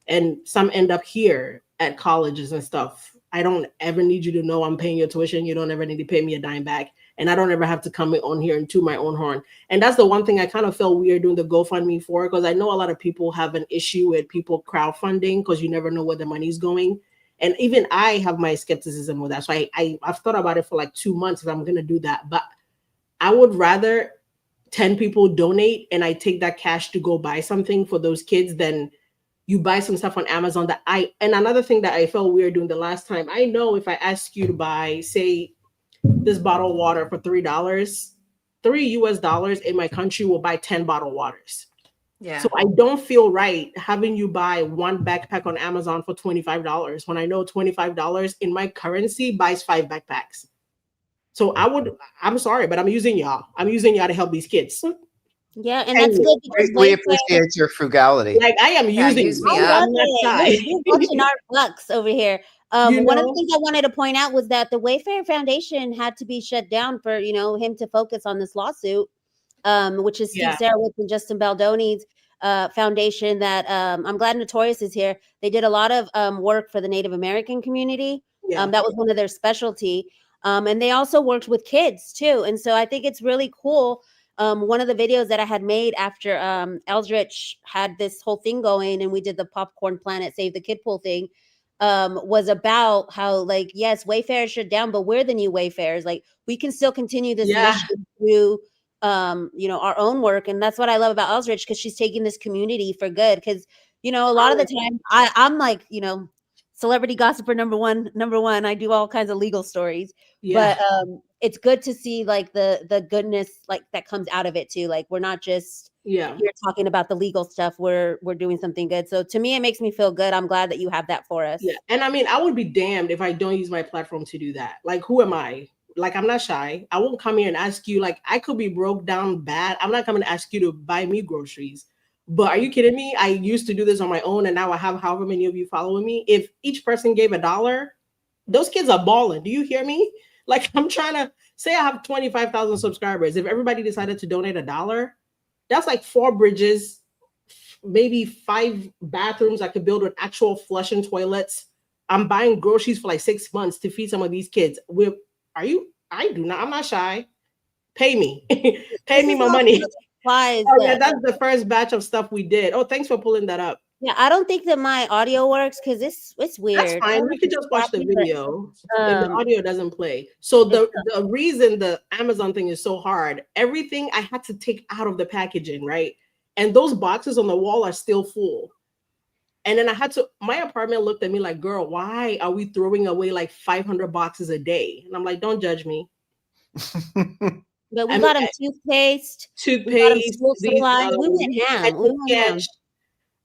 And some end up here at colleges and stuff. I don't ever need you to know I'm paying your tuition. You don't ever need to pay me a dime back. And I don't ever have to come on here and toot my own horn. And that's the one thing I kind of felt weird doing the GoFundMe for, because I know a lot of people have an issue with people crowdfunding because you never know where the money's going. And even I have my skepticism with that. So I've thought about it for like 2 months if I'm going to do that. But I would rather 10 people donate and I take that cash to go buy something for those kids than you buy some stuff on Amazon and another thing that I felt weird doing the last time, I know if I ask you to buy, say, this bottle of water for $3, $3 in my country will buy 10 bottled waters. Yeah. So I don't feel right having you buy one backpack on Amazon for $25 when I know $25 in my currency buys 5 backpacks. So I'm sorry, but I'm using y'all. I'm using y'all to help these kids. Yeah, and that's good because we appreciate your frugality. Like I am using use me you. up. I'm not shy. We're watching our bucks over here. One of the things I wanted to point out was that the Wayfair Foundation had to be shut down for him to focus on this lawsuit, which is Steve Sarowitz and Justin Baldoni's foundation. That I'm glad Notorious is here. They did a lot of work for the Native American community. That was one of their specialty, and they also worked with kids too. And so I think it's really cool. One of the videos that I had made after Eldritch had this whole thing going and we did the Popcorn Planet Save the Kid Pool thing was about how, like, yes, Wayfair is shut down, but we're the new Wayfarers. Like, we can still continue this mission through, our own work. And that's what I love about Eldritch, because she's taking this community for good. Because, a lot of the time I'm like, celebrity gossiper number one. I do all kinds of legal stories. Yeah. But it's good to see like the goodness like that comes out of it too. Like we're not just Yeah. You're talking about the legal stuff, we're doing something good. So to me, it makes me feel good. I'm glad that you have that for us. Yeah. And I mean, I would be damned if I don't use my platform to do that. Like, who am I? Like, I'm not shy. I won't come here and ask you, like, I could be broke down bad. I'm not coming to ask you to buy me groceries. But are you kidding me? I used to do this on my own, and now I have however many of you following me. If each person gave $1, those kids are balling. Do you hear me? Like, I'm trying to say I have 25,000 subscribers. If everybody decided to donate $1, that's like 4 bridges, maybe 5 bathrooms I could build with actual flushing toilets. I'm buying groceries for like 6 months to feed some of these kids. I'm not shy. Pay me. Pay me my money. Supplies Oh, yeah, that's the first batch of stuff we did. Oh, thanks for pulling that up. Yeah, I don't think that my audio works because it's weird. That's fine. We could just watch the video and the audio doesn't play. So the reason the Amazon thing is so hard, everything I had to take out of the packaging, right? And those boxes on the wall are still full. And then my apartment looked at me like, girl, why are we throwing away like 500 boxes a day? And I'm like, don't judge me. But we got him toothpaste, school supplies. We went ham.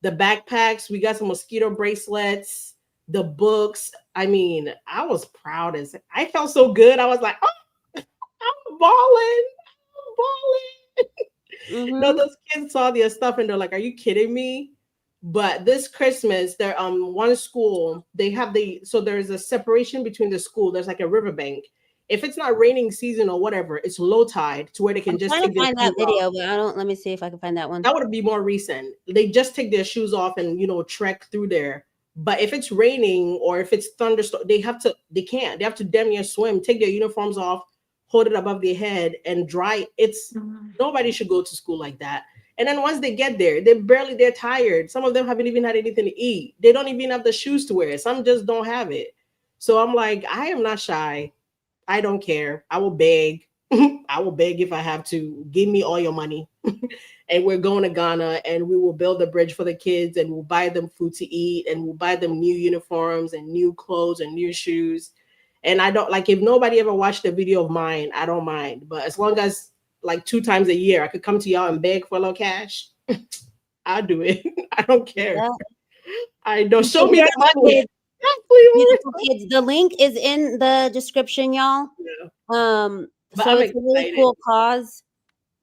The backpacks, we got some mosquito bracelets, the books. I mean, I was proud I felt so good. I was like, oh, I'm balling. No, those kids saw their stuff and they're like, are you kidding me? But this Christmas, there one school, they have so there's a separation between the school. There's like a riverbank. If it's not raining season or whatever, it's low tide to where they can just take their find that video, but let me see if I can find that one. That would be more recent. They just take their shoes off and trek through there. But if it's raining or if it's thunderstorm, they have to damn near swim, take their uniforms off, hold it above their head and dry. Nobody should go to school like that. And then once they get there, they're tired. Some of them haven't even had anything to eat. They don't even have the shoes to wear. Some just don't have it. So I'm like, I am not shy. I don't care. I will beg. I will beg if I have to. Give me all your money. And we're going to Ghana and we will build a bridge for the kids and we'll buy them food to eat and we'll buy them new uniforms and new clothes and new shoes. And I don't if nobody ever watched a video of mine, I don't mind. But as long as 2 times a year, I could come to y'all and beg for a little cash, I'll do it. I don't care. Yeah. I don't show me the money. Beautiful kids. The link is in the description, y'all. Yeah. So it's a really cool cause.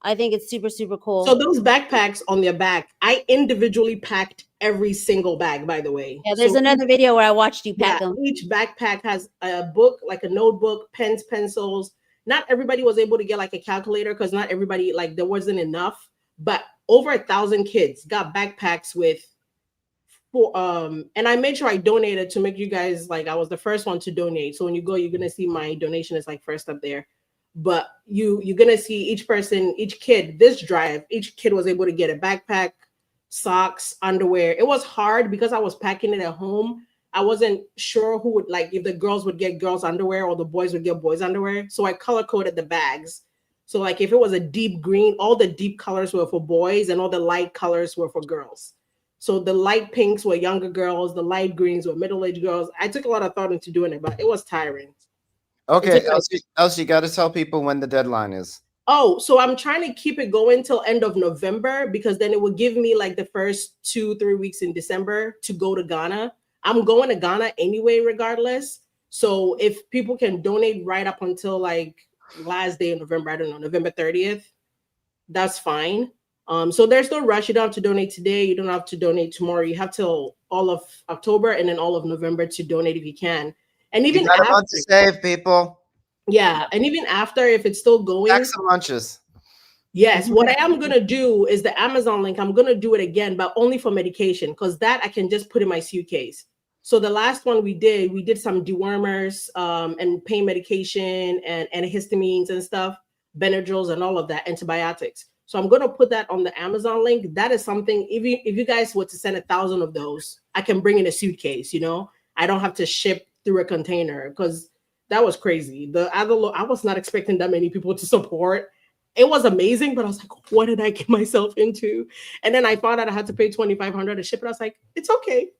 I think it's super, super cool. So those backpacks on their back, I individually packed every single bag, by the way. Yeah, there's another video where I watched you pack them. Each backpack has a book, like a notebook, pens, pencils. Not everybody was able to get a calculator because not everybody, there wasn't enough. But over 1,000 kids got backpacks with and I made sure I donated to make you guys I was the first one to donate. So when you go, you're gonna see my donation is first up there. But you're gonna see each kid this drive, each kid was able to get a backpack, socks, underwear. It was hard because I was packing it at home. I wasn't sure who would if the girls would get girls underwear or the boys would get boys underwear. So I color coded the bags. So if it was a deep green, all the deep colors were for boys and all the light colors were for girls. So the light pinks were younger girls, the light greens were middle-aged girls. I took a lot of thought into doing it, but it was tiring. Okay, Elsie, you got to tell people when the deadline is. Oh, so I'm trying to keep it going till end of November because then it will give me the first 2-3 weeks in December to go to Ghana. I'm going to Ghana anyway, regardless. So if people can donate right up until last day of November, I don't know, November 30th, that's fine. So there's no rush. You don't have to donate today. You don't have to donate tomorrow. You have till all of October and then all of November to donate if you can. And even after, want to save people. Yeah, and even after, if it's still going, pack some lunches. Yes, what I am gonna do is the Amazon link. I'm gonna do it again, but only for medication because that I can just put in my suitcase. So the last one we did some dewormers and pain medication and antihistamines and stuff, Benadryls and all of that, antibiotics. So I'm going to put that on the Amazon link. That is something, if you guys were to send 1,000 of those, I can bring in a suitcase, I don't have to ship through a container because that was crazy. I was not expecting that many people to support. It was amazing, but I was like, what did I get myself into? And then I found out I had to pay $2,500 to ship it. I was like, it's okay.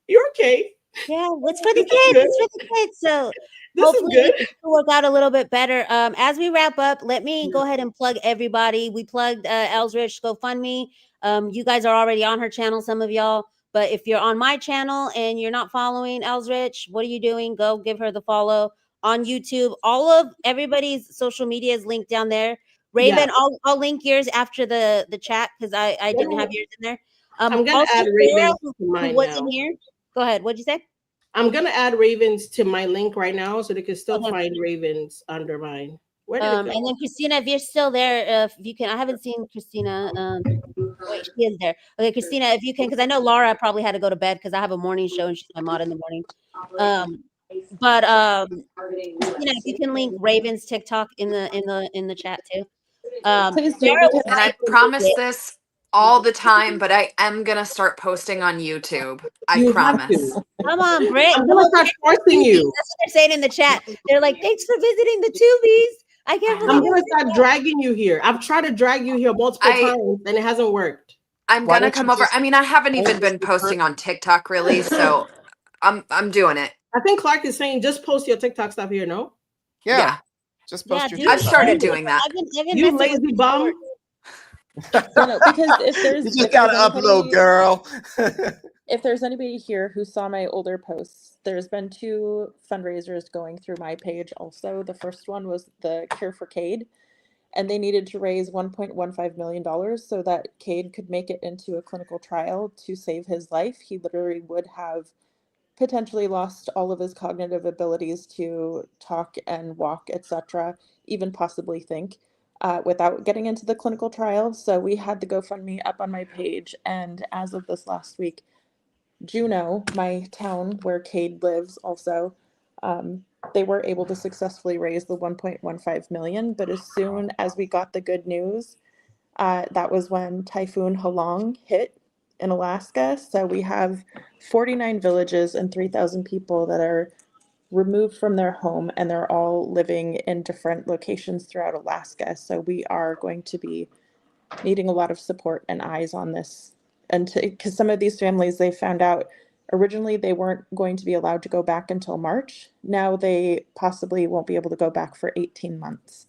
You're okay. Yeah, it's for the kids. It's for the kids. So hopefully good. it will work out a little bit better. As we wrap up, let me go ahead and plug everybody. We plugged Elsrich GoFundMe. You guys are already on her channel, some of y'all. But if you're on my channel and you're not following Elsrich, what are you doing? Go give her the follow on YouTube. All of everybody's social media is linked down there. Raven, I'll link yours after the chat because I didn't have yours in there. I'm gonna Also, add Sarah, Ravens who to mine wasn't now. here. Go ahead. What'd you say? I'm gonna add Ravens to my link right now, so they can still Okay. find Ravens under mine. Where did it go? And then Christina, if you're still there, if you can, I haven't seen Christina. Wait, she is there. Okay, Christina, if you can, because I know Laura probably had to go to bed because I have a morning show and she's my mod in the morning. But Christina, if you can link Raven's TikTok in the chat too. Please do, Sarah was because And I able to promise make it. this all the time, but I am gonna start posting on YouTube. I You have promise. to. Come on, Britt. I'm Come gonna on, start Britt. forcing you. That's what they're saying in the chat. They're like, thanks for visiting the Tubies. I can't I believe I'm know. gonna it. start dragging you here. I've tried to drag you here multiple times and it hasn't worked. I'm Why gonna don't you come over. just I mean, I haven't why don't even you just been posting on TikTok really, so I'm doing it. I think Clark is saying just post your TikTok stuff here, no? Yeah. just Yeah, post your dude. I've TikTok. started doing that. I've been You messing with lazy bum. no, because if there's You just if there's gotta upload, anybody, girl. if there's anybody here who saw my older posts, there's been 2 fundraisers going through my page also. The first one was the Cure for Cade, and they needed to raise $1.15 million so that Cade could make it into a clinical trial to save his life. He literally would have potentially lost all of his cognitive abilities to talk and walk, etc., even possibly think, without getting into the clinical trial. So we had the GoFundMe up on my page, and as of this last week, Juneau, my town where Cade lives, also, they were able to successfully raise the 1.15 million. But as soon as we got the good news, that was when Typhoon Halong hit in Alaska. So we have 49 villages and 3,000 people that are removed from their home, and they're all living in different locations throughout Alaska. So we are going to be needing a lot of support and eyes on this. And because some of these families, they found out originally they weren't going to be allowed to go back until March. Now they possibly won't be able to go back for 18 months.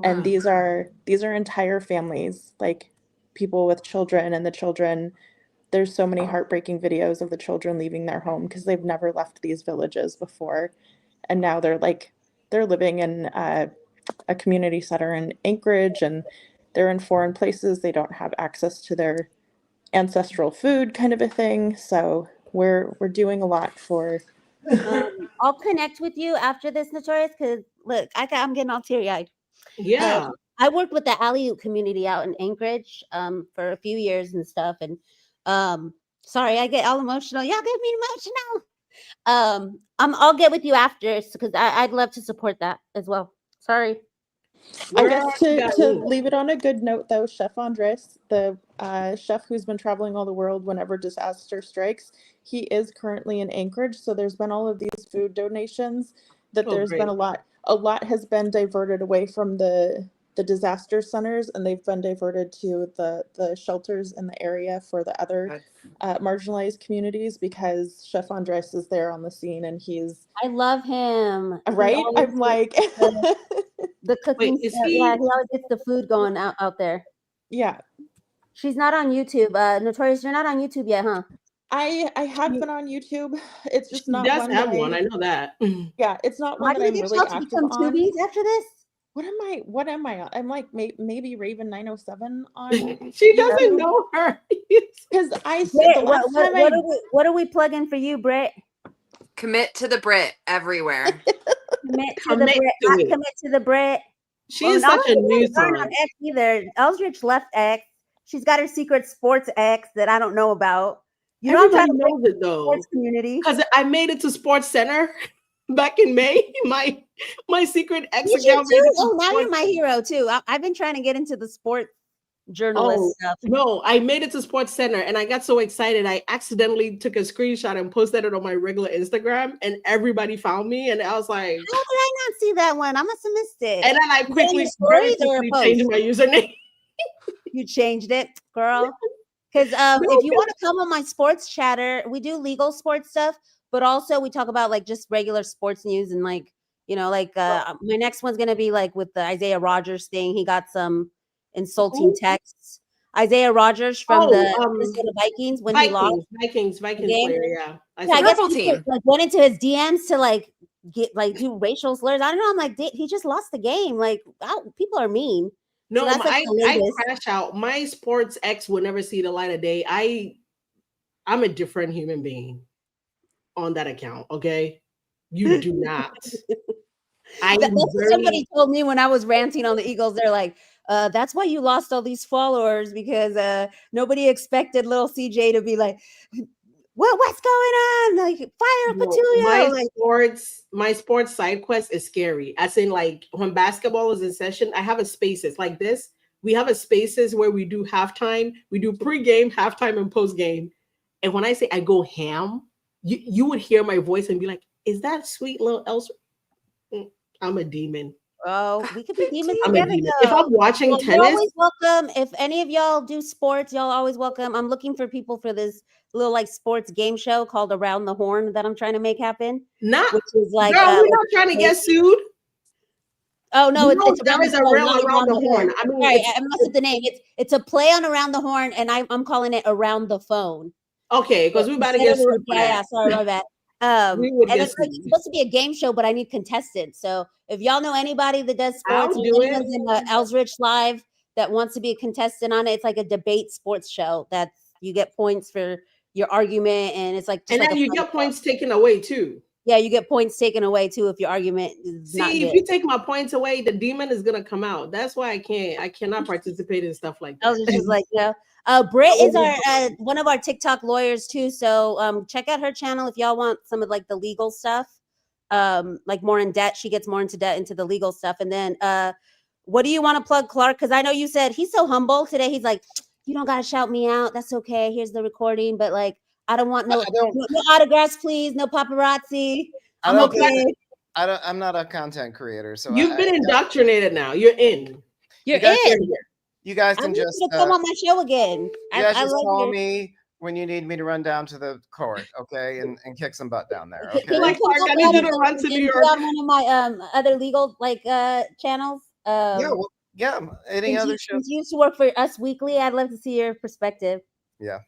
And these are entire families, like people with children, and the children, there's so many heartbreaking videos of the children leaving their home because they've never left these villages before. And now they're living in a community center in Anchorage, and they're in foreign places. They don't have access to their ancestral food, kind of a thing. So we're doing a lot for. I'll connect with you after this, Notorious, because look, I'm getting all teary-eyed. Yeah. I worked with the Aleut community out in Anchorage for a few years and stuff. And sorry, I get all emotional. Y'all get me emotional. I'll get with you after because I'd love to support that as well. Sorry. I guess to leave it on a good note, though, Chef Andres, the chef who's been traveling all the world whenever disaster strikes, he is currently in Anchorage. So there's been all of these food donations that there's been a lot has been diverted away from the disaster centers, and they've been diverted to the shelters in the area for the other marginalized communities, because Chef Andres is there on the scene, and I love him. Right? I'm like the cooking stuff. Yeah, he always gets the food going out there. Yeah. She's not on YouTube. Notorious, you're not on YouTube yet, huh? I have been on YouTube. It's just not does one have that one. I know that. Yeah, it's not one that I'm really active on. After this? What am I on? I'm like maybe Raven 907 on. She doesn't know her. Because I said the last time what are we plugging for you, Britt? Commit to the Brit everywhere. Commit to the Brit. She is such a news on X either. Eldridge left X. She's got her secret sports X that I don't know about. You know, everybody knows it though. Sports community. Because I made it to Sports Center back in May. My secret X account. Oh, now you're my hero too. I've been trying to get into the sports journalist stuff. No, I made it to Sports Center and I got so excited. I accidentally took a screenshot and posted it on my regular Instagram, and everybody found me. And I was like, how did I not see that one? I must have missed it. And then I quickly changed my username. You changed it, girl. Because if you want to come on my sports chatter, we do legal sports stuff, but also we talk about like just regular sports news and like You know, like my next one's gonna be like with the Isaiah Rogers thing. He got some insulting texts. Isaiah Rogers from the Minnesota Vikings when he lost. Vikings player, yeah. I guess people like went into his DMs to like get like do racial slurs. I don't know. I'm like, he just lost the game. Like, people are mean. No, so that's like I crash out. My sports ex would never see the light of day. I'm a different human being on that account. Okay, you do not. That's what somebody told me when I was ranting on the Eagles. They're like, that's why you lost all these followers, because nobody expected little CJ to be like, what's going on? Like, fire Patillo. My sports side quest is scary. As in, like, when basketball is in session, I have a spaces like this. We have a spaces where we do halftime, we do pregame, halftime, and postgame. And when I say I go ham, you would hear my voice and be like, "Is that sweet little Elsa?" I'm a demon. Oh, we could be demons I'm together. If I'm watching tennis, you're always welcome. If any of y'all do sports, y'all always welcome. I'm looking for people for this little like sports game show called Around the Horn that I'm trying to make happen. Which is like, girl, we're not trying to get sued. Oh no, it's there is a real Around the Horn. I mean, sorry, I messed up the name. It's a play on Around the Horn, and I'm calling it Around the Phone. Okay, because we about to get sued. Yeah, sorry about that. And it's supposed to be a game show, but I need contestants. So if y'all know anybody that does sports, anyone's in the Ellsrich Live that wants to be a contestant on it, it's like a debate sports show that you get points for your argument, and it's like and then you get points taken away too. Yeah, you get points taken away too if your argument is not good. If you take my points away, the demon is gonna come out. That's why I cannot participate in stuff like that. I was just like, Britt is our one of our TikTok lawyers too. So check out her channel if y'all want some of like the legal stuff. Like more in debt. She gets more into the legal stuff. And then what do you want to plug, Clark? Because I know you said he's so humble today. He's like, you don't gotta shout me out. That's okay. Here's the recording. But like, I don't want no autographs, please. No paparazzi. I'm okay. I'm not a content creator, so you've been indoctrinated now. You're in. You're in. You guys can just come on my show again. You guys just call me when you need me to run down to the court, okay, and kick some butt down there. Okay. Like, I need you to run to New York. On one of my other legal channels. Yeah. Any other shows? You used to work for Us Weekly. I'd love to see your perspective. Yeah.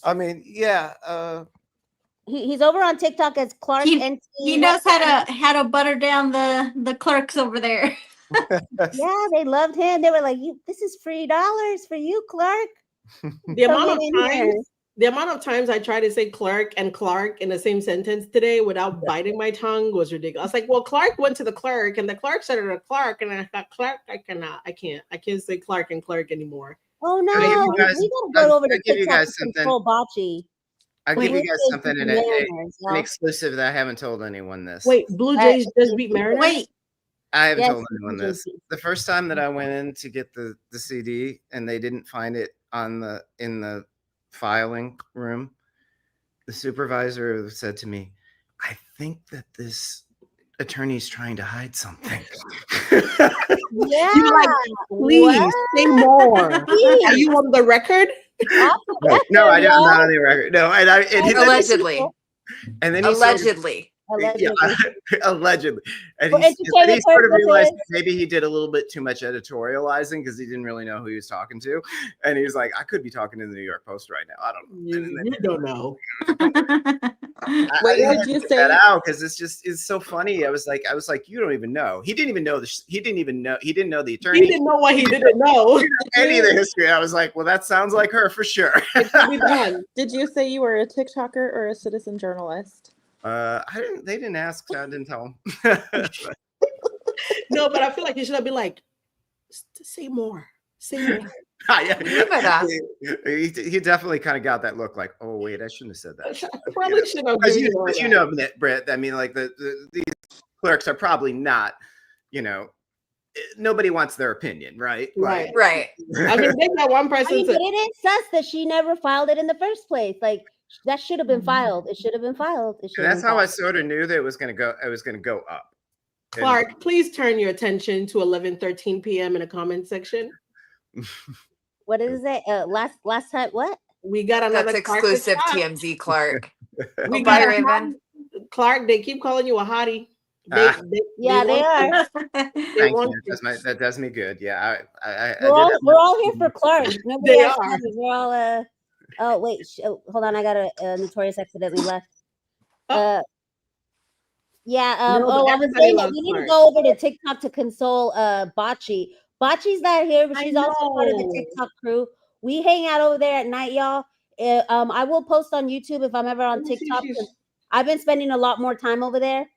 I mean, yeah. He's over on TikTok as Clark. He knows how to butter down the clerks over there. Yeah, they loved him. They were like, this is free dollars for you, Clark. The amount of times I try to say clerk and Clark in the same sentence today without biting my tongue was ridiculous. I was like, well, Clark went to the clerk and the clerk said to the Clark, and I thought, Clark, I can't say Clark and Clark anymore. Oh no, we gotta go over to give you guys something. Bocce. I'll give you guys something an exclusive that I haven't told anyone this. Wait, Blue Jays just beat Mariners? Wait. I haven't told anyone this. The first time that I went in to get the CD and they didn't find it in the filing room, the supervisor said to me, I think that this attorney's trying to hide something. Yeah. You're like, please say more. Are you on the record? No, I'm not on the record. No, allegedly. And then allegedly. Allegedly. And he sort of realized maybe he did a little bit too much editorializing because he didn't really know who he was talking to. And he was like, I could be talking to the New York Post right now. I don't know. You don't know. What did you say? That out because it's so funny. I was like, you don't even know. He didn't even know he didn't know the attorney. He didn't know what he didn't know. Any of the history. I was like, well, that sounds like her for sure. Did you say you were a TikToker or a citizen journalist? They didn't ask, so I didn't tell them. No, but I feel like you should have been like, say more. Say more. He definitely kind of got that look like, oh wait, I shouldn't have said that. Probably should have. But you know, Brett. I mean, like these clerks are probably not, nobody wants their opinion, right? Right. I mean, they got one person. But it is sus that she never filed it in the first place. Like that should have been filed. It should have been filed. That's how I sort of knew that it was going to go. It was going to go up. Clark, please turn your attention to 11:13 p.m. in the comment section. What is it? Last time, what? We got another. That's exclusive TMZ, Clark. We got Clark. They keep calling you a hottie. Yeah, they are. Thank you. That does me good. Yeah, We're all here for Clark. Nobody They else are. matters. We're all oh wait, hold on. I got a Notorious accidentally left. Yeah. No, but I was everybody saying that loves we need to Clark. go over to TikTok to console Bocce. Bocce's not here, but I she's also part of the know. TikTok crew. We hang out over there at night, y'all. I will post on YouTube if I'm ever on Let me see if TikTok. she's- I've been spending a lot more time over there.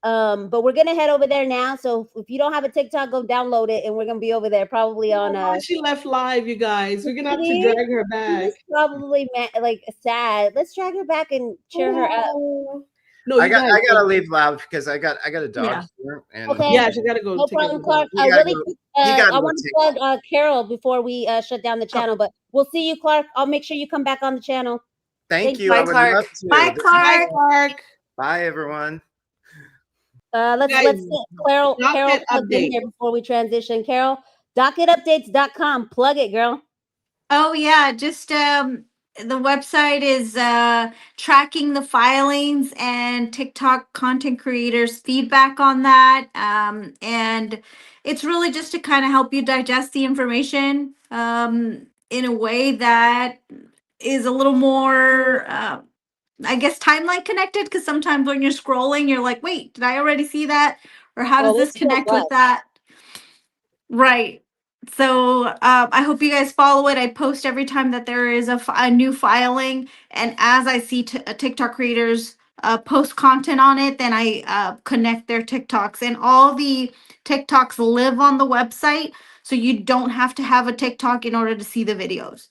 But we're gonna head over there now. So if you don't have a TikTok, go download it, and we're gonna be over there probably on. She left live, you guys. We're gonna have to See? drag her back. She's probably like sad. Let's drag her back and cheer her up. No, I gotta leave loud because I got a dog Yeah. here, and Okay. Yeah, she gotta go. No take care problem, of the Clark. dog. gotta Really go- quick, you gotta I go want to take- plug Carol before we shut down the channel. But we'll see you, Clark. I'll make sure you come back on the channel. Thank you. Bye, I would Clark. love to. Bye, Clark. Bye, Clark. Bye, everyone. Let's Guys, get Carol docket plugged in update. here before we transition. Carol, docketupdates.com. Plug it, girl. Oh yeah, just the website is tracking the filings and TikTok content creators' feedback on that. And it's really just to kind of help you digest the information in a way that is a little more I guess timeline connected, because sometimes when you're scrolling, you're like, wait, did I already see that? Or how does this connect with that? Right. So I hope you guys follow it. I post every time that there is a new filing. And as I see TikTok creators post content on it, then I connect their TikToks. And all the TikToks live on the website. So you don't have to have a TikTok in order to see the videos.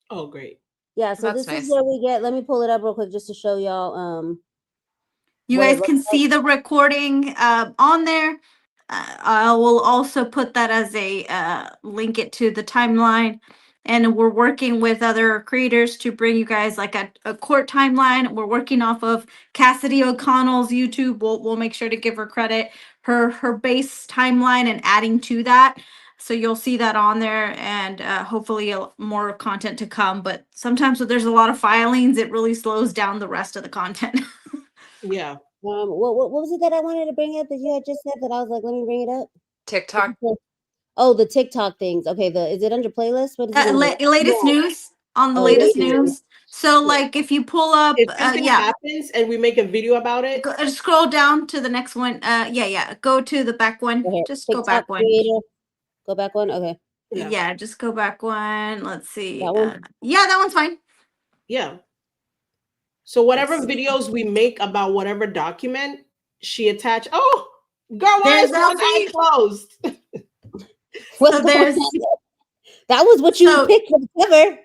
Oh, great. Yeah, so That's this nice. is where we get. Let me pull it up real quick just to show y'all. You what it guys looks can like. see the recording on there. I will also put that as a link it to the timeline. And we're working with other creators to bring you guys like a court timeline. We're working off of Cassidy O'Connell's YouTube. We'll make sure to give her credit, her base timeline, and adding to that. So you'll see that on there, and hopefully more content to come. But sometimes when there's a lot of filings, it really slows down the rest of the content. Yeah. What was it that I wanted to bring up that you had just said that I was like, let me bring it up? TikTok. Oh, the TikTok things. Okay, is it under playlist? What is it under? Latest news on the Oh, latest latest news. So like if you pull up, If something happens and we make a video about it, scroll down to the next one. Go to the back one. Okay, Just TikTok go back one. creator. Go back one. Okay. Yeah, just go back one. Let's see. That one? Yeah, that one's fine. yeah. So whatever videos we make about whatever document, she attached. Oh, girl, why is one eye closed? What's going on? That was what you picked for the cover.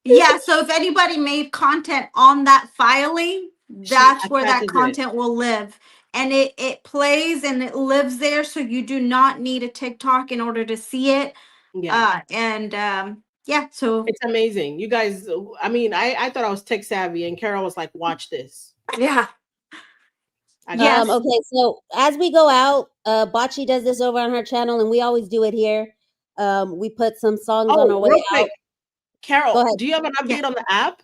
Yeah, so if anybody made content on that filing, that's where that content will live. And it plays and it lives there, so you do not need a TikTok in order to see it. Yeah. Yeah, so it's amazing. You guys, I mean, I thought I was tech savvy, and Carol was like, watch this. Yeah. Okay, so as we go out, Bocce does this over on her channel, and we always do it here. We put some songs on our way out. Carol, do you have an update on the app?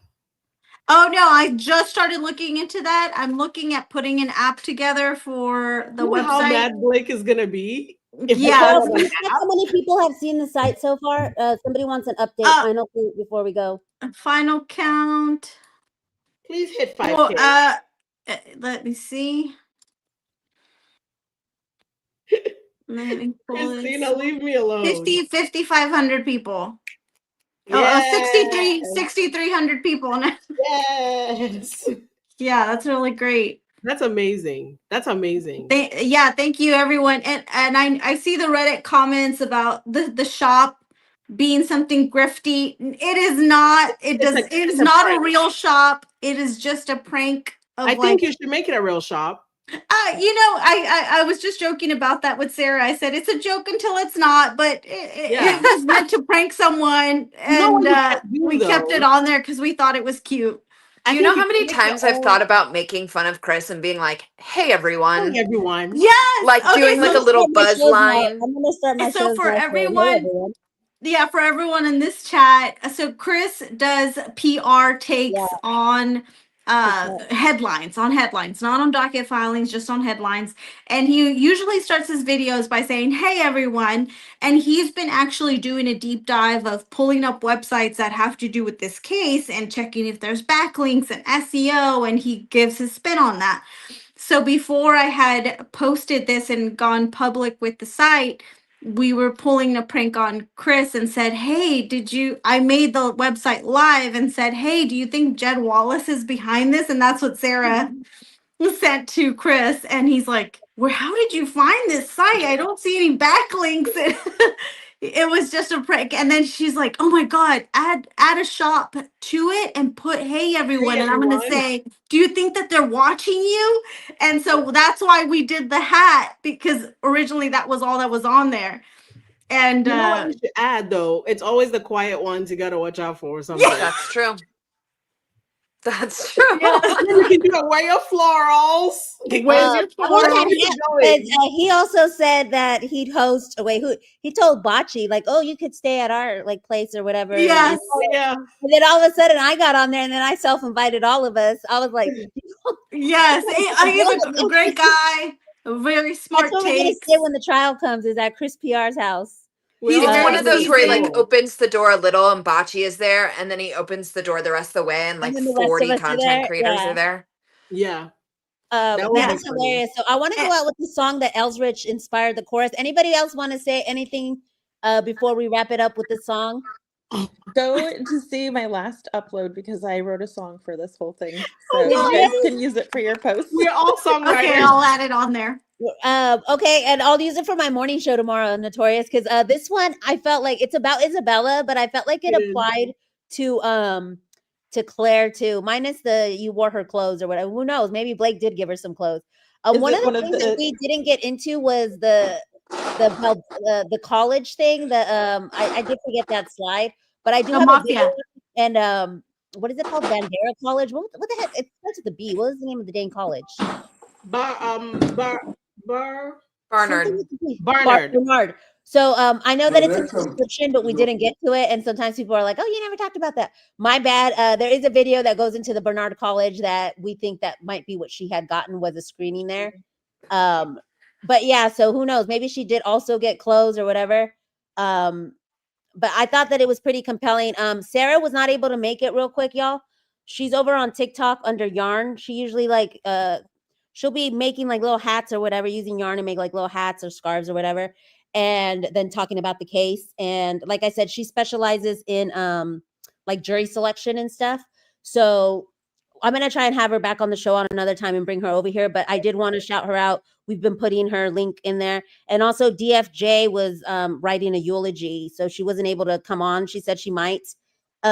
Oh no, I just started looking into that. I'm looking at putting an app together for the website. How mad Blake is gonna be? Yeah. How many people have seen the site so far? Somebody wants an update. Final thing before we go. Final count. Please hit 5K. Let me see. Let me pull Christina, leave me alone. 5,500 people. Yes. 6,300 people now. Yes. Yeah, that's really great. That's amazing. That's amazing. Thank you everyone. And I see the Reddit comments about the shop being something grifty. It is not. It is not a real shop. It is just a prank. I think you should make it a real shop. I was just joking about that with Sarah. I said it's a joke until it's not, but it was meant to prank someone, and we kept it on there because we thought it was cute. Do you know how many times I've thought about making fun of Chris and being like, "Hey everyone, hey everyone," yes, like doing like a little buzz line. I'm gonna start my so shows for now, everyone. Yeah, for everyone in this chat. So Chris does PR takes on headlines, not on docket filings, just on headlines. And he usually starts his videos by saying, "Hey everyone," and he's been actually doing a deep dive of pulling up websites that have to do with this case and checking if there's backlinks and SEO, and he gives his spin on that. So before I had posted this and gone public with the site, we were pulling a prank on Chris and said, "Hey, I made the website live and said, hey, do you think Jed Wallace is behind this?" And that's what Sarah sent to Chris. And he's like, "Well, how did you find this site? I don't see any backlinks." It was just a prank. And then she's like, "Oh my God, add a shop to it and put, hey everyone." And I'm going to say, "Do you think that they're watching you?" And so that's why we did the hat, because originally that was all that was on there. And you know what you should add though? It's always the quiet ones you got to watch out for or something. Yeah. That's true. That's true. Yeah, you can do it. Wear your florals. He also said that he'd host. He told Bocce, like, "Oh, you could stay at our like place or whatever." Yes. Yeah. And then all of a sudden, I got on there, and then I self-invited all of us. I was like, "Yes, he's a great guy, a very smart." That's what we're gonna say when the trial comes. Is at Chris PR's house. He's It's one of those where he like opens the door a little and Bocce is there, and then he opens the door the rest of the way, and like 40 content creators are there. Yeah. That's hilarious. So I want to go out with the song that Elsrich inspired the chorus. Anybody else want to say anything before we wrap it up with the song? Go to see my last upload because I wrote a song for this whole thing. So you guys can use it for your posts. We're all songwriters. Okay, I'll add it on there. Okay, and I'll use it for my morning show tomorrow, Notorious, because this one I felt like it's about Isabella, but I felt like it applied to Claire too, minus the you wore her clothes or whatever. Who knows? Maybe Blake did give her some clothes. One of the things that we didn't get into was the college thing. I did forget that slide, but I do have a video. And what is it called? Bandera College. What the heck? It starts with a B. What is the name of the dang college? Barnard. So I know that it's a description, but we didn't get to it. And sometimes people are like, "Oh, you never talked about that." My bad. There is a video that goes into the Barnard College that we think that might be what she had gotten, was a screening there. But yeah, so who knows? Maybe she did also get clothes or whatever. But I thought that it was pretty compelling. Sarah was not able to make it real quick, y'all. She's over on TikTok under yarn. She usually like she'll be making like little hats or whatever, using yarn to make like little hats or scarves or whatever, and then talking about the case. And like I said, she specializes in like jury selection and stuff. So I'm gonna try and have her back on the show on another time and bring her over here. But I did want to shout her out. We've been putting her link in there. And also DFJ was writing a eulogy, so she wasn't able to come on. She said she might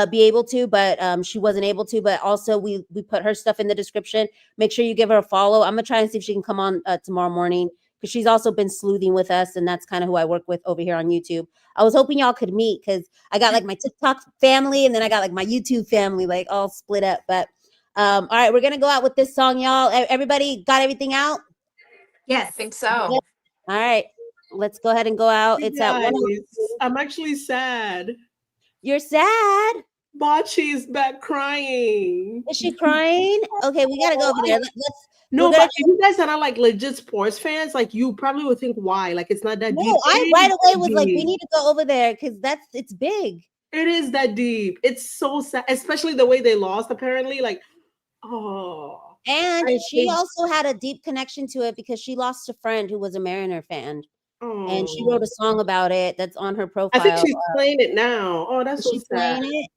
be able to, but she wasn't able to. But also we put her stuff in the description. Make sure you give her a follow. I'm gonna try and see if she can come on tomorrow morning, because she's also been sleuthing with us, and that's kind of who I work with over here on YouTube. I was hoping y'all could meet, because I got like my TikTok family, and then I got like my YouTube family, like all split up. But all right, we're gonna go out with this song, y'all. Everybody got everything out? Yes, I think so. All right, let's go ahead and go out. It's at 1. I'm actually sad. You're sad? Bocce's back crying. Is she crying? Okay, we gotta go over there. No, but if you guys are not like legit sports fans, like you probably would think why. Like it's not that deep. No, I right away was like, we need to go over there because it's big. It is that deep. It's so sad, especially the way they lost. Apparently, like, oh. And she also had a deep connection to it because she lost a friend who was a Mariner fan. Oh. And she wrote a song about it that's on her profile. I think she's playing it now. Oh, that's so sad. Playing it?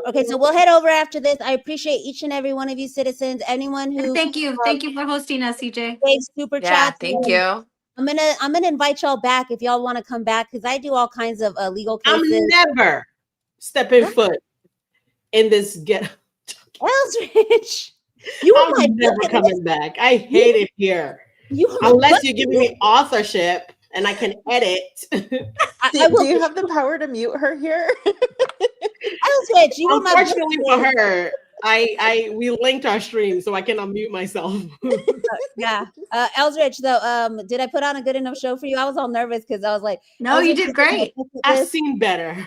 Okay, so we'll head over after this. I appreciate each and every one of you citizens. Anyone who thank you for hosting us, CJ. Super yeah, chat. Thank you. I'm gonna invite y'all back if y'all want to come back, because I do all kinds of legal cases. I'm never stepping foot in this get. Elsrich, I'm never coming back. I hate it here. Unless you're giving me authorship and I can edit. Do you have the power to mute her here? Elsrich, unfortunately for her, we linked our stream, so I can unmute myself. Yeah. Elsrich, though, did I put on a good enough show for you? I was all nervous because I was like, no, you did great. I've seen better.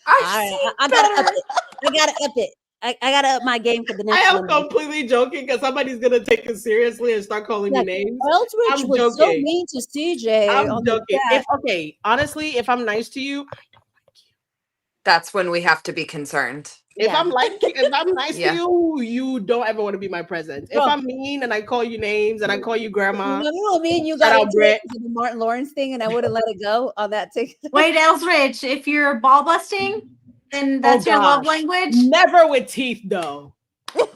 I gotta up it. I gotta up my game for the next I am one. completely joking because somebody's gonna take it seriously and start calling me names. Eldridge I'm was so joking. mean to CJ. I'm joking. Okay, honestly, if I'm nice to you, That's when we have to be concerned. if I'm nice Yeah. to you, you don't ever want to be my present. If I'm mean and I call you names and I call you grandma, You know what I mean? You shout got out into Brett. it because of the Martin Lawrence thing, and I wouldn't let it go on that TikTok. Wait, Elsrich, if you're ball busting, then that's your love language. Never with teeth, though.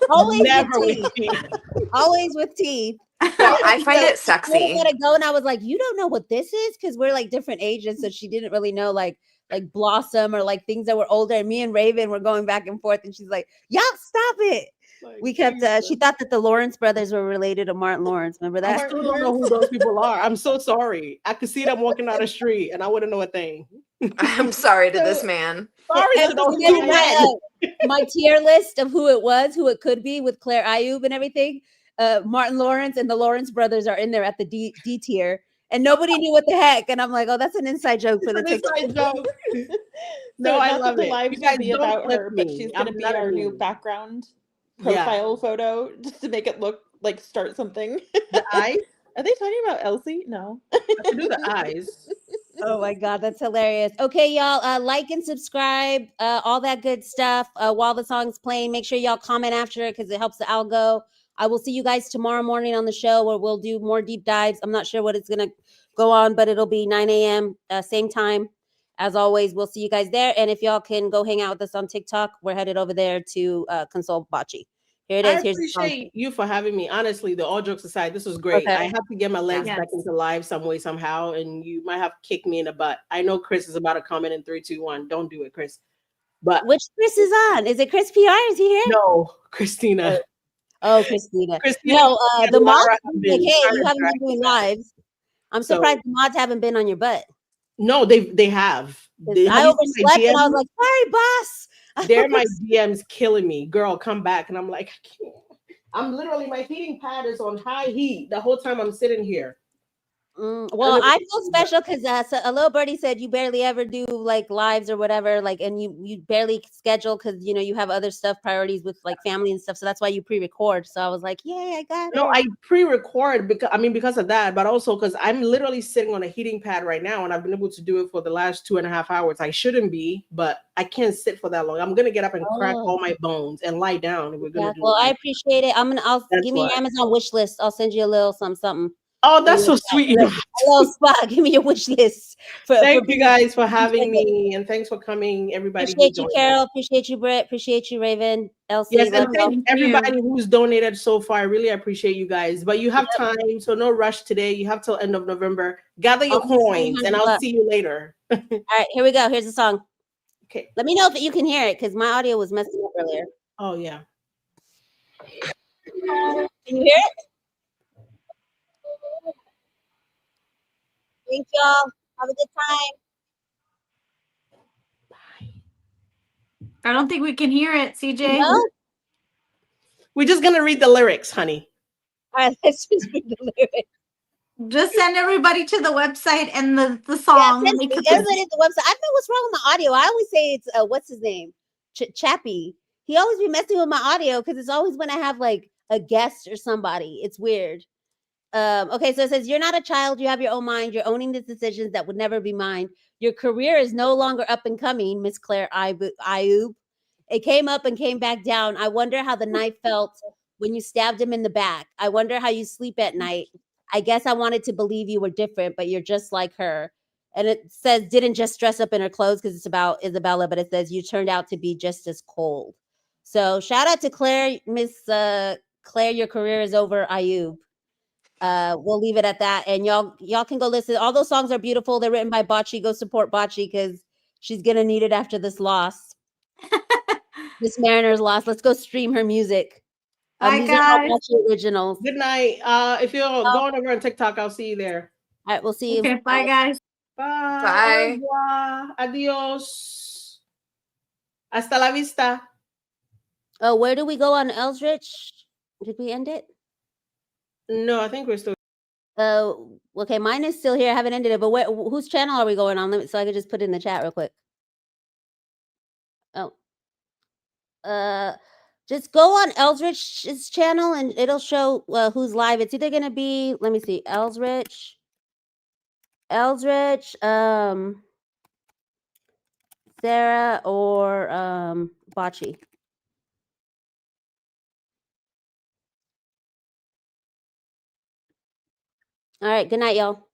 Always Never with with teeth. teeth. Always with teeth. Well, I find it I sexy. let it go, and I was like, "You don't know what this is," because we're like different ages, so she didn't really know like Blossom or like things that were older. And me and Raven were going back and forth, and she's like, "Y'all stop it." We kept. She thought that the Lawrence brothers were related to Martin Lawrence. Remember that? I still don't know who those people are. I'm so sorry. I could see them walking down the street, and I wouldn't know a thing. I'm sorry to this man. Sorry to those two men. My tier list of who it was, who it could be, with Claire Ayub and everything. Martin Lawrence and the Lawrence brothers are in there at the D tier, and nobody knew what the heck. And I'm like, oh, that's an inside joke for the TikTok. Joke. No, I not love that the it. lives You guys will be don't about flip her, but me. she's I'm gonna be not our new mean. background Yeah. profile photo just to make it look like start something. The eyes? Are they talking about Elsie? No. I can do the eyes. Oh my God, that's hilarious. Okay, y'all, like and subscribe, all that good stuff. While the song's playing, make sure y'all comment after it because it helps the algo. I will see you guys tomorrow morning on the show where we'll do more deep dives. I'm not sure what it's gonna go on, but it'll be 9 a.m. Same time. As always, we'll see you guys there. And if y'all can go hang out with us on TikTok, we're headed over there to console Bocce. Here it is. I Here's the song. appreciate you for having me. Honestly, all jokes aside, this was great. Okay. I have to get my legs Yes. back into live some way, somehow, and you might have to kick me in the butt. I know Chris is about to comment in 3, 2, 1. Don't do it, Chris. But Which Chris is on? Is it Chris PR? Is he here? no, Christina. Oh, Christina. Christina No, and the mods Laura have have been been like, hey, trying you to haven't drag been doing me back. lives. I'm So- surprised the mods haven't been on your butt. No, they have. 'Cause Have I you seen my overslept and I was DMs? like, sorry, boss. They're my DMs killing me. Girl, come back. And I'm like, I can't. I'm literally, my heating pad is on high heat the whole time I'm sitting here. Well, I feel special because a little birdie said you barely ever do like lives or whatever, like, and you barely schedule because you have other stuff, priorities with like family and stuff. So that's why you pre-record. So I was like, yay, I got it. No, I pre-record because of that, but also because I'm literally sitting on a heating pad right now, and I've been able to do it for the last 2.5 hours. I shouldn't be, but I can't sit for that long. I'm gonna get up and crack all my bones and lie down. And we're gonna do. Well, I appreciate it. I'll That's give me your why. Amazon wish list. I'll send you a little something. Oh, that's so sweet. A little spot. Give me your wish list. Thank you guys for having me, and thanks for coming, everybody. Appreciate you, Carol. Appreciate you, Britt. Appreciate you, Raven. Elsie. Yes, and thank everybody who's donated so far. I really appreciate you guys. But you have time, so no rush today. You have till end of November. Gather your coins, and I'll see you later. All right, here we go. Here's the song. Okay. Let me know if you can hear it because my audio was messing up earlier. Oh yeah. Can you hear it? Thank y'all. Have a good time. I don't think we can hear it, CJ. No? We're just gonna read the lyrics, honey. All right, let's just read the lyrics. Just send everybody to the website and the song. Yeah, and they could everybody at the website. I don't know what's wrong with my audio. I always say it's what's his name? Chappie. He always be messing with my audio because it's always when I have like a guest or somebody. It's weird. Okay, so it says you're not a child, you have your own mind, you're owning the decisions that would never be mine. Your career is no longer up and coming, Miss Claire Ayub. It came up and came back down. I wonder how the knife felt when you stabbed him in the back. I wonder how you sleep at night. I guess I wanted to believe you were different, but you're just like her. And it says didn't just dress up in her clothes because it's about Isabella, but it says you turned out to be just as cold. So shout out to Claire, Miss Claire, your career is over, Ayub. We'll leave it at that, and y'all can go listen. All those songs are beautiful. They're written by Bocce. Go support Bocce because she's gonna need it after this loss. This Mariners loss. Let's go stream her music. Bye, These are all guys. Bocce originals. Good night. If you're going over on TikTok, I'll see you there. All right, we'll see you. Okay, bye, guys. Bye. Bye. Au revoir. Adios. Hasta la vista. Oh, where do we go on Eldritch? Did we end it? No, I think we're still. Okay, mine is still here. I haven't ended it, but whose channel are we going on? So I could just put it in the chat real quick. Oh. Just go on Eldritch's channel and it'll show who's live. It's either gonna be, let me see, Eldritch, Sarah, or Bocce. All right, good night, y'all.